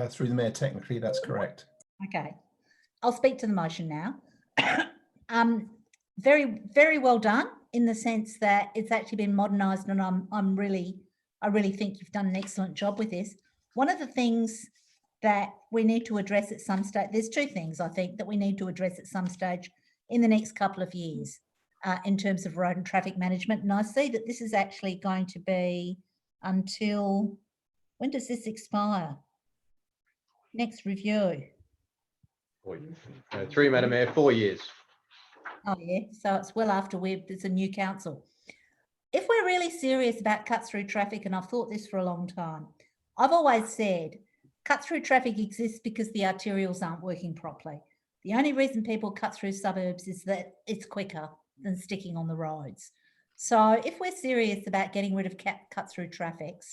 Through the Mayor, technically that's correct. Okay, I'll speak to the motion now. Very, very well done in the sense that it's actually been modernised, and I really think you've done an excellent job with this. One of the things that we need to address at some stage, there's two things I think that we need to address at some stage in the next couple of years in terms of road and traffic management. And I see that this is actually going to be until, when does this expire? Next review. 4 years. 3, Madam Mayor, 4 years. Oh yeah, so it's well after there's a new council. If we're really serious about cut-through traffic, and I've thought this for a long time, I've always said cut-through traffic exists because the arterials aren't working properly. The only reason people cut through suburbs is that it's quicker than sticking on the roads. So if we're serious about getting rid of cut-through traffic,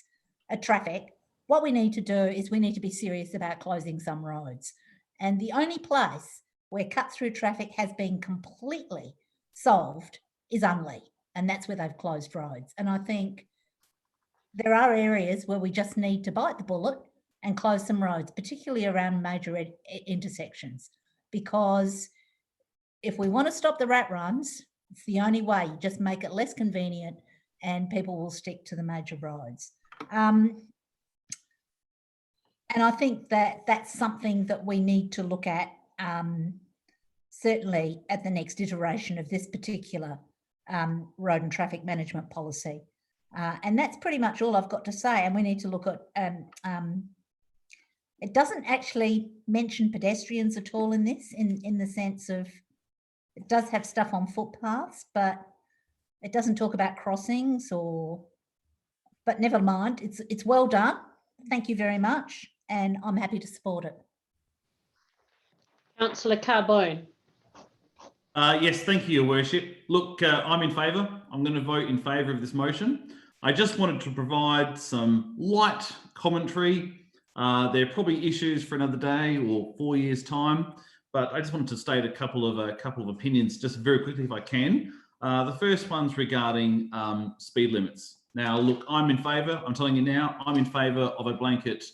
what we need to do is we need to be serious about closing some roads. And the only place where cut-through traffic has been completely solved is Unley, and that's where they've closed roads. And I think there are areas where we just need to bite the bullet and close some roads, particularly around major intersections, because if we want to stop the rat runs, it's the only way. You just make it less convenient and people will stick to the major roads. And I think that that's something that we need to look at, certainly at the next iteration of this particular road and traffic management policy. And that's pretty much all I've got to say. And we need to look at, it doesn't actually mention pedestrians at all in this, in the sense of, it does have stuff on footpaths, but it doesn't talk about crossings but never mind, it's well done. Thank you very much. And I'm happy to support it. Councillor Carbone. Yes, thank you, Your Worship. Look, I'm in favour. I'm going to vote in favour of this motion. I just wanted to provide some light commentary. There are probably issues for another day or 4 years' time, but I just wanted to state a couple of opinions just very quickly if I can. The first one's regarding speed limits. Now, look, I'm in favour. I'm telling you now, I'm in favour of a blanket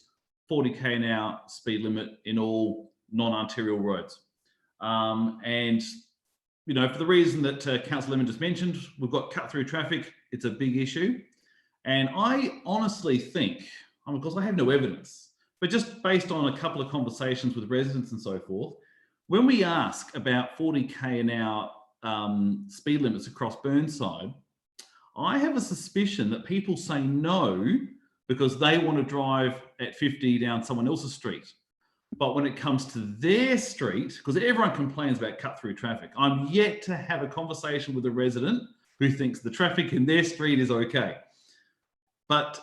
40k an hour speed limit in all non-arterial roads. And, you know, for the reason that Councillor Lemon just mentioned, we've got cut-through traffic. It's a big issue. And I honestly think, because I have no evidence, but just based on a couple of conversations with residents and so forth, when we ask about 40k an hour speed limits across Burnside, I have a suspicion that people say no because they want to drive at 50 down someone else's street. But when it comes to their street, because everyone complains about cut-through traffic, I'm yet to have a conversation with a resident who thinks the traffic in their street is okay. But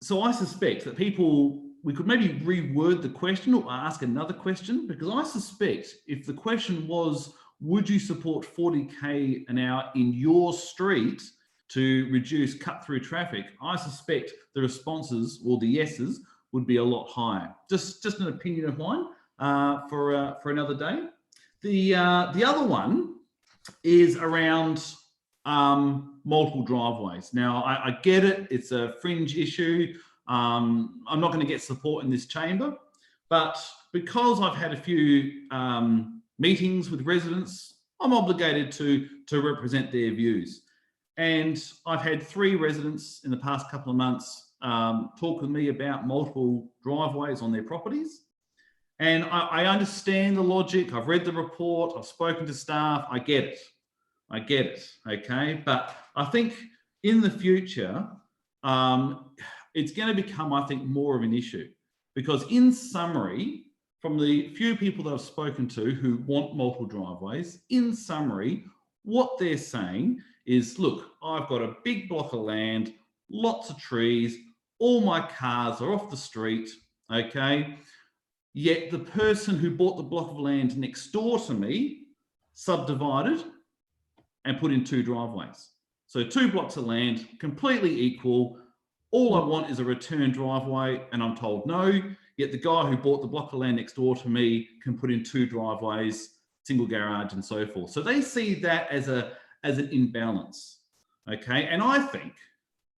so I suspect that we could maybe reword the question or ask another question, because I suspect if the question was, would you support 40k an hour in your street to reduce cut-through traffic, I suspect the responses, or the yeses, would be a lot higher. Just an opinion of mine for another day. The other one is around multiple driveways. Now, I get it, it's a fringe issue. I'm not going to get support in this chamber, but because I've had a few meetings with residents, I'm obligated to represent their views. And I've had 3 residents in the past couple of months talk with me about multiple driveways on their properties. And I understand the logic. I've read the report. I've spoken to staff. I get it. Okay. But I think in the future, it's going to become, I think, more of an issue. Because in summary, from the few people that I've spoken to who want multiple driveways, in summary, what they're saying is, look, I've got a big block of land, lots of trees, all my cars are off the street, okay? Yet the person who bought the block of land next door to me subdivided and put in 2 driveways. So 2 blocks of land, completely equal. All I want is a return driveway, and I'm told no. Yet the guy who bought the block of land next door to me can put in 2 driveways, single garage, and so forth. So they see that as an imbalance, okay? And I think,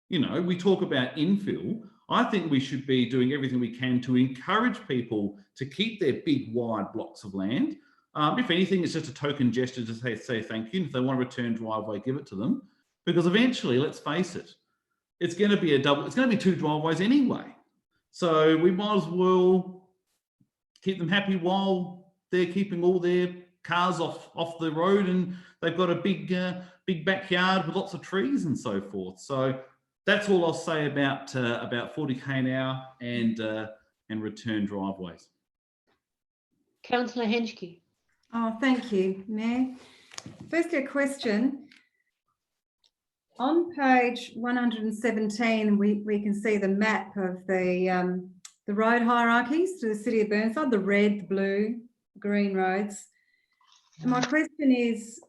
you know, we talk about infill. I think we should be doing everything we can to encourage people to keep their big, wide blocks of land. If anything, it's just a token gesture to say thank you. If they want a return driveway, give it to them. Because eventually, let's face it, it's going to be it's going to be 2 driveways anyway. So we might as well keep them happy while they're keeping all their cars off the road, and they've got a big backyard with lots of trees and so forth. So that's all I'll say about 40k an hour and return driveways. Councillor Henschke. Oh, thank you, Mayor. Firstly, a question. On page 117, we can see the map of the road hierarchies to the City of Burnside, the red, the blue, green roads. And my question is,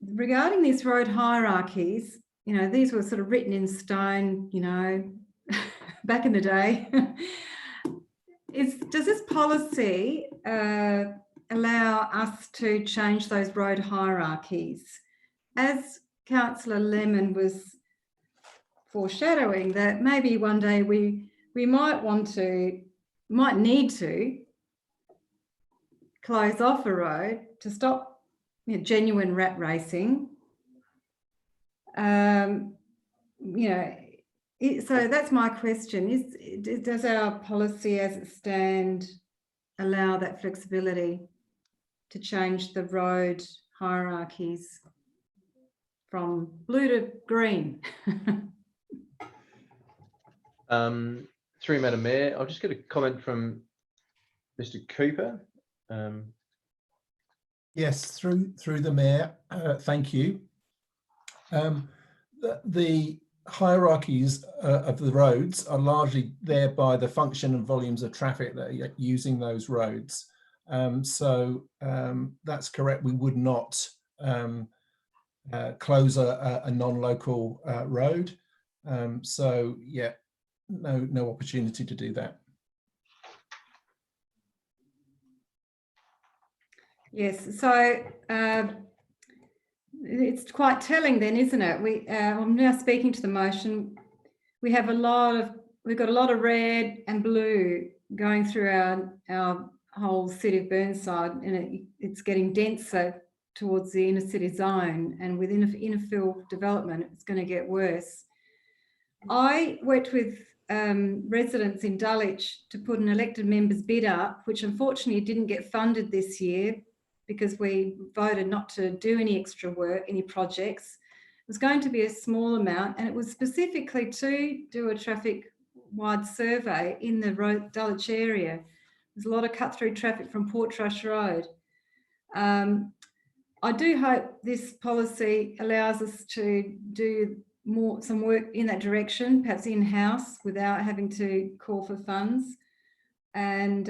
regarding these road hierarchies, you know, these were sort of written in stone, you know, back in the day. Does this policy allow us to change those road hierarchies? As Councillor Lemon was foreshadowing, that maybe one day we might need to close off a road to stop, you know, genuine rat racing. You know, so that's my question. Does our policy as it stands allow that flexibility to change the road hierarchies from blue to green? Through you, Madam Mayor, I'll just get a comment from Mr. Cooper. Yes, through the Mayor, thank you. The hierarchies of the roads are largely there by the function and volumes of traffic that are using those roads. So that's correct. We would not close a non-local road. So yeah, no opportunity to do that. Yes, so it's quite telling then, isn't it? I'm now speaking to the motion. We've got a lot of red and blue going through our whole city of Burnside, and it's getting denser towards the inner city zone, and within infill development, it's going to get worse. I worked with residents in Dulwich to put an elected member's bid up, which unfortunately didn't get funded this year because we voted not to do any extra work, any projects. It was going to be a small amount, and it was specifically to do a traffic-wide survey in the Dulwich area. There's a lot of cut-through traffic from Portrush Road. I do hope this policy allows us to do some work in that direction, perhaps in-house, without having to call for funds. And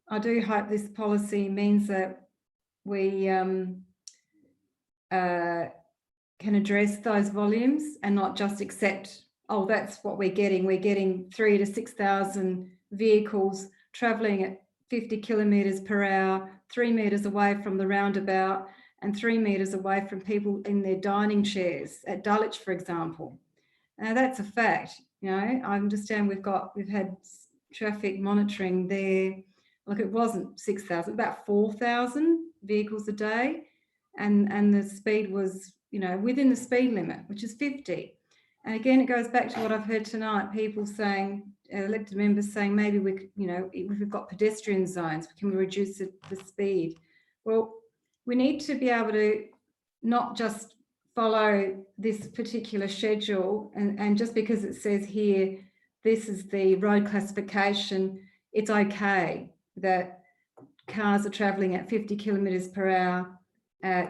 I do hope this policy means that we can address those volumes and not just accept, oh, that's what we're getting. We're getting 3,000 to 6,000 vehicles travelling at 50 kilometres per hour, 3 metres away from the roundabout, and 3 metres away from people in their dining chairs at Dulwich, for example. Now that's a fact. You know, I understand we've had traffic monitoring there. Look, it wasn't 6,000, about 4,000 vehicles a day, and the speed was, you know, within the speed limit, which is 50. And again, it goes back to what I've heard tonight, people saying, elected members saying, maybe we could, you know, if we've got pedestrian zones, can we reduce the speed? Well, we need to be able to not just follow this particular schedule, and just because it says here, this is the road classification, it's okay that cars are travelling at 50 kilometres per hour,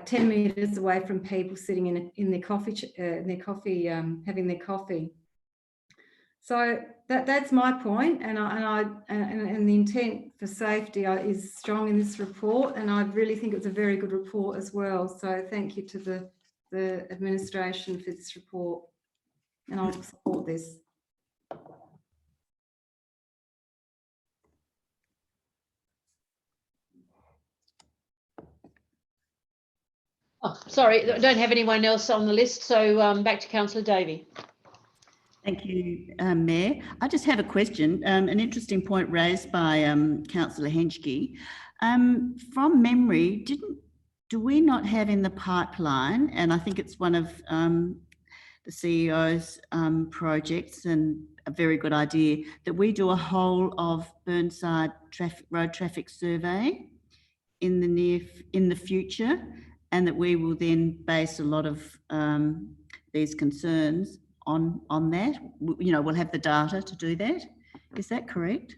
10 metres away from people sitting in their coffee, having their coffee. So that's my point, and the intent for safety is strong in this report, and I really think it's a very good report as well. So thank you to the administration for this report, and I'll support this. Oh, sorry, I don't have anyone else on the list, so back to Councillor Davey. Thank you, Mayor. I just have a question, an interesting point raised by Councillor Henschke. From memory, do we not have in the pipeline, and I think it's one of the CEO's projects and a very good idea, that we do a whole of Burnside road traffic survey in the future, and that we will then base a lot of these concerns on that. You know, we'll have the data to do that. Is that correct?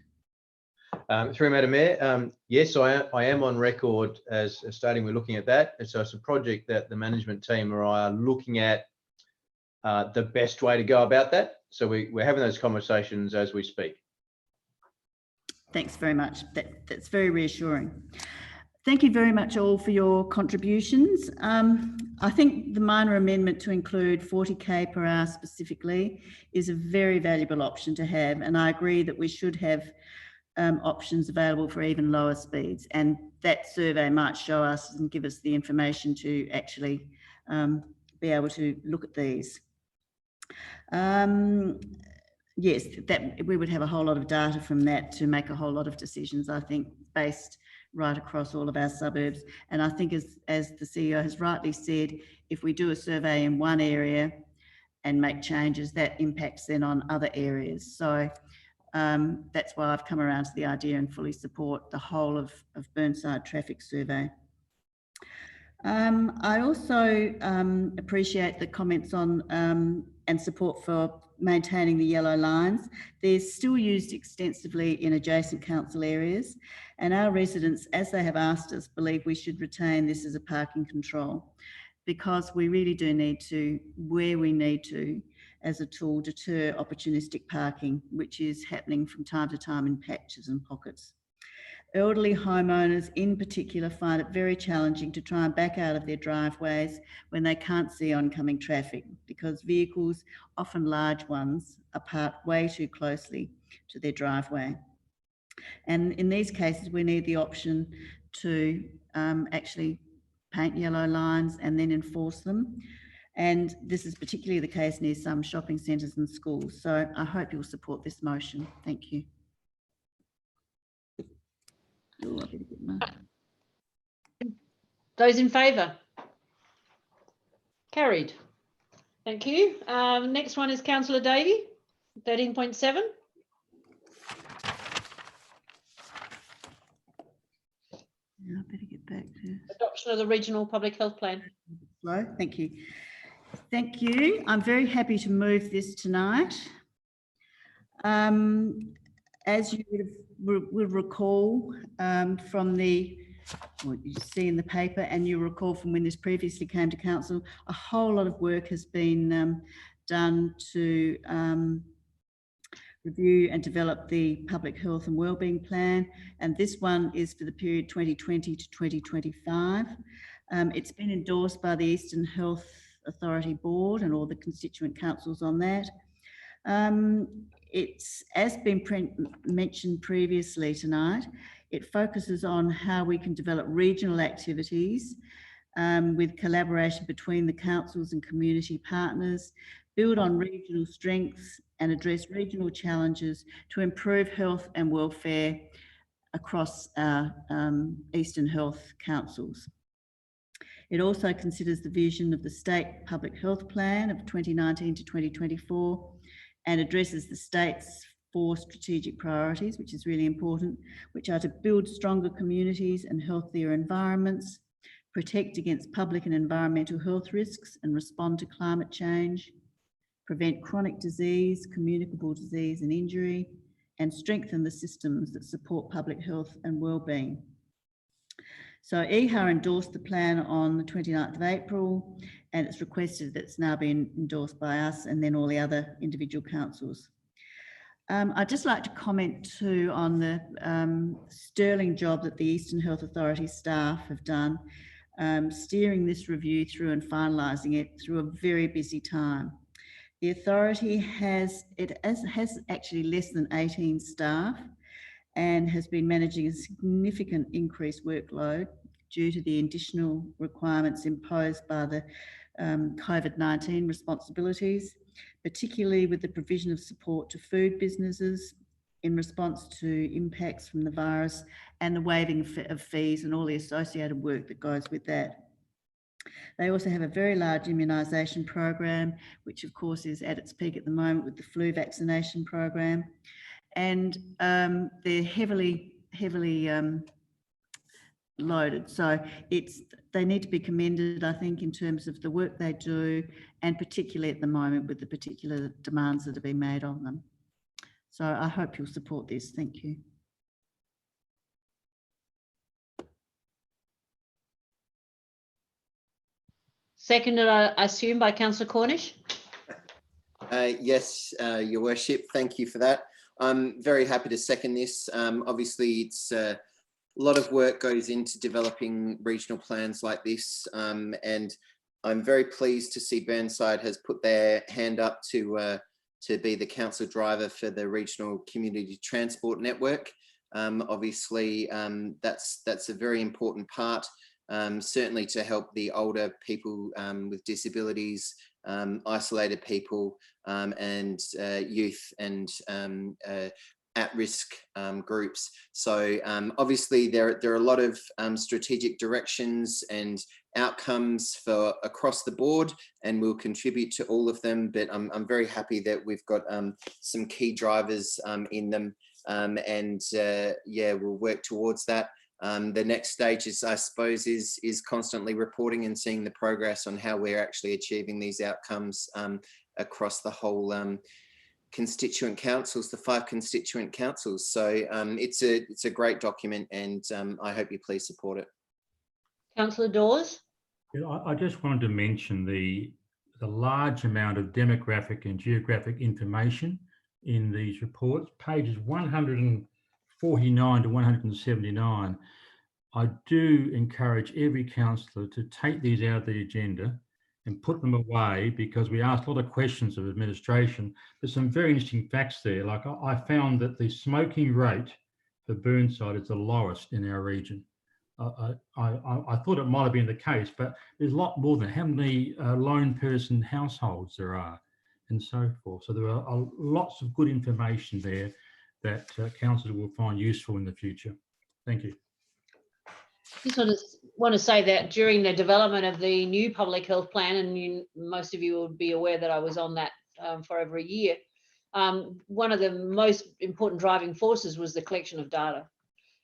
Through Madam Mayor, yes, I am on record as stating we're looking at that. And so it's a project that the management team or I are looking at the best way to go about that. So we're having those conversations as we speak. Thanks very much. That's very reassuring. Thank you very much all for your contributions. I think the minor amendment to include 40k per hour specifically is a very valuable option to have, and I agree that we should have options available for even lower speeds, and that survey might show us and give us the information to actually be able to look at these. Yes, that we would have a whole lot of data from that to make a whole lot of decisions, I think, based right across all of our suburbs. And I think as the CEO has rightly said, if we do a survey in one area and make changes, that impacts then on other areas. So that's why I've come around to the idea and fully support the whole of Burnside traffic survey. I also appreciate the comments on and support for maintaining the yellow lines. They're still used extensively in adjacent council areas, and our residents, as they have asked us, believe we should retain this as a parking control, because we really do need to, where we need to, as a tool, deter opportunistic parking, which is happening from time to time in patches and pockets. Elderly homeowners in particular find it very challenging to try and back out of their driveways when they can't see oncoming traffic, because vehicles, often large ones, are parked way too closely to their driveway. And in these cases, we need the option to actually paint yellow lines and then enforce them. And this is particularly the case near some shopping centres and schools. So I hope you'll support this motion. Thank you. Those in favour? Carried. Thank you. Next one is Councillor Davey, 13.7. Yeah, I better get back to adoption of the regional public health plan. Hello, thank you. Thank you. I'm very happy to move this tonight. As you would recall from what you see in the paper, and you recall from when this previously came to council, a whole lot of work has been done to review and develop the public health and wellbeing plan, and this one is for the period 2020 to 2025. It's been endorsed by the Eastern Health Authority Board and all the constituent councils on that. It's, as been mentioned previously tonight, it focuses on how we can develop regional activities with collaboration between the councils and community partners, build on regional strengths and address regional challenges to improve health and welfare across our Eastern Health councils. It also considers the vision of the State Public Health Plan of 2019 to 2024 and addresses the state's 4 strategic priorities, which is really important, which are to build stronger communities and healthier environments, protect against public and environmental health risks and respond to climate change, prevent chronic disease, communicable disease and injury, and strengthen the systems that support public health and wellbeing. So EHA endorsed the plan on the 29th of April, and it's requested that it's now been endorsed by us and then all the other individual councils. I'd just like to comment too on the sterling job that the Eastern Health Authority staff have done, steering this review through and finalising it through a very busy time. The authority has actually less than 18 staff and has been managing a significant increased workload due to the additional requirements imposed by the COVID-19 responsibilities, particularly with the provision of support to food businesses in response to impacts from the virus and the waiving of fees and all the associated work that goes with that. They also have a very large immunisation program, which of course is at its peak at the moment with the flu vaccination program. And they're heavily loaded. So they need to be commended, I think, in terms of the work they do, and particularly at the moment with the particular demands that have been made on them. So I hope you'll support this. Thank you. Seconded, I assume, by Councillor Cornish. Yes, Your Worship, thank you for that. I'm very happy to second this. Obviously, it's a lot of work goes into developing regional plans like this, and I'm very pleased to see Burnside has put their hand up to be the council driver for the regional community transport network. Obviously, that's a very important part. Certainly to help the older people with disabilities, isolated people, and youth and at-risk groups. So obviously there are a lot of strategic directions and outcomes for across the board, and we'll contribute to all of them. But I'm very happy that we've got some key drivers in them, and yeah, we'll work towards that. The next stage is, I suppose, is constantly reporting and seeing the progress on how we're actually achieving these outcomes across the whole constituent councils, the 5 constituent councils. So it's a great document, and I hope you please support it. Councillor Dawes. I just wanted to mention the large amount of demographic and geographic information in these reports, pages 149 to 179. I do encourage every councillor to take these out of the agenda and put them away, because we asked a lot of questions of administration. There's some very interesting facts there. Like I found that the smoking rate for Burnside is the lowest in our region. I thought it might have been the case, but there's a lot more than how many lone person households there are and so forth. So there are lots of good information there that councillors will find useful in the future. Thank you. Just want to say that during the development of the new public health plan, and most of you will be aware that I was on that for over a year, one of the most important driving forces was the collection of data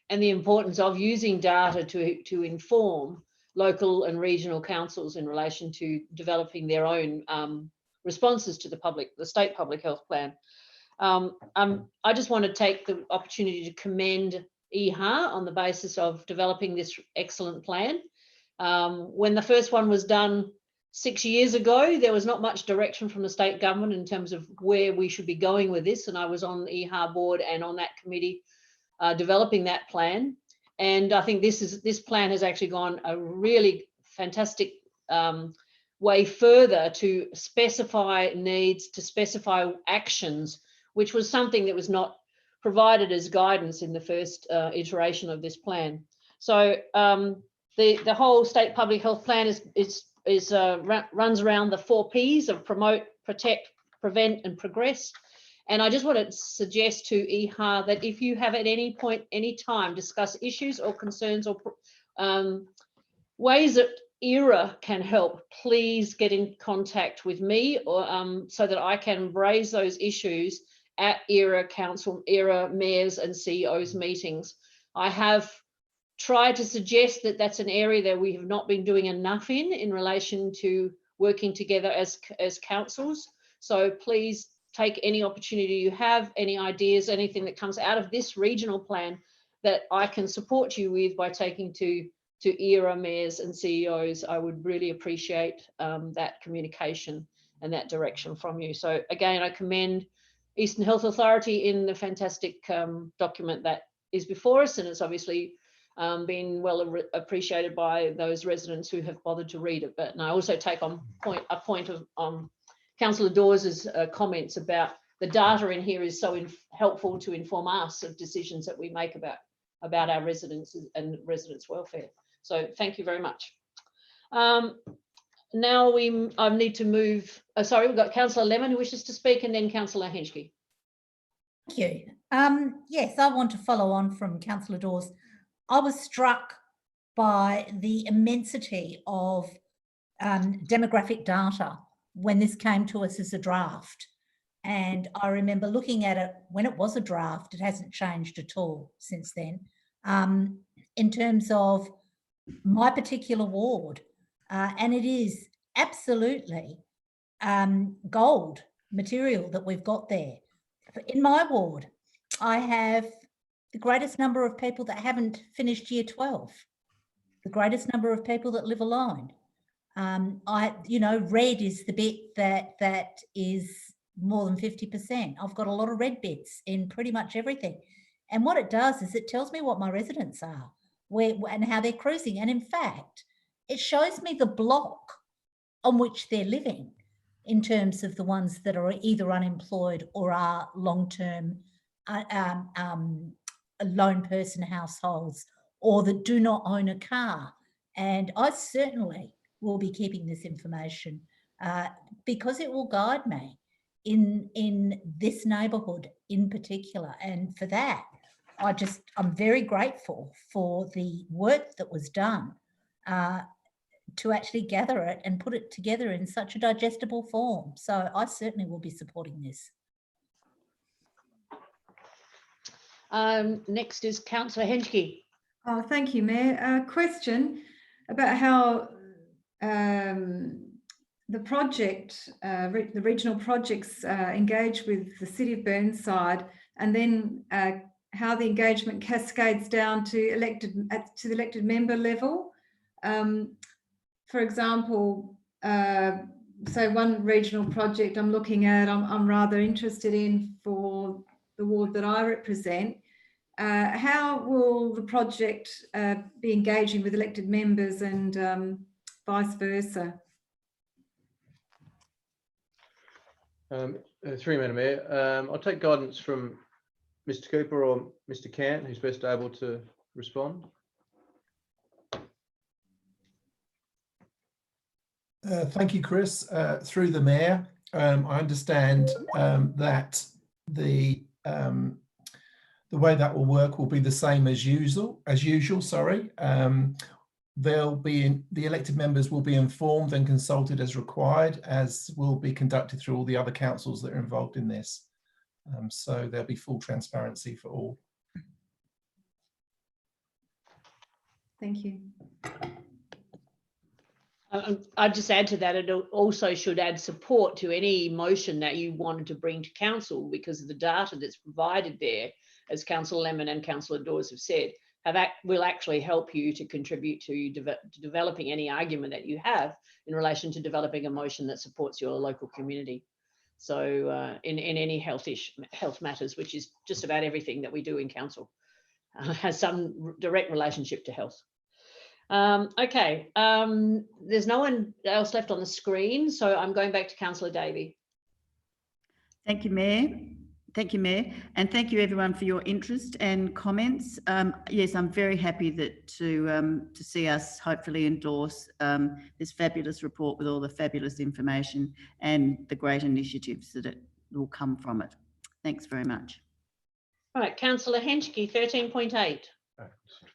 and the importance of using data to inform local and regional councils in relation to developing their own responses to the state public health plan. I just want to take the opportunity to commend EHA on the basis of developing this excellent plan. When the first one was done 6 years ago, there was not much direction from the state government in terms of where we should be going with this, and I was on the EHA board and on that committee developing that plan. And I think this plan has actually gone a really fantastic way further to specify needs, to specify actions, which was something that was not provided as guidance in the first iteration of this plan. So the whole state public health plan runs around the 4 Ps of promote, protect, prevent, and progress. And I just want to suggest to EHA that if you have at any point, any time, discuss issues or concerns or ways that ERA can help, please get in contact with me, or so that I can raise those issues at ERA council, ERA mayors and CEOs meetings. I have try to suggest that that's an area that we have not been doing enough in relation to working together as councils. So please take any opportunity you have, any ideas, anything that comes out of this regional plan that I can support you with by taking to ERA mayors and CEOs. I would really appreciate that communication and that direction from you. So again, I commend Eastern Health Authority in the fantastic document that is before us, and it's obviously been well appreciated by those residents who have bothered to read it. And I also take on a point of Councillor Dawes's comments about the data in here is so helpful to inform us of decisions that we make about our residents and residents' welfare. So thank you very much. Now I need to move. Sorry, we've got Councillor Lemon who wishes to speak, and then Councillor Henschke. Thank you. Yes, I want to follow on from Councillor Dawes. I was struck by the immensity of demographic data when this came to us as a draft. And I remember looking at it when it was a draft. It hasn't changed at all since then. In terms of my particular ward, and it is absolutely gold material that we've got there. In my ward, I have the greatest number of people that haven't finished year 12, the greatest number of people that live alone. Red is the bit that is more than 50%. I've got a lot of red bits in pretty much everything. And what it does is it tells me what my residents are, and how they're cruising. And in fact, it shows me the block on which they're living in terms of the ones that are either unemployed or are long-term lone person households, or that do not own a car. And I certainly will be keeping this information because it will guide me in this neighbourhood in particular. And for that, I'm very grateful for the work that was done to actually gather it and put it together in such a digestible form. So I certainly will be supporting this. Next is Councillor Henschke. Oh, thank you, Mayor. A question about how the project, the regional projects engage with the City of Burnside, and then how the engagement cascades down to the elected member level. For example, so one regional project I'm looking at, I'm rather interested in for the ward that I represent. How will the project be engaging with elected members and vice versa? Through Madam Mayor, I'll take guidance from Mr. Cooper or Mr. Cant, who's best able to respond. Thank you, Chris. Through the Mayor, I understand that the way that will work will be the same as usual. The elected members will be informed and consulted as required, as will be conducted through all the other councils that are involved in this. So there'll be full transparency for all. Thank you. I'd just add to that, it also should add support to any motion that you wanted to bring to council, because of the data that's provided there, as Councillor Lemon and Councillor Dawes have said, will actually help you to contribute to developing any argument that you have in relation to developing a motion that supports your local community. So in any health matters, which is just about everything that we do in council, has some direct relationship to health. Okay, there's no one else left on the screen, so I'm going back to Councillor Davey. Thank you, Mayor. Thank you, Mayor, and thank you everyone for your interest and comments. Yes, I'm very happy to see us hopefully endorse this fabulous report with all the fabulous information and the great initiatives that it will come from it. Thanks very much. All right, Councillor Henschke, 13.8.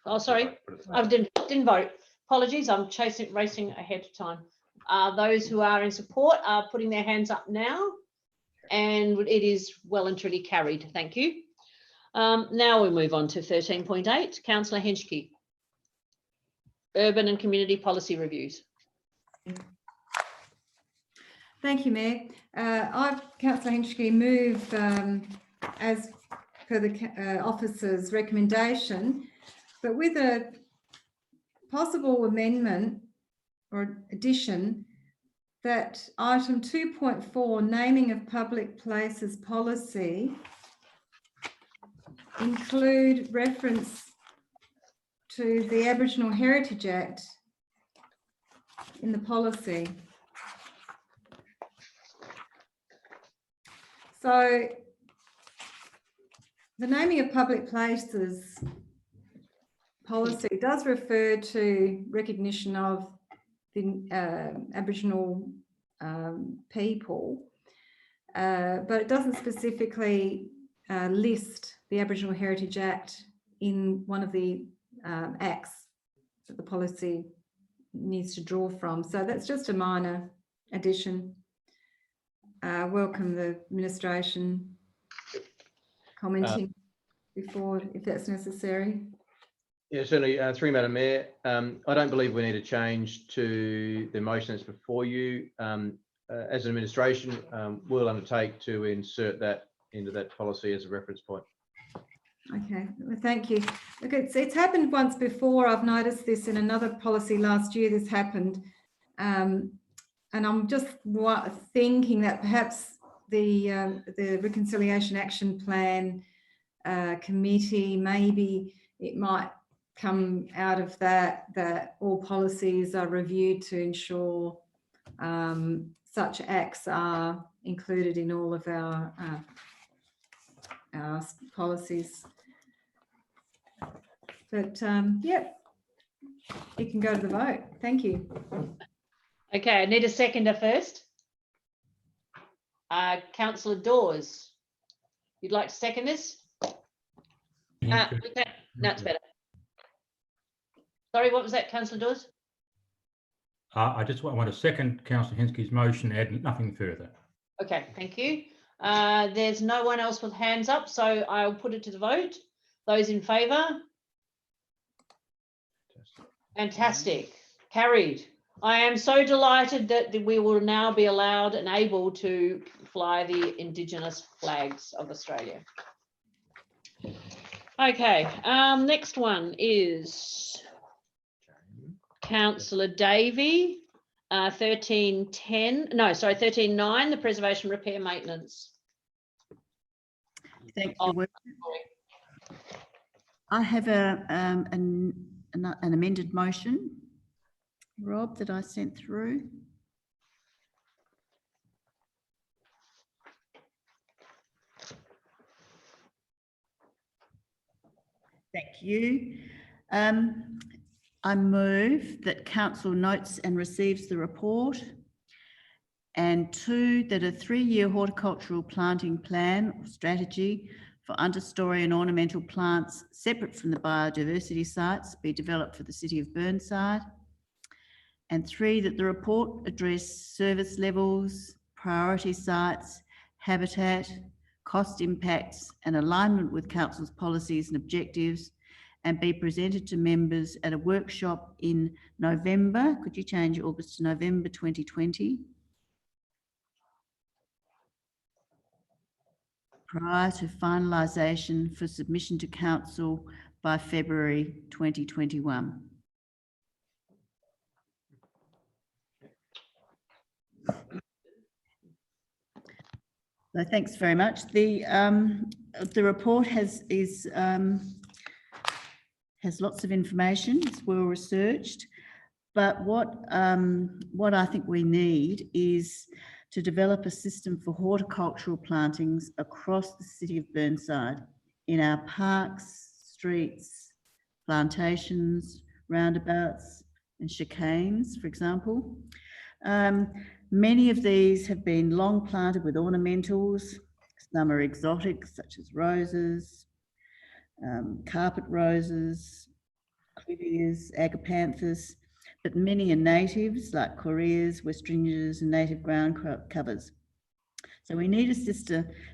Oh, sorry, I didn't vote. Apologies, I'm racing ahead of time. Those who are in support are putting their hands up now, and it is well and truly carried. Thank you. Now we move on to 13.8. Councillor Henschke. urban and community policy reviews. Thank you, Mayor. Councillor Henschke, move as per the officer's recommendation, but with a possible amendment or addition that item 2.4, naming of public places policy, include reference to the Aboriginal Heritage Act in the policy. So the naming of public places policy does refer to recognition of the Aboriginal people, but it doesn't specifically list the Aboriginal Heritage Act in one of the acts that the policy needs to draw from. So that's just a minor addition. Welcome the administration commenting before, if that's necessary. Yeah, certainly. Through Madam Mayor, I don't believe we need a change to the motion that's before you. As an administration, we'll undertake to insert that into that policy as a reference point. Okay, well, thank you. Look, it's happened once before. I've noticed this in another policy last year. This happened, and I'm just thinking that perhaps the Reconciliation Action Plan committee, maybe it might come out of that all policies are reviewed to ensure such acts are included in all of our policies. But yeah, you can go to the vote. Thank you. Okay, I need a seconder first. Councillor Dawes, you'd like to second this? No, it's better. Sorry, what was that, Councillor Dawes? I just want to second Councillor Henschke's motion, add nothing further. Okay, thank you. There's no one else with hands up, so I'll put it to the vote. Those in favour? Fantastic. Carried. I am so delighted that we will now be allowed and able to fly the Indigenous flags of Australia. Okay, next one is Councillor Davey, 13.9, the preservation, repair, maintenance. Thank you. I have an amended motion, Rob, that I sent through. Thank you. I move that Council notes and receives the report, and 2, that a 3-year horticultural planting plan or strategy for understory and ornamental plants separate from the biodiversity sites be developed for the City of Burnside, and 3, that the report address service levels, priority sites, habitat, cost impacts and alignment with Council's policies and objectives, and be presented to members at a workshop in November. Could you change August to November 2020? Prior to finalisation for submission to Council by February 2021. So thanks very much. The report has lots of information. It's well researched, but what I think we need is to develop a system for horticultural plantings across the City of Burnside in our parks, streets, plantations, roundabouts, and chicanes, for example. Many of these have been long planted with ornamentals. Some are exotic, such as roses, carpet roses, clivias, agapanthus, but many are natives like correas, westringias, and native ground covers. So we need a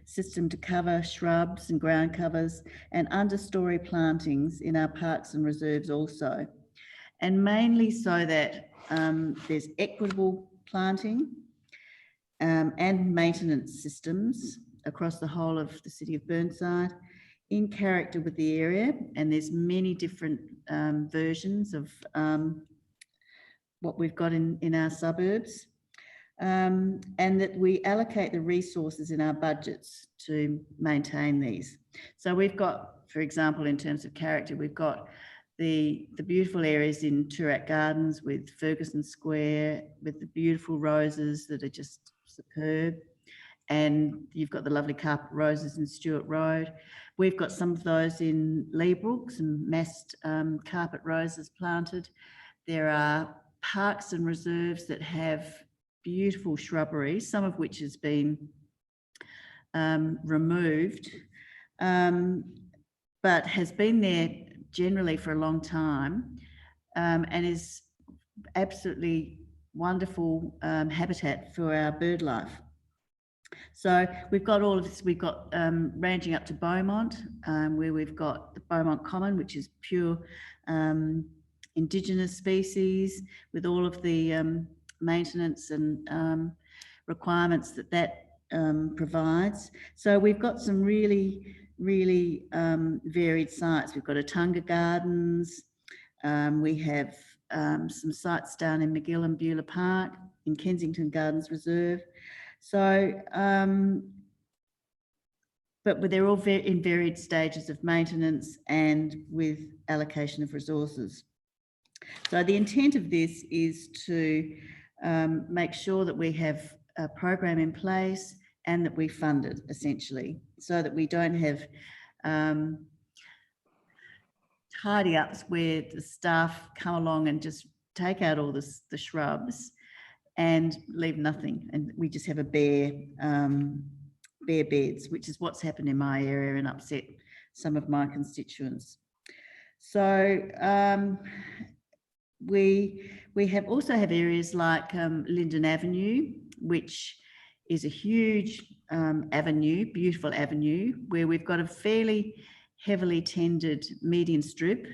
system to cover shrubs and ground covers and understory plantings in our parks and reserves also. and mainly so that there's equitable planting and maintenance systems across the whole of the city of Burnside in character with the area. And there's many different versions of what we've got in our suburbs. And that we allocate the resources in our budgets to maintain these. So we've got, for example, in terms of character, we've got the beautiful areas in Toorak Gardens with Ferguson Square, with the beautiful roses that are just superb. And you've got the lovely carpet roses in Stewart Road. We've got some of those in Leabrook, some massed carpet roses planted. There are parks and reserves that have beautiful shrubbery, some of which has been removed, but has been there generally for a long time, and is absolutely wonderful habitat for our bird life. So we've got all of this. We've got ranging up to Beaumont, where we've got the Beaumont Common, which is pure indigenous species, with all of the maintenance and requirements that provides. So we've got some really varied sites. We've got Atunga Gardens. We have some sites down in McGill and Beulah Park, in Kensington Gardens Reserve. So, but they're all in varied stages of maintenance and with allocation of resources. So the intent of this is to make sure that we have a program in place and that we fund it, essentially, so that we don't have tidy-ups where the staff come along and just take out all the shrubs and leave nothing, and we just have a bare beds, which is what's happened in my area and upset some of my constituents. So we also have areas like Linden Avenue, which is a huge avenue, beautiful avenue, where we've got a fairly heavily tended median strip.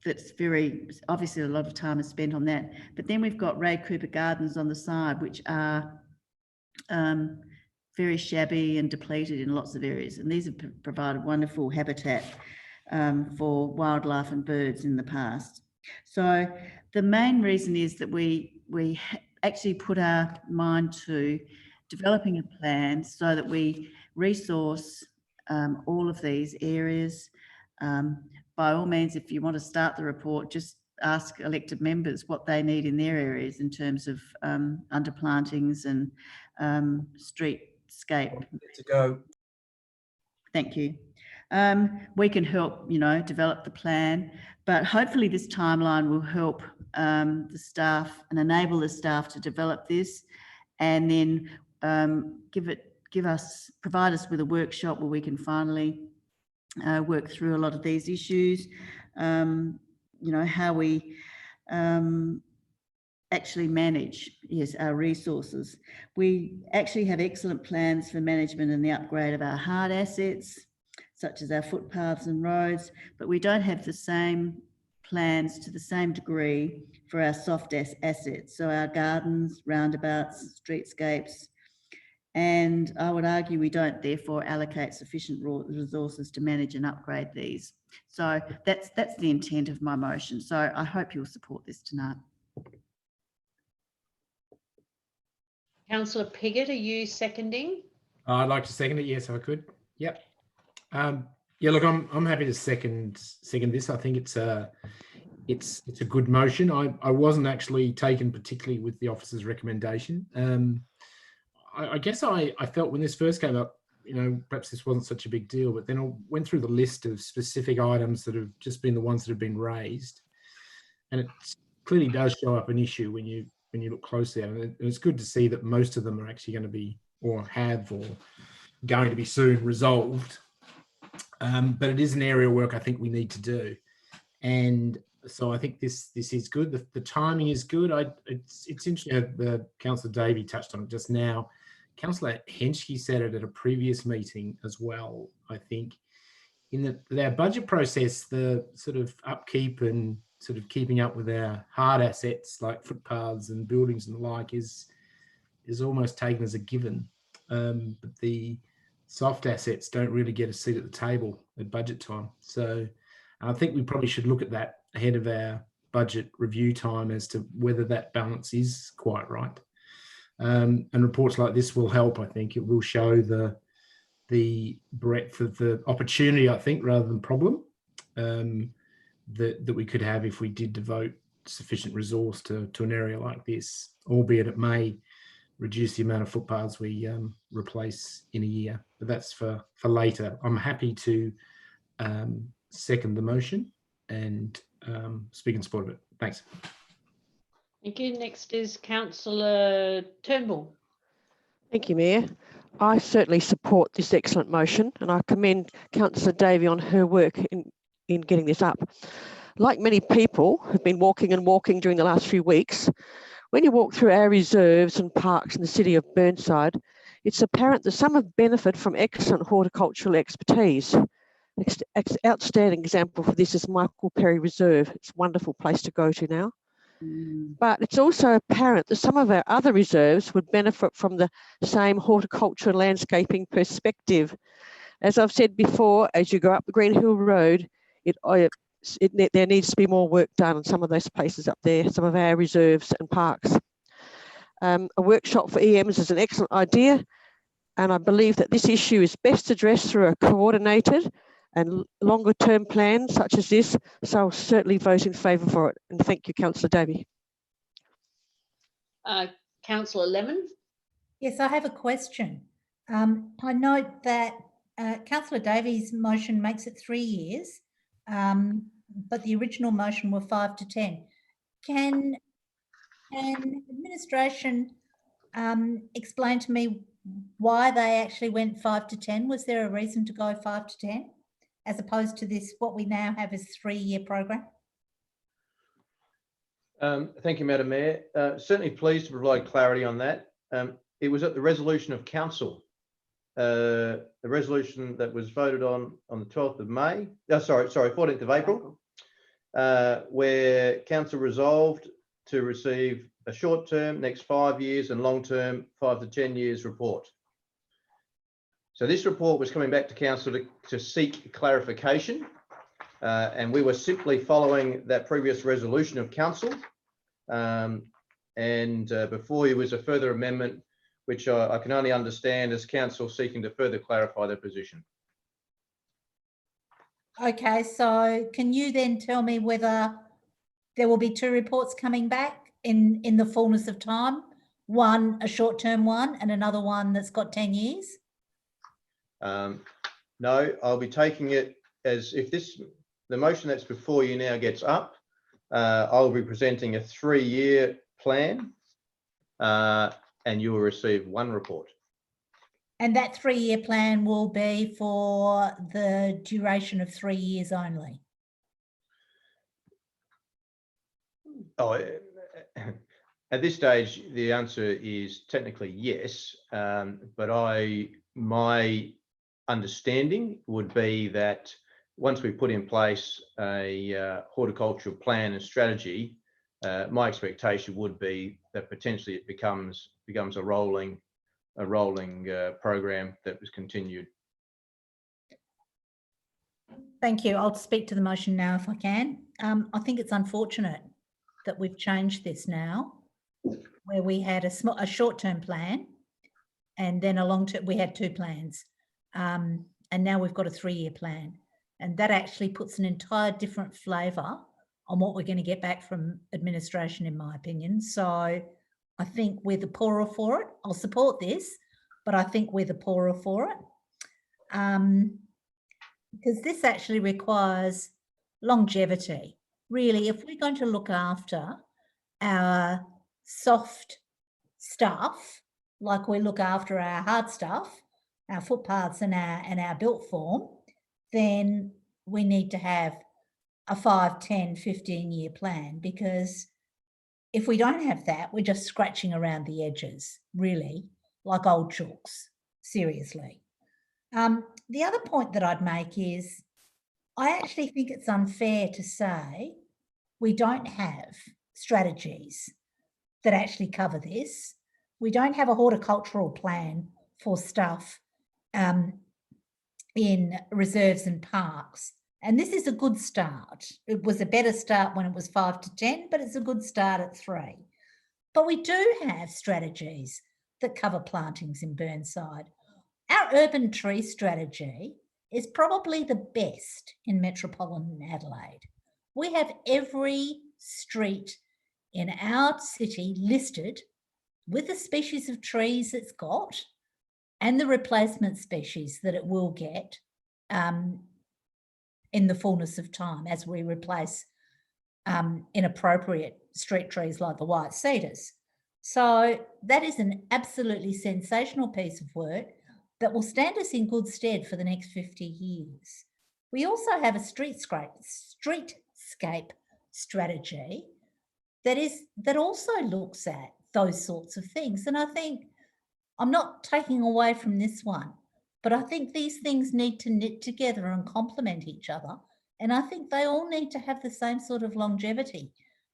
That's very, obviously a lot of time is spent on that. But then we've got Ray Cooper Gardens on the side, which are very shabby and depleted in lots of areas. And these have provided wonderful habitat for wildlife and birds in the past. So the main reason is that we actually put our mind to developing a plan so that we resource all of these areas. By all means, if you want to start the report, just ask elected members what they need in their areas in terms of underplantings and streetscape. To go. Thank you. We can help, develop the plan, but hopefully this timeline will help the staff and enable the staff to develop this, and then provide us with a workshop where we can finally work through a lot of these issues. How we actually manage, our resources. We actually have excellent plans for management and the upgrade of our hard assets, such as our footpaths and roads, but we don't have the same plans to the same degree for our soft assets. So our gardens, roundabouts, streetscapes, and I would argue we don't therefore allocate sufficient resources to manage and upgrade these. So that's the intent of my motion. So I hope you'll support this tonight. Councillor Piggott, are you seconding? I'd like to second it. Yes, if I could. Yep. Yeah, look, I'm happy to second this. I think it's a good motion. I wasn't actually taken particularly with the officer's recommendation. I guess I felt when this first came up, perhaps this wasn't such a big deal, but then I went through the list of specific items that have just been the ones that have been raised, and it clearly does show up an issue when you look closely at it. And it's good to see that most of them are actually going to be, or going to be soon resolved. But it is an area of work I think we need to do, and so I think this is good. The timing is good. It's interesting. Councillor Davey touched on it just now. Councillor Henschke said it at a previous meeting as well, I think, our budget process, the sort of upkeep and sort of keeping up with our hard assets like footpaths and buildings and the like is almost taken as a given. But the soft assets don't really get a seat at the table at budget time. So I think we probably should look at that ahead of our budget review time as to whether that balance is quite right. And reports like this will help. I think it will show the breadth of the opportunity, I think, rather than problem that we could have if we did devote sufficient resource to an area like this, albeit it may reduce the amount of footpaths we replace in a year. But that's for later. I'm happy to second the motion and speak in support of it. Thanks. Thank you. Next is Councillor Turnbull. Thank you, Mayor. I certainly support this excellent motion, and I commend Councillor Davey on her work in getting this up. Like many people who've been walking and walking during the last few weeks, when you walk through our reserves and parks in the city of Burnside, it's apparent that some have benefited from excellent horticultural expertise. An outstanding example for this is Michael Perry Reserve. It's a wonderful place to go to now. But it's also apparent that some of our other reserves would benefit from the same horticultural landscaping perspective. As I've said before, as you go up the Green Hill Road, there needs to be more work done on some of those places up there, some of our reserves and parks. A workshop for EMs is an excellent idea, and I believe that this issue is best addressed through a coordinated and longer term plan such as this, so I'll certainly vote in favour for it. And thank you, Councillor Davey. Councillor Lemon. Yes, I have a question. I note that Councillor Davies' motion makes it 3 years, but the original motion were 5 to 10. Can administration explain to me why they actually went 5 to 10? Was there a reason to go 5 to 10? As opposed to this, what we now have is 3-year program? Thank you, Madam Mayor. Certainly pleased to provide clarity on that. It was at the resolution of council, the resolution that was voted on the 12th of May, 14th of April, where council resolved to receive a short-term, next 5 years, and long-term 5 to 10 years report. So this report was coming back to council to seek clarification, and we were simply following that previous resolution of council. Before you was a further amendment, which I can only understand as council seeking to further clarify their position. Okay, so can you then tell me whether there will be 2 reports coming back in the fullness of time? One, a short-term one, and another one that's got 10 years? No, I'll be taking it as if the motion that's before you now gets up, I'll be presenting a 3-year plan, and you will receive 1 report. And that 3-year plan will be for the duration of 3 years only? Oh, at this stage, the answer is technically yes, but my understanding would be that once we put in place a horticultural plan and strategy, my expectation would be that potentially it becomes a rolling program that was continued. Thank you. I'll speak to the motion now if I can. I think it's unfortunate that we've changed this now, where we had a short-term plan and then a long-term, we had 2 plans. And now we've got a 3-year plan. And that actually puts an entire different flavour on what we're going to get back from administration, in my opinion. So I think we're the poorer for it. I'll support this, but I think we're the poorer for it. Because this actually requires longevity. Really, if we're going to look after our soft stuff, like we look after our hard stuff, our footpaths and our built form, then we need to have a 5, 10, 15-year plan, because if we don't have that, we're just scratching around the edges, really, like old chooks, seriously. The other point that I'd make is I actually think it's unfair to say we don't have strategies that actually cover this. We don't have a horticultural plan for stuff in reserves and parks. And this is a good start. It was a better start when it was 5 to 10, but it's a good start at 3. But we do have strategies that cover plantings in Burnside. Our urban tree strategy is probably the best in metropolitan Adelaide. We have every street in our city listed with the species of trees it's got and the replacement species that it will get in the fullness of time as we replace inappropriate street trees like the white cedars. So that is an absolutely sensational piece of work that will stand us in good stead for the next 50 years. We also have a streetscape strategy that also looks at those sorts of things. And I think I'm not taking away from this one, but I think these things need to knit together and complement each other. And I think they all need to have the same sort of longevity.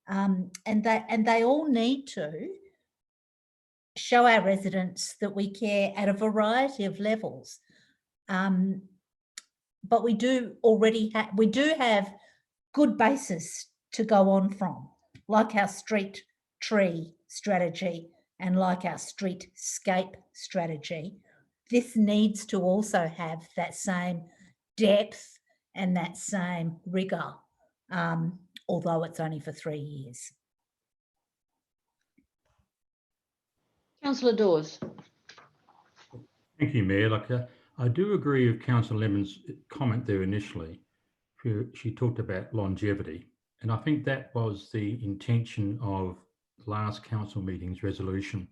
And they all need to show our residents that we care at a variety of levels. But we do have good basis to go on from, like our street tree strategy and like our streetscape strategy. This needs to also have that same depth and that same rigour, although it's only for 3 years. Councillor Dawes. Thank you, Mayor. I do agree with Councillor Lemon's comment there initially. She talked about longevity, and I think that was the intention of last council meeting's resolution.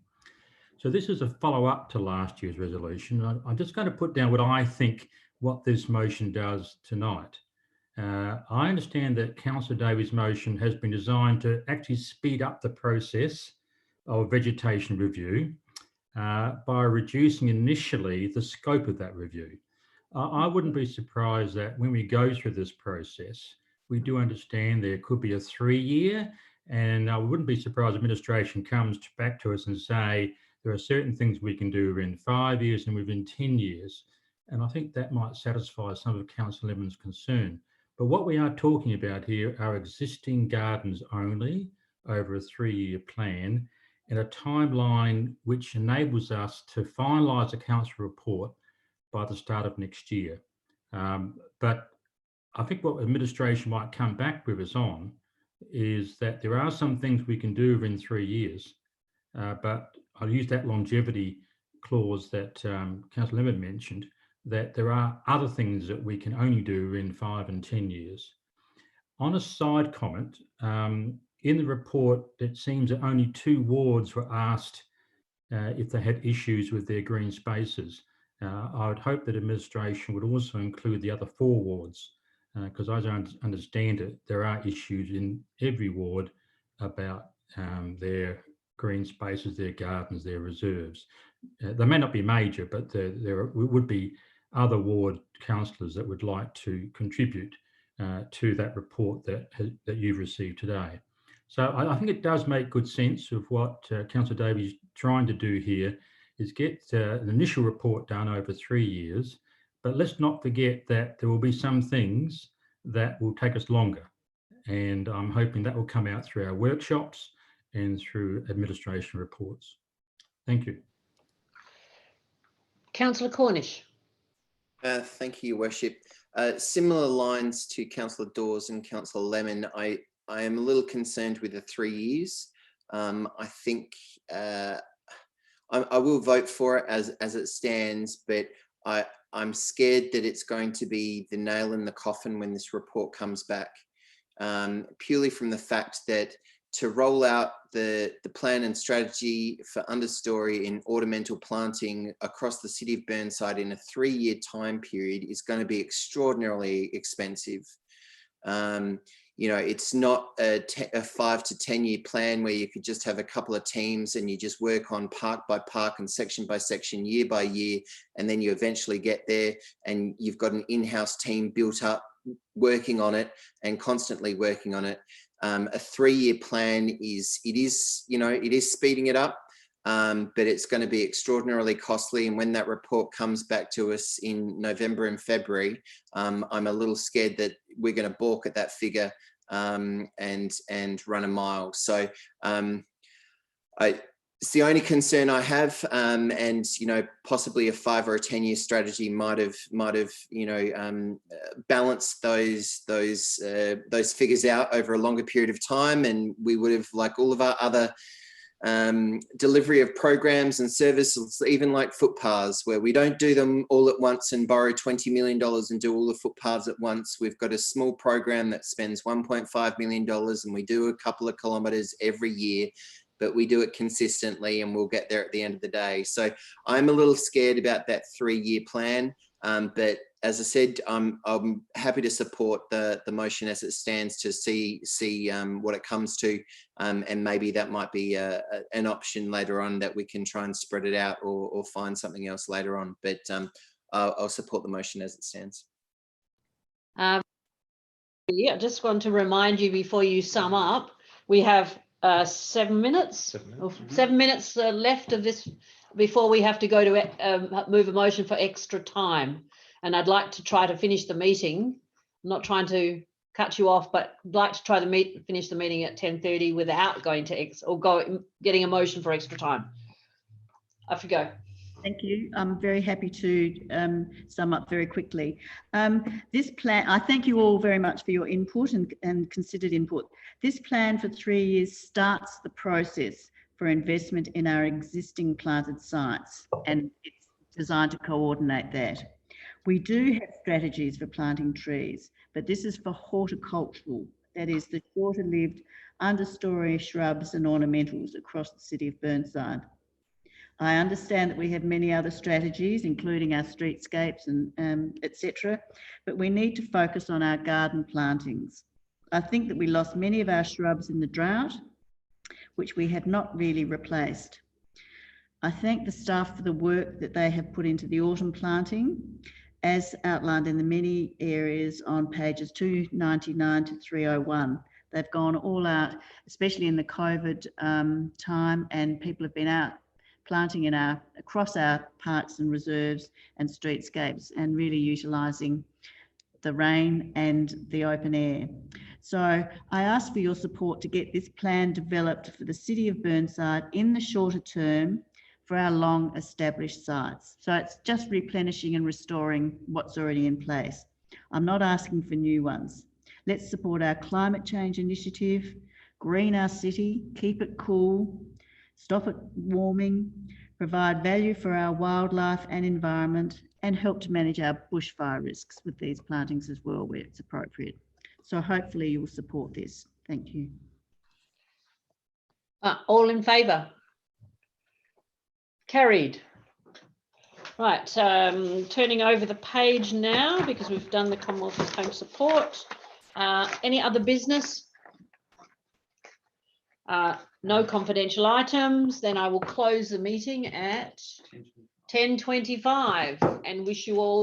So this is a follow-up to last year's resolution. I'm just going to put down what I think what this motion does tonight. I understand that Councillor Davies' motion has been designed to actually speed up the process of vegetation review by reducing initially the scope of that review. I wouldn't be surprised that when we go through this process, we do understand there could be a 3-year, and I wouldn't be surprised if administration comes back to us and say there are certain things we can do within 5 years and within 10 years. And I think that might satisfy some of Councillor Lemon's concern. But what we are talking about here are existing gardens only over a 3-year plan, and a timeline which enables us to finalise the council report by the start of next year. But I think what administration might come back with us on is that there are some things we can do within 3 years, but I'll use that longevity clause that Councillor Lemon mentioned, that there are other things that we can only do in 5 and 10 years. On a side comment, in the report, it seems that only 2 wards were asked if they had issues with their green spaces. I would hope that administration would also include the other 4 wards, because as I understand it, there are issues in every ward about their green spaces, their gardens, their reserves. They may not be major, but there would be other ward councillors that would like to contribute to that report that you've received today. So I think it does make good sense of what Councillor Davies is trying to do here, is get an initial report done over 3 years, but let's not forget that there will be some things that will take us longer. And I'm hoping that will come out through our workshops and through administration reports. Thank you. Councillor Cornish. Thank you, Your Worship. Similar lines to Councillor Dawes and Councillor Lemon, I am a little concerned with the 3 years. I think I will vote for it as it stands, but I'm scared that it's going to be the nail in the coffin when this report comes back, purely from the fact that to roll out the plan and strategy for understory in ornamental planting across the city of Burnside in a 3-year time period is going to be extraordinarily expensive. You know, it's not a 5 to 10 year plan where you could just have a couple of teams and you just work on park by park and section by section, year by year, and then you eventually get there and you've got an in-house team built up working on it and constantly working on it. A 3-year plan is speeding it up, but it's going to be extraordinarily costly. And when that report comes back to us in November and February, I'm a little scared that we're going to balk at that figure and run a mile. So it's the only concern I have, and possibly a 5 or a 10-year strategy might have balanced those figures out over a longer period of time, and we would have, like all of our other delivery of programs and services, even like footpaths, where we don't do them all at once and borrow $20 million and do all the footpaths at once. We've got a small program that spends $1.5 million, and we do a couple of kilometres every year, but we do it consistently, and we'll get there at the end of the day. So I'm a little scared about that 3-year plan. But as I said, I'm happy to support the motion as it stands to see what it comes to. And maybe that might be an option later on, that we can try and spread it out or find something else later on. But I'll support the motion as it stands. Yeah, I just want to remind you before you sum up, we have 7 minutes. 7 minutes left of this before we have to go to move a motion for extra time. And I'd like to try to finish the meeting. I'm not trying to cut you off, but I'd like to try to finish the meeting at 10:30 without going to getting a motion for extra time. Off you go. Thank you. I'm very happy to sum up very quickly. This plan, I thank you all very much for your input and considered input. This plan for 3 years starts the process for investment in our existing planted sites, and it's designed to coordinate that. We do have strategies for planting trees, but this is for horticultural, that is the shorter-lived understory shrubs and ornamentals across the city of Burnside. I understand that we have many other strategies, including our streetscapes and etc., but we need to focus on our garden plantings. I think that we lost many of our shrubs in the drought, which we have not really replaced. I thank the staff for the work that they have put into the autumn planting, as outlined in the many areas on pages 299 to 301. They've gone all out, especially in the COVID time, and people have been out planting across our parks and reserves and streetscapes, and really utilising the rain and the open air. So I ask for your support to get this plan developed for the city of Burnside in the shorter term for our long established sites. So it's just replenishing and restoring what's already in place. I'm not asking for new ones. Let's support our climate change initiative, green our city, keep it cool, stop it warming, provide value for our wildlife and environment, and help to manage our bushfire risks with these plantings as well where it's appropriate. So hopefully you'll support this. Thank you. All in favour? Carried. Right, turning over the page now, because we've done the Commonwealth Home Support. Any other business? No confidential items. Then I will close the meeting at 10:25 and wish you all